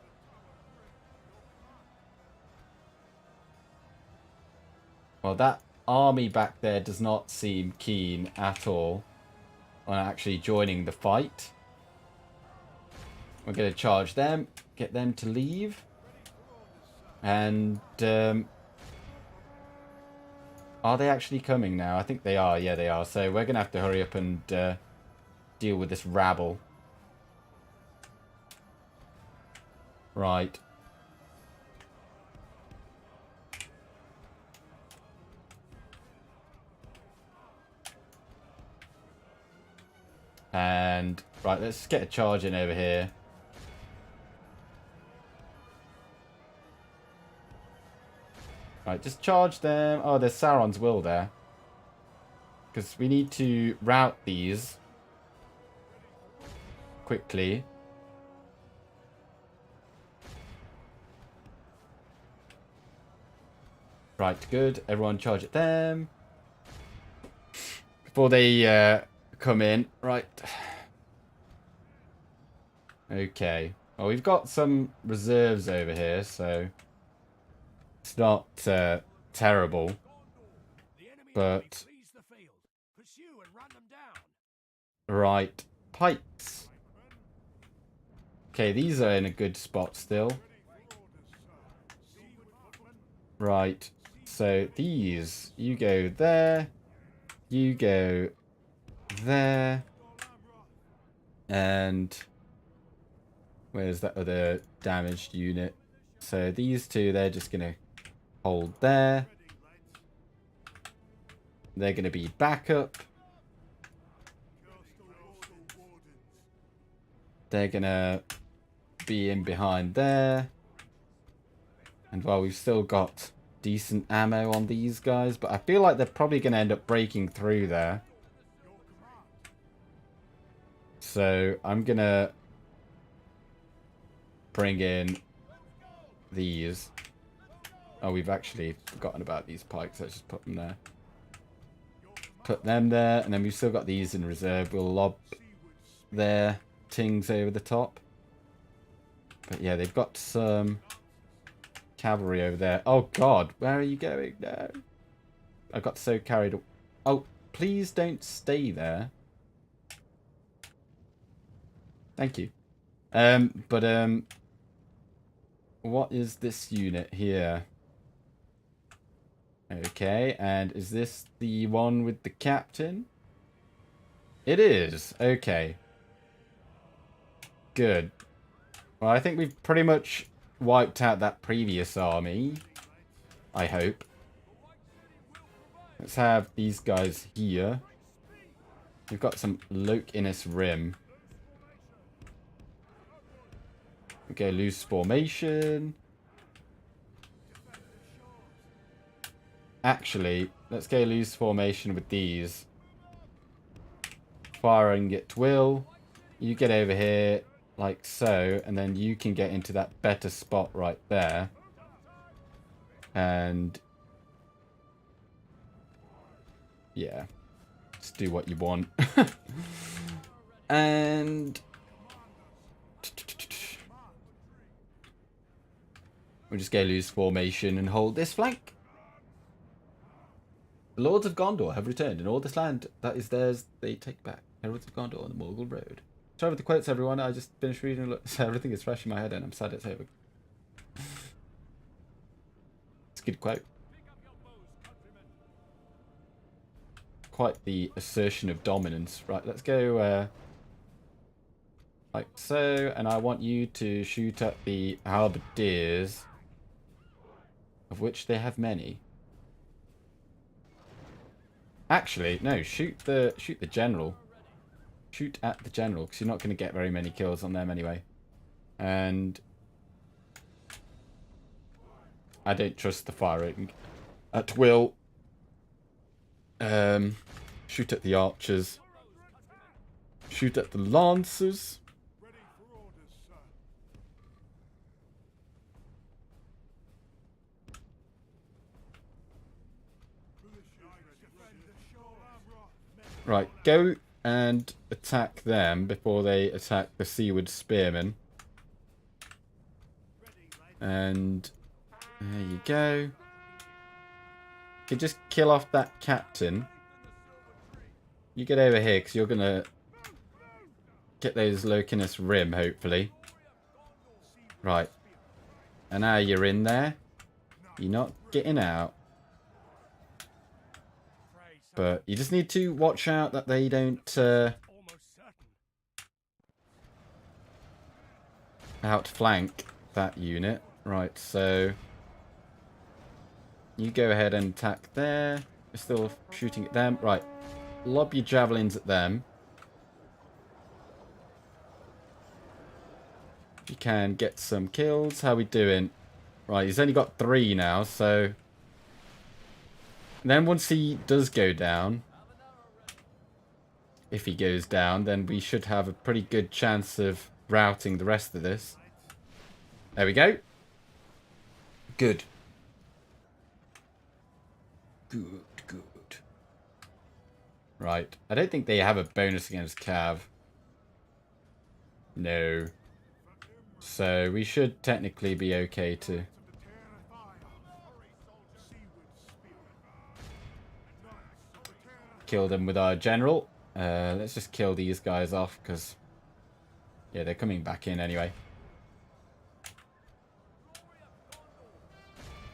S1: Well, that army back there does not seem keen at all on actually joining the fight. We're going to charge them, get them to leave. And are they actually coming now? I think they are. Yeah, they are. So we're going to have to hurry up and deal with this rabble. Right. And, right, let's get a charge in over here. Right, just charge them. Oh, there's Sauron's will there. Because we need to route these quickly. Right, good. Everyone charge at them. Before they come in. Right. Okay. Well, we've got some reserves over here, so it's not terrible. But right, pikes. Okay, these are in a good spot still. Right, so these, you go there, you go there, and where's that other damaged unit? So these two, they're just going to hold there. They're going to be backup. They're going to be in behind there. And well, we've still got decent ammo on these guys, but I feel like they're probably going to end up breaking through there. So I'm going to bring in these. Oh, we've actually forgotten about these pikes. Let's just put them there. Put them there, and then we've still got these in reserve. We'll lob their tings over the top. But yeah, they've got some cavalry over there. Oh god, where are you going? No. I got so carried away. Oh, please don't stay there. Thank you. What is this unit here? Okay, and is this the one with the captain? It is. Okay. Good. Well, I think we've pretty much wiped out that previous army. I hope. Let's have these guys here. We've got some Loke Innis Rim. Okay, loose formation. Actually, let's go loose formation with these. Firing at will. You get over here like so, and then you can get into that better spot right there. And yeah, just do what you want. And we'll just go loose formation and hold this flank. The Lords of Gondor have returned, and all this land that is theirs they take back. Heralds of Gondor on the Morgul Road. Sorry for the quotes, everyone. I just finished reading. So everything is fresh in my head, and I'm sad it's over. It's a good quote. Quite the assertion of dominance. Right, let's go like so, and I want you to shoot at the halberdiers, of which they have many. Actually, no, shoot the general. Shoot at the general, because you're not going to get very many kills on them anyway. And I don't trust the firing at will. Shoot at the archers. Shoot at the lancers. Right, go and attack them before they attack the seaward spearmen. And there you go. You can just kill off that captain. You get over here because you're going to get those Loke Innis Rim, hopefully. Right. And now you're in there. You're not getting out. But you just need to watch out that they don't outflank that unit. Right, so you go ahead and attack there. You're still shooting at them. Right, lob your javelins at them. If you can get some kills. How are we doing? Right, he's only got 3 now, so... And then once he does go down, if he goes down, then we should have a pretty good chance of routing the rest of this. There we go. Good. Good, good. Right. I don't think they have a bonus against Cav. No. So we should technically be okay to... kill them with our general. Let's just kill these guys off because, yeah, they're coming back in anyway.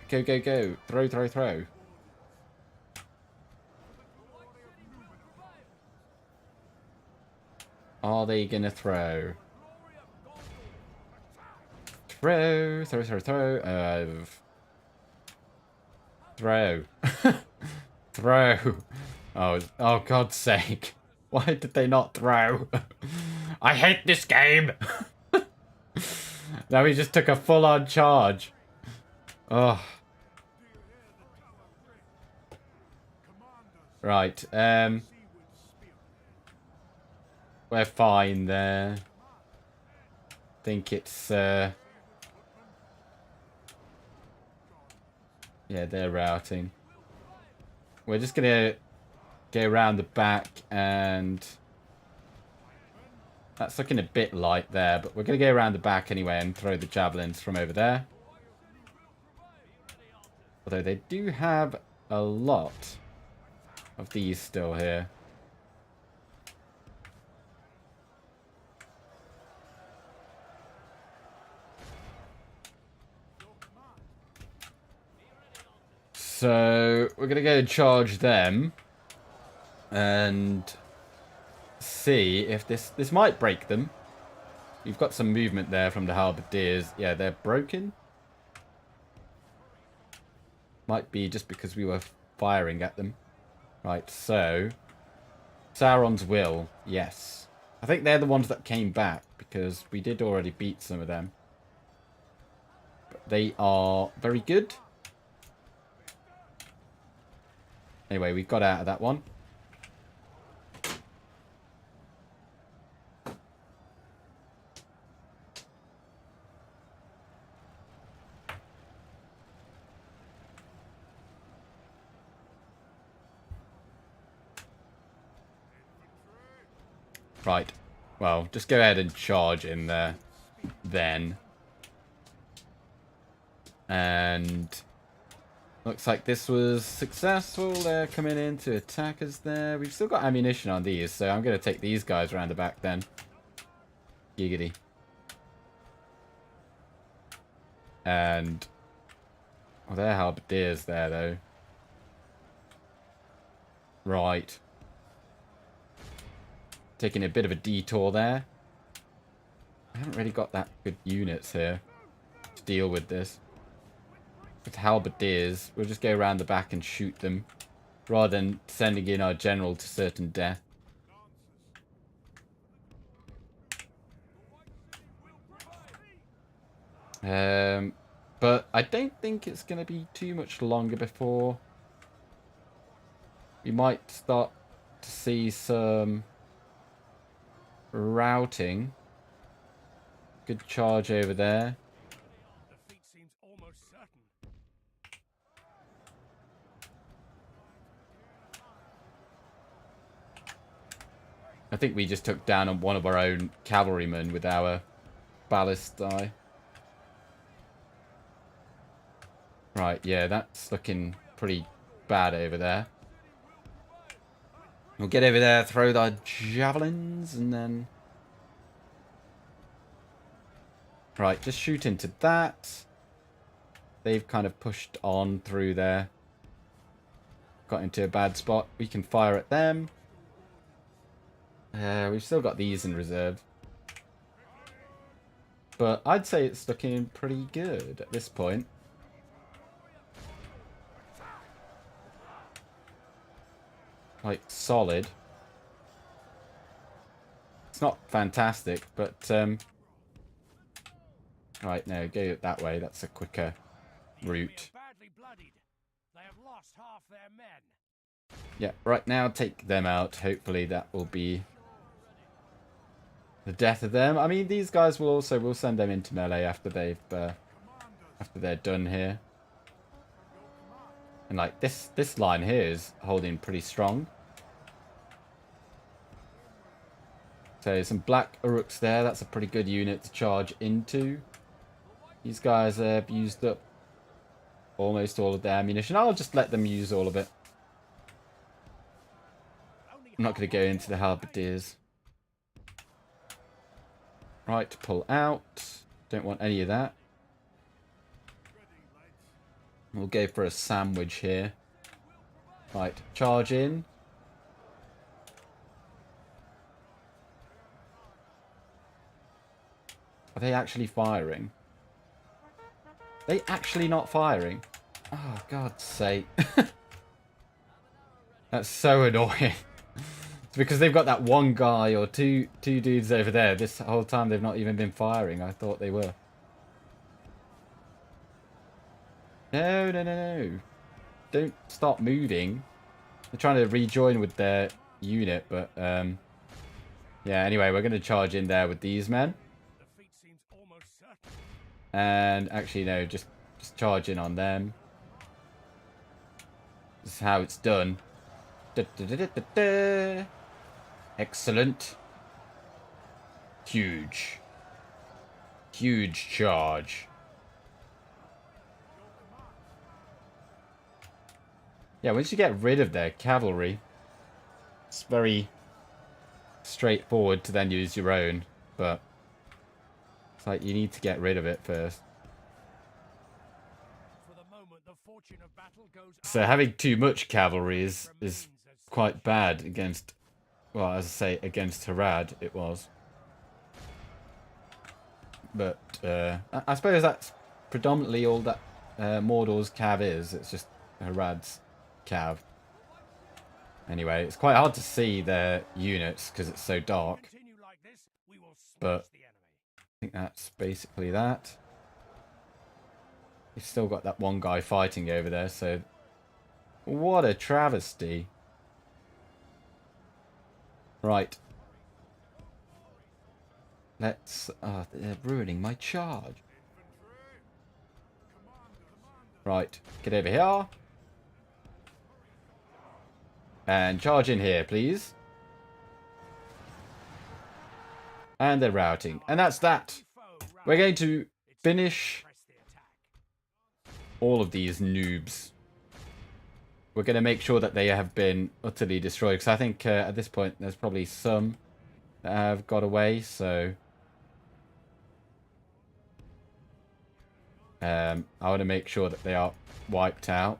S1: Go, go, go. Throw, throw, throw. Are they gonna throw? Throw, throw, throw, throw. Throw. Throw. Oh, God's sake. Why did they not throw? I hate this game. Now he just took a full-on charge. Oh. Right. We're fine there. Think it's yeah, they're routing. We're just gonna go around the back, and that's looking a bit light there, but we're gonna go around the back anyway and throw the javelins from over there. Although they do have a lot of these still here. So we're gonna go charge them and see if this might break them. We've got some movement there from the halberdiers. Yeah, they're broken. Might be just because we were firing at them. Right, so Sauron's will, yes. I think they're the ones that came back because we did already beat some of them. But they are very good. Anyway, we got out of that one. Right. Well, just go ahead and charge in there then. And looks like this was successful. They're coming in to attack us there. We've still got ammunition on these, so I'm going to take these guys around the back then. Giggity. And oh, they're halberdiers there, though. Right. Taking a bit of a detour there. I haven't really got that good units here to deal with this. With halberdiers, we'll just go around the back and shoot them, rather than sending in our general to certain death. But I don't think it's going to be too much longer before we might start to see some routing. Good charge over there.
S2: Defeat seems almost certain.
S1: I think we just took down on one of our own cavalrymen with our ballistae. Right, yeah, that's looking pretty bad over there. We'll get over there, throw the javelins, and then... Right, just shoot into that. They've kind of pushed on through there. Got into a bad spot. We can fire at them. We've still got these in reserve. But I'd say it's looking pretty good at this point. Like, solid. It's not fantastic, but... Right, no, go that way. That's a quicker route.
S2: They have lost half their men.
S1: Yeah, right now, take them out. Hopefully that will be the death of them. I mean, these guys will also... We'll send them into melee after they've... after they're done here. And like this line here is holding pretty strong. So some black Uruks there. That's a pretty good unit to charge into. These guys have used up almost all of their ammunition. I'll just let them use all of it. I'm not going to go into the halberdiers. Right, pull out. Don't want any of that. We'll go for a sandwich here. Right, charge in. Are they actually firing? Are they actually not firing? Oh, God's sake. That's so annoying. It's because they've got that one guy or two dudes over there. This whole time they've not even been firing. I thought they were. No, no, no, no. Don't stop moving. They're trying to rejoin with their unit, but yeah, anyway, we're going to charge in there with these men. And actually, no, just charge in on them. This is how it's done. Da, da, da, da, da, da. Excellent. Huge. Huge charge. Yeah, once you get rid of their cavalry, it's very straightforward to then use your own, but it's like you need to get rid of it first. So having too much cavalry is quite bad against Well, as I say, against Harad it was. But I suppose that's predominantly all that Mordor's cav is. It's just Harad's cav. Anyway, it's quite hard to see their units because it's so dark.
S2: Continue like this, we will
S1: But
S2: smash the enemy.
S1: I think that's basically that. You've still got that one guy fighting over there, so... What a travesty. Right. Let's... they're ruining my charge. Right, get over here. And charge in here, please. And they're routing. And that's that. We're going to finish all of these noobs. We're going to make sure that they have been utterly destroyed. Because I think at this point there's probably some that have got away. So I want to make sure that they are wiped out.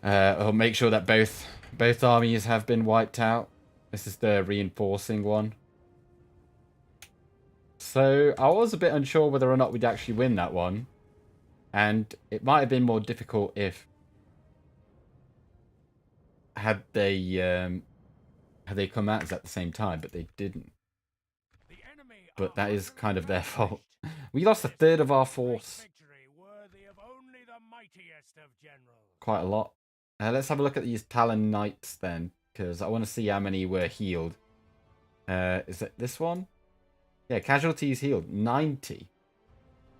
S1: I'll make sure that both armies have been wiped out. This is the reinforcing one. So I was a bit unsure whether or not we'd actually win that one. And it might have been more difficult if had they come at us at the same time, but they didn't. But that is kind of their fault. We lost a third of our force. Quite a lot. Let's have a look at these Talon Knights then, because I want to see how many were healed. Is it this one? Yeah, casualties healed. 90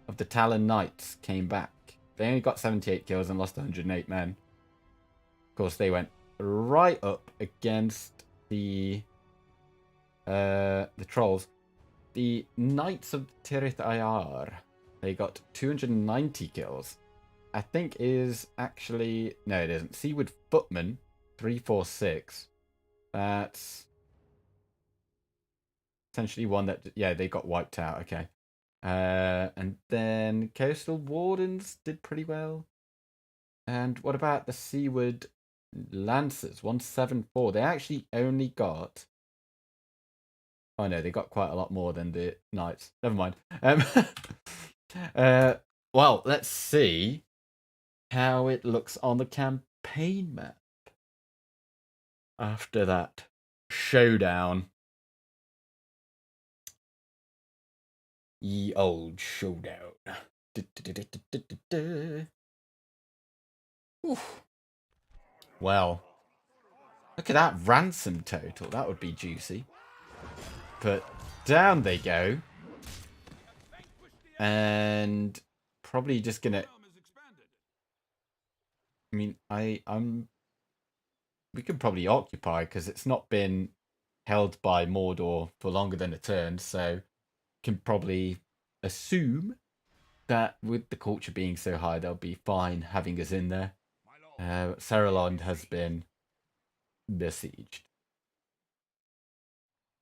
S1: of the Talon Knights came back. They only got 78 kills and lost 108 men. Of course, they went right up against the trolls. The Knights of Tirith Ayar, they got 290 kills. I think is actually... No, it isn't. Seaward Footman, 346. That's essentially one that... Yeah, they got wiped out. Okay. And then Coastal Wardens did pretty well. And what about the Seaward Lancers? 174. They actually only got... Oh no, they got quite a lot more than the Knights. Never mind. Well, let's see how it looks on the campaign map after that showdown. Ye old showdown. Well, look at that ransom total. That would be juicy. But down they go. And probably just gonna... I mean, we could probably occupy because it's not been held by Mordor for longer than a turn, so can probably assume that with the culture being so high, they'll be fine having us in there. Saruland has been besieged.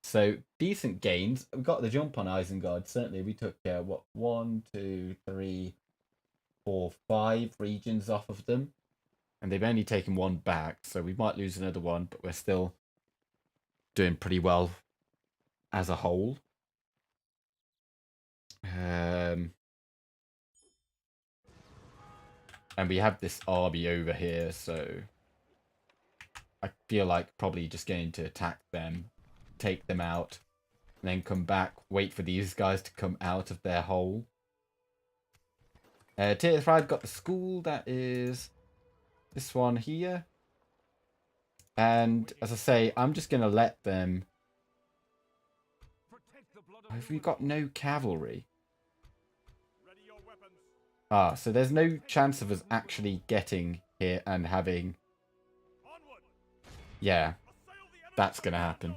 S1: So decent gains. We got the jump on Isengard. Certainly, we took 1, 2, 3, 4, 5 regions off of them. And they've only taken one back, so we might lose another one, but we're still doing pretty well as a whole. And we have this army over here, so I feel like probably just going to attack them, take them out, and then come back, wait for these guys to come out of their hole. Tirith got the school, that is... this one here. And as I say, I'm just going to let them... Have we got no cavalry? Ah, so there's no chance of us actually getting here and having... Yeah, that's going to happen.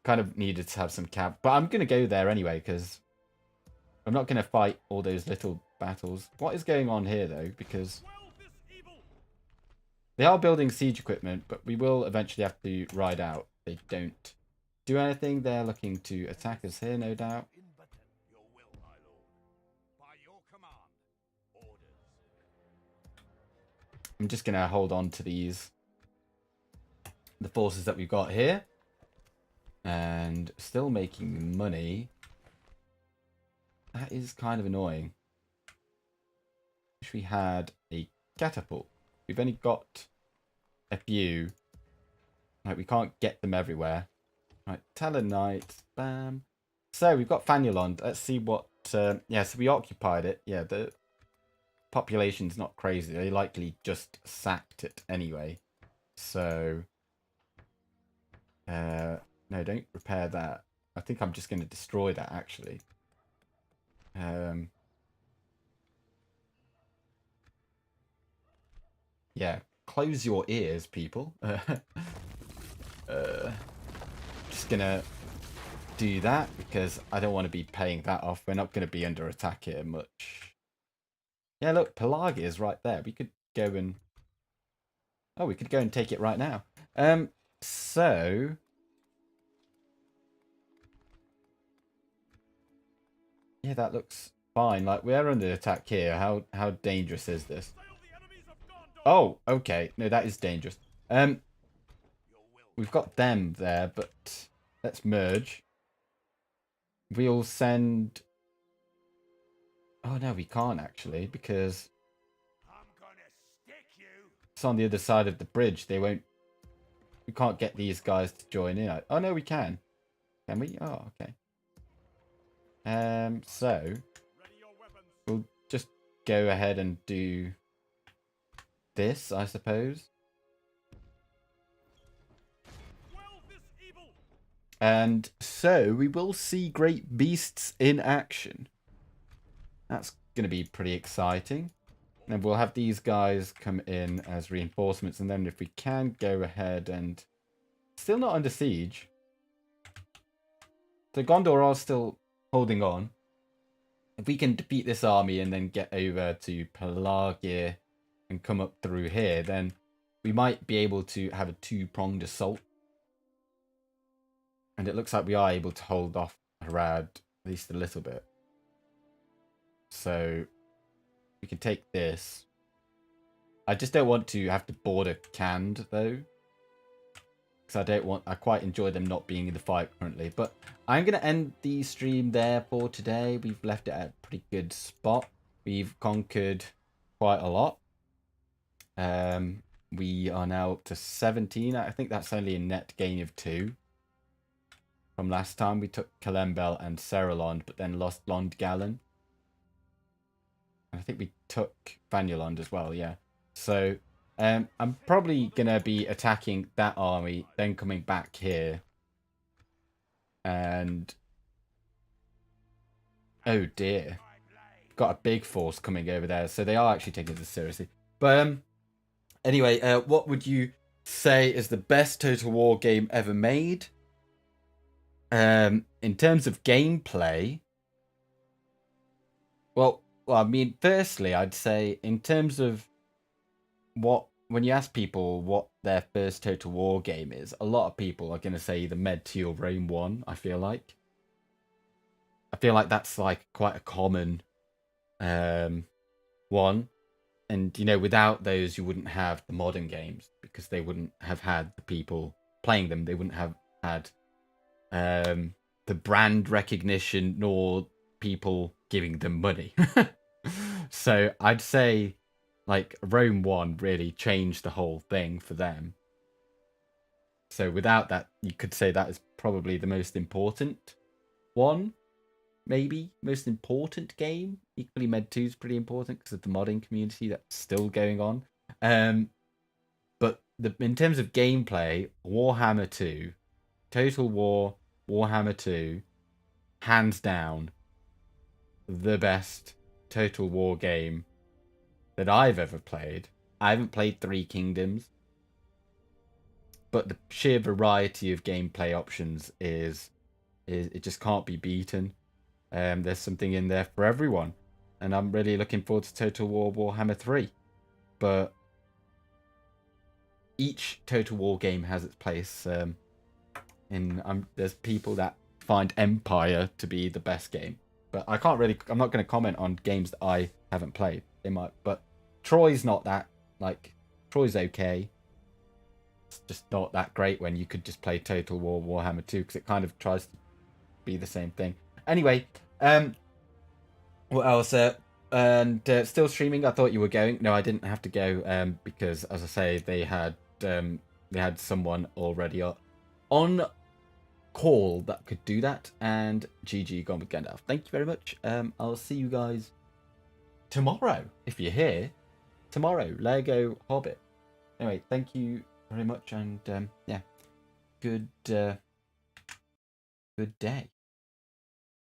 S1: Kind of needed to have some cav. But I'm going to go there anyway, because I'm not going to fight all those little battles. What is going on here, though? Because... they are building siege equipment, but we will eventually have to ride out. They don't do anything. They're looking to attack us here, no doubt. I'm just going to hold on to these the forces that we've got here. And still making money. That is kind of annoying. Wish we had a catapult. We've only got a few. Like, we can't get them everywhere. Right, Talonite, bam. So we've got Fanulon. Let's see what. Yeah, so we occupied it. Yeah, the population's not crazy. They likely just sacked it anyway. So, no, don't repair that. I think I'm just going to destroy that actually. Yeah, close your ears, people. Just gonna do that because I don't want to be paying that off. We're not going to be under attack here much. Yeah, look, Pelagia is right there. We could go and... Oh, we could go and take it right now. So... Yeah, that looks fine. Like, we're under attack here. How dangerous is this? Oh, okay. No, that is dangerous. We've got them there, but let's merge. We'll send... Oh, no, we can't actually, because it's on the other side of the bridge. They won't... We can't get these guys to join in. Oh, no, we can. Can we? Oh, okay. So we'll just go ahead and do this, I suppose. And so we will see great beasts in action. That's going to be pretty exciting. And we'll have these guys come in as reinforcements. And then if we can go ahead and... Still not under siege. So Gondor are still holding on. If we can defeat this army and then get over to Pelagia and come up through here, then we might be able to have a two-pronged assault. And it looks like we are able to hold off Harad at least a little bit. So we can take this. I just don't want to have to border Canned though. Because I quite enjoy them not being in the fight currently. But I'm going to end the stream there for today. We've left it at a pretty good spot. We've conquered quite a lot. We are now up to 17. I think that's only a net gain of 2. From last time we took Kalembel and Seralond, but then lost Londgalen. I think we took Vanulond as well, yeah. So... I'm probably going to be attacking that army, then coming back here. And... Oh dear. Got a big force coming over there, so they are actually taking this seriously. But anyway, what would you say is the best Total War game ever made? In terms of gameplay... Well, I mean, firstly, I'd say in terms of... When you ask people what their first Total War game is, a lot of people are going to say either Med 2 or Rome 1, I feel like. I feel like that's like quite a common one. And, you know, without those, you wouldn't have the modern games because they wouldn't have had the people playing them. They wouldn't have had the brand recognition nor people giving them money. So I'd say... Like, Rome 1 really changed the whole thing for them. So without that, you could say that is probably the most important one. Maybe. Most important game. Equally, Med 2 is pretty important because of the modding community that's still going on. But in terms of gameplay, Warhammer 2, Total War, Warhammer 2, hands down, the best Total War game that I've ever played. I haven't played Three Kingdoms, but the sheer variety of gameplay options is it just can't be beaten. There's something in there for everyone, and I'm really looking forward to Total War Warhammer 3. But each Total War game has its place. There's people that find Empire to be the best game, but I'm not going to comment on games that I haven't played. They might, but Troy's not that, like, Troy's okay. it's just not that great when you could just play Total War Warhammer 2, because it kind of tries to be the same thing. Anyway, what else? And still streaming. I thought you were going. No, I didn't have to go because, as I say, they had someone already on call that could do that. And GG, gone with Gandalf. Thank you very much. I'll see you guys tomorrow if you're here. Tomorrow, Lego Hobbit. Anyway, thank you very much, and yeah, good day.